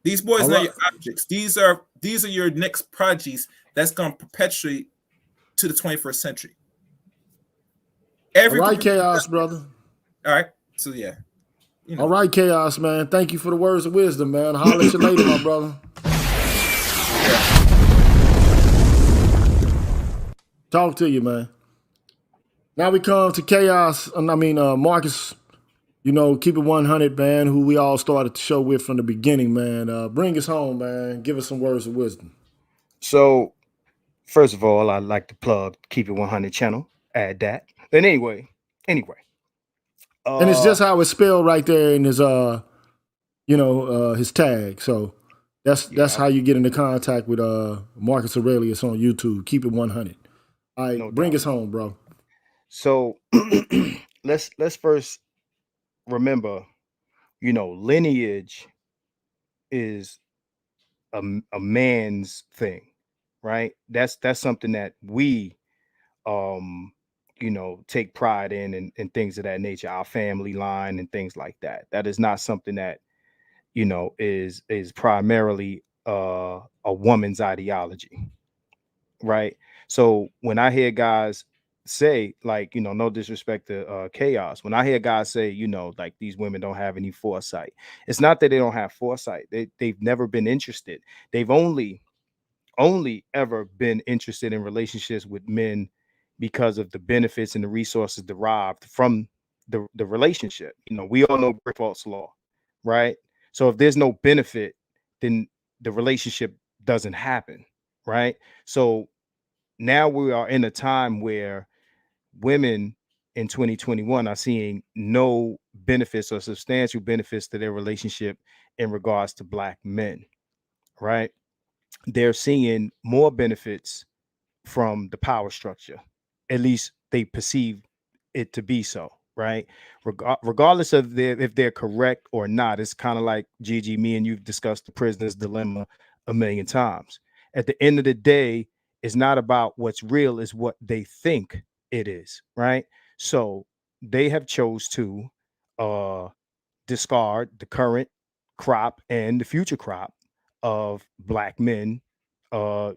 These boys are not your objects. These are your next prodigies that's going to perpetuate to the 21st century. All right, Chaos, brother. All right. So, yeah. All right, Chaos, man. Thank you for the words of wisdom, man. I'll holler at you later, my brother. Talk to you, man. Now we come to Chaos. Marcus, You know, keep it 100, man, who we all started the show with from the beginning, man. Bring us home, man. Give us some words of wisdom. So, first of all, I'd like to plug Keep It 100 channel. Add that. And anyway, And it's just how it's spelled right there in his his tag. So that's how you get into contact with Marcus Aurelius on YouTube. Keep it 100. All right, no bring doubt. us home, bro. So let's first remember, lineage is a man's thing, right? That's something that we take pride in and things of that nature, our family line and things like that. That is not something that is primarily a woman's ideology, right? So when I hear guys say, like, no disrespect to chaos, when I hear guys say, like, these women don't have any foresight, it's not that they don't have foresight. They've never been interested. They've only ever been interested in relationships with men because of the benefits and the resources derived from the relationship. We all know Brickfalt's law, right? So if there's no benefit, then the relationship doesn't happen, right? So now we are in a time where women in 2021 are seeing no benefits or substantial benefits to their relationship in regards to black men, right? They're seeing more benefits from the power structure. At least they perceive it to be so, right? Regardless of if they're correct or not, it's kind of like Gigi, me and you've discussed the prisoner's dilemma a million times. At the end of the day, it's not about what's real, is what they think it is, right? So they have chose to uh discard the current crop and the future crop of black men, of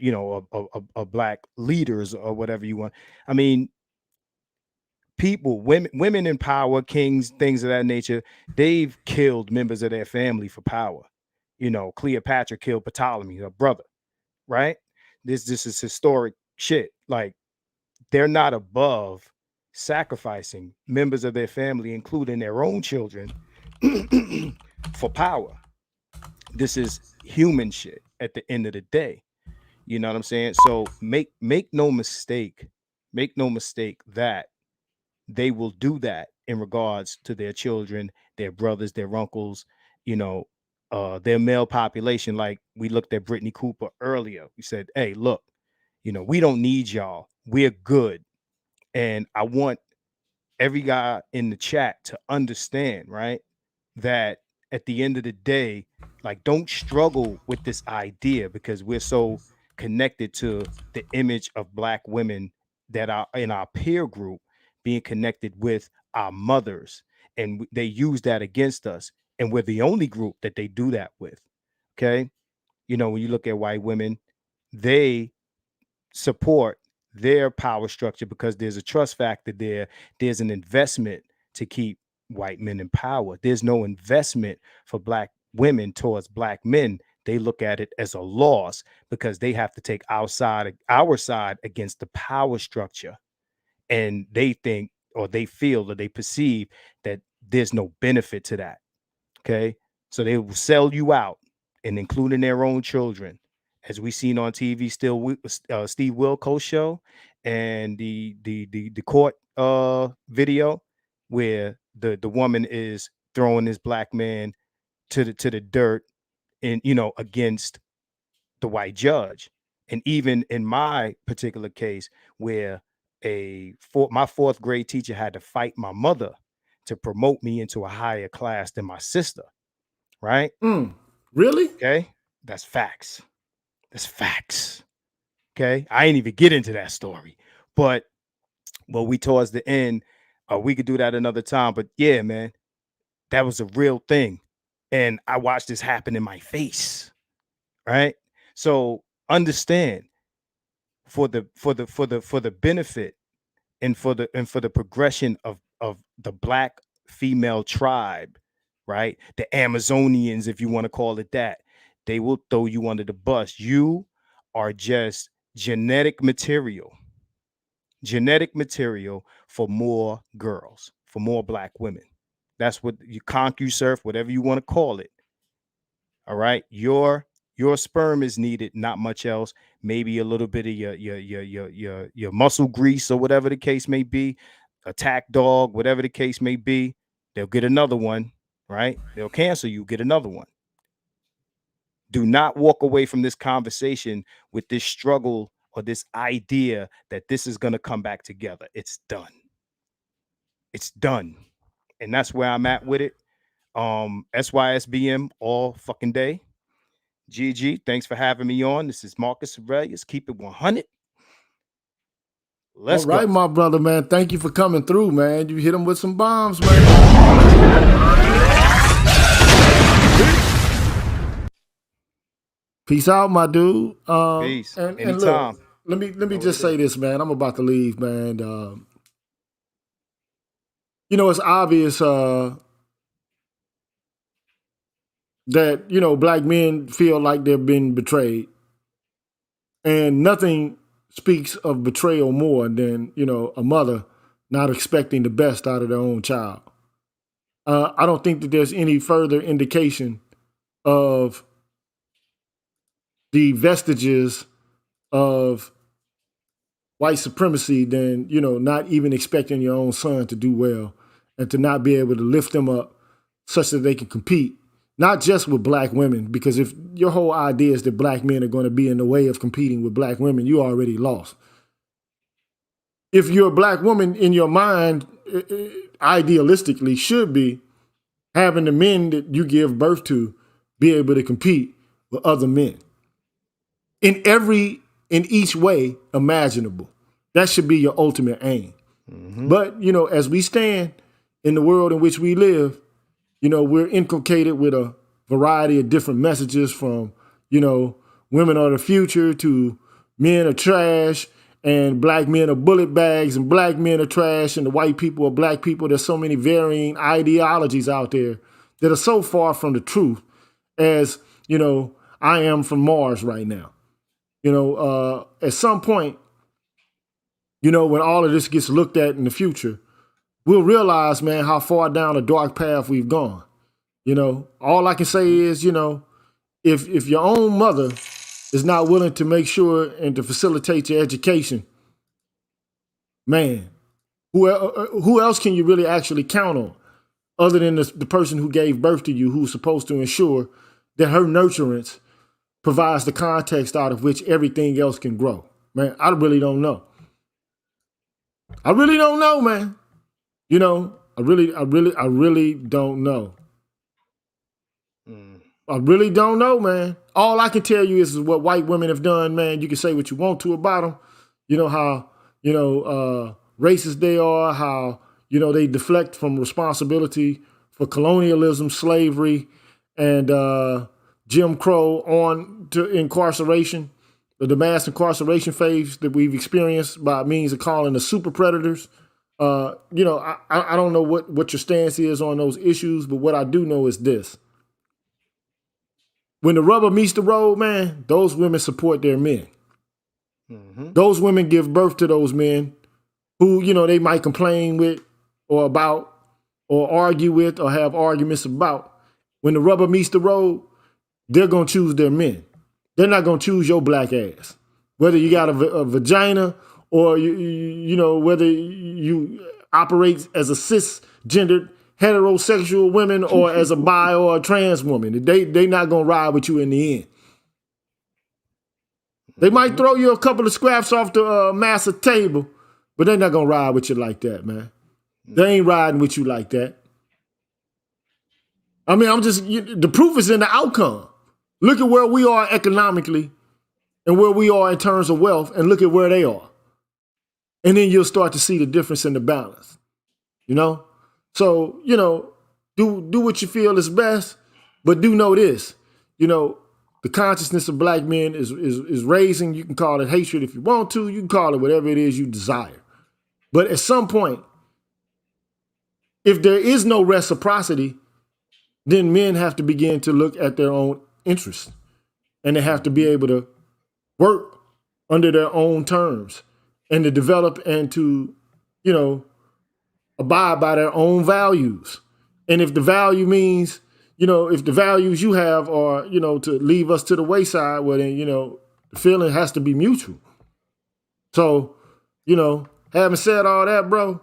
black leaders or whatever you want. I mean, people, women in power, kings, things of that nature, they've killed members of their family for power. Cleopatra killed Ptolemy, her brother, right? This is historic shit. Like, they're not above sacrificing members of their family, including their own children, for power. This is human shit at the end of the day. You know what I'm saying? So make no mistake, that they will do that in regards to their children, their brothers, their uncles, their male population. Like, we looked at Brittany Cooper earlier. We said, hey, look, we don't need y'all. We're good. And I want every guy in the chat to understand, right, that at the end of the day, like, don't struggle with this idea, because we're so connected to the image of black women that are in our peer group being connected with our mothers, and they use that against us, and we're the only group that they do that with. Okay, when you look at white women, they support their power structure because there's a trust factor there. There's an investment to keep white men in power. There's no investment for black women towards black men. They look at it as a loss because they have to take our side against the power structure. And they think, or they feel, or they perceive that there's no benefit to that. Okay. So they will sell you out, and including their own children, as we seen on TV, Steve Wilkos show, and the court video where the woman is throwing this black man to the dirt, and against the white judge. And even in my particular case, where my fourth grade teacher had to fight my mother to promote me into a higher class than my sister, right? Really? Okay, that's facts. That's facts. Okay, I ain't even get into that story, but we towards the end, we could do that another time. But yeah, man, that was a real thing, and I watched this happen in my face. Right, so understand, for the benefit and for the progression of the black female tribe, right? The Amazonians, if you want to call it that, they will throw you under the bus. You are just genetic material for more girls, for more black women. That's what you ConcuSurf, whatever you want to call it. All right. Your sperm is needed, not much else. Maybe a little bit of your muscle grease or whatever the case may be. Attack dog, whatever the case may be. They'll get another one, right? They'll cancel you, get another one. Do not walk away from this conversation with this struggle or this idea that this is going to come back together. It's done. It's done. And that's where I'm at with it. SYSBM all fucking day. GG, thanks for having me on. This is Marcus Aurelius. Keep it 100. Let's All right, go. my brother, man. Thank you for coming through, man. You hit him with some bombs, man. Peace out, my dude. Peace. And Anytime. look, let me just say this, man. I'm about to leave, man. You know, it's obvious that, you know, black men feel like they've been betrayed. And nothing speaks of betrayal more than, you know, a mother not expecting the best out of their own child. I don't think that there's any further indication of the vestiges of white supremacy than, you know, not even expecting your own son to do well and to not be able to lift them up such that they can compete, not just with black women, because if your whole idea is that black men are going to be in the way of competing with black women, you already lost. If you're a black woman, in your mind, idealistically should be having the men that you give birth to be able to compete with other men in each way imaginable. That should be your ultimate aim. But, you know, as we stand in the world in which we live, you know, we're inculcated with a variety of different messages from, you know, women are the future to men are trash and black men are bullet bags and black men are trash and the white people are black people. There's so many varying ideologies out there that are so far from the truth as, you know, I am from Mars right now. You know, at some point, you know, when all of this gets looked at in the future, we'll realize, man, how far down a dark path we've gone. You know, all I can say is, you know, if your own mother is not willing to make sure and to facilitate your education, man, who else can you really actually count on other than the person who gave birth to you, who's supposed to ensure that her nurturance provides the context out of which everything else can grow? Man, I really don't know. I really don't know, man. You know, I really don't know. I really don't know, man. All I can tell you is what white women have done, man. You can say what you want to about them. You know how, you know, racist they are, how, you know, they deflect from responsibility for colonialism, slavery, and Jim Crow on to incarceration, the mass incarceration phase that we've experienced by means of calling the super predators. You know, I don't know what your stance is on those issues, but what I do know is this. When the rubber meets the road, man, those women support their men. Those women give birth to those men who, you know, they might complain with or about or argue with or have arguments about. When the rubber meets the road, they're going to choose their men. They're not going to choose your black ass. Whether you got a vagina or, you know, whether you operate as a cisgendered heterosexual woman or as a bi or a trans woman. They not going to ride with you in the end. They might throw you a couple of scraps off the massive table, but they're not going to ride with you like that, man. They ain't riding with you like that. I mean, the proof is in the outcome. Look at where we are economically and where we are in terms of wealth, and look at where they are. And then you'll start to see the difference in the balance, you know? So, you know, do what you feel is best, but do know this, you know, the consciousness of black men is raising. You can call it hatred if you want to. You can call it whatever it is you desire. But at some point, if there is no reciprocity, then men have to begin to look at their own interests, and they have to be able to work under their own terms and to develop and to, you know, abide by their own values And if the value means, if the values you have are, to leave us to the wayside, well then, the feeling has to be mutual. So, having said all that, bro,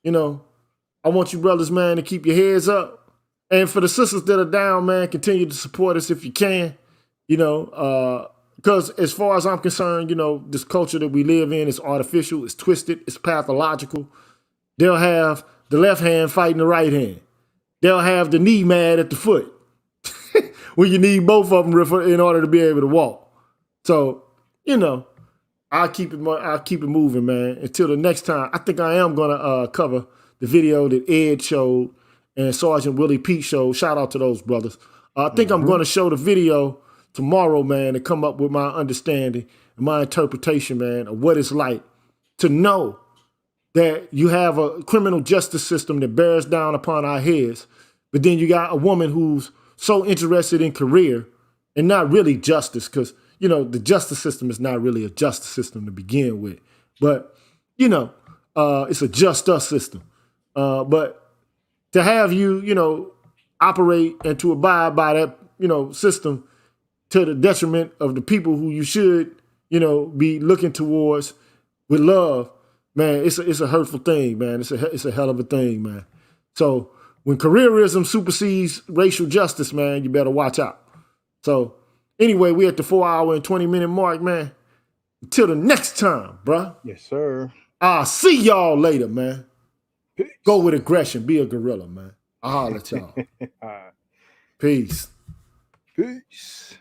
I want you brothers, man, to keep your heads up. And for the sisters that are down, man, continue to support us if you can, because as far as I'm concerned, this culture that we live in is artificial, it's twisted, it's pathological. They'll have the left hand fighting the right hand. They'll have the knee mad at the foot when you need both of them in order to be able to walk. So, I'll keep it moving, man. Until the next time, I think I am gonna cover the video that Ed showed and Sergeant Willie Pete showed. Shout out to those brothers. I think I'm gonna show the video tomorrow, man, and come up with my understanding and my interpretation, man, of what it's like to know that you have a criminal justice system that bears down upon our heads, but then you got a woman who's so interested in career and not really justice, because, the justice system is not really a justice system to begin with. But, it's a just us system. But to have you, operate and to abide by that, system to the detriment of the people who you should, be looking towards with love, man, it's a hurtful thing, man. It's a hell of a thing, man. So when careerism supersedes racial justice, man, you better watch out. So anyway, we at the 4 hour and 20-minute mark, man. Until the next time, bruh. Yes, sir. I'll see y'all later, man. Peace. Go with aggression. Be a gorilla, man. I'll holler at y'all. All right. Peace. Peace.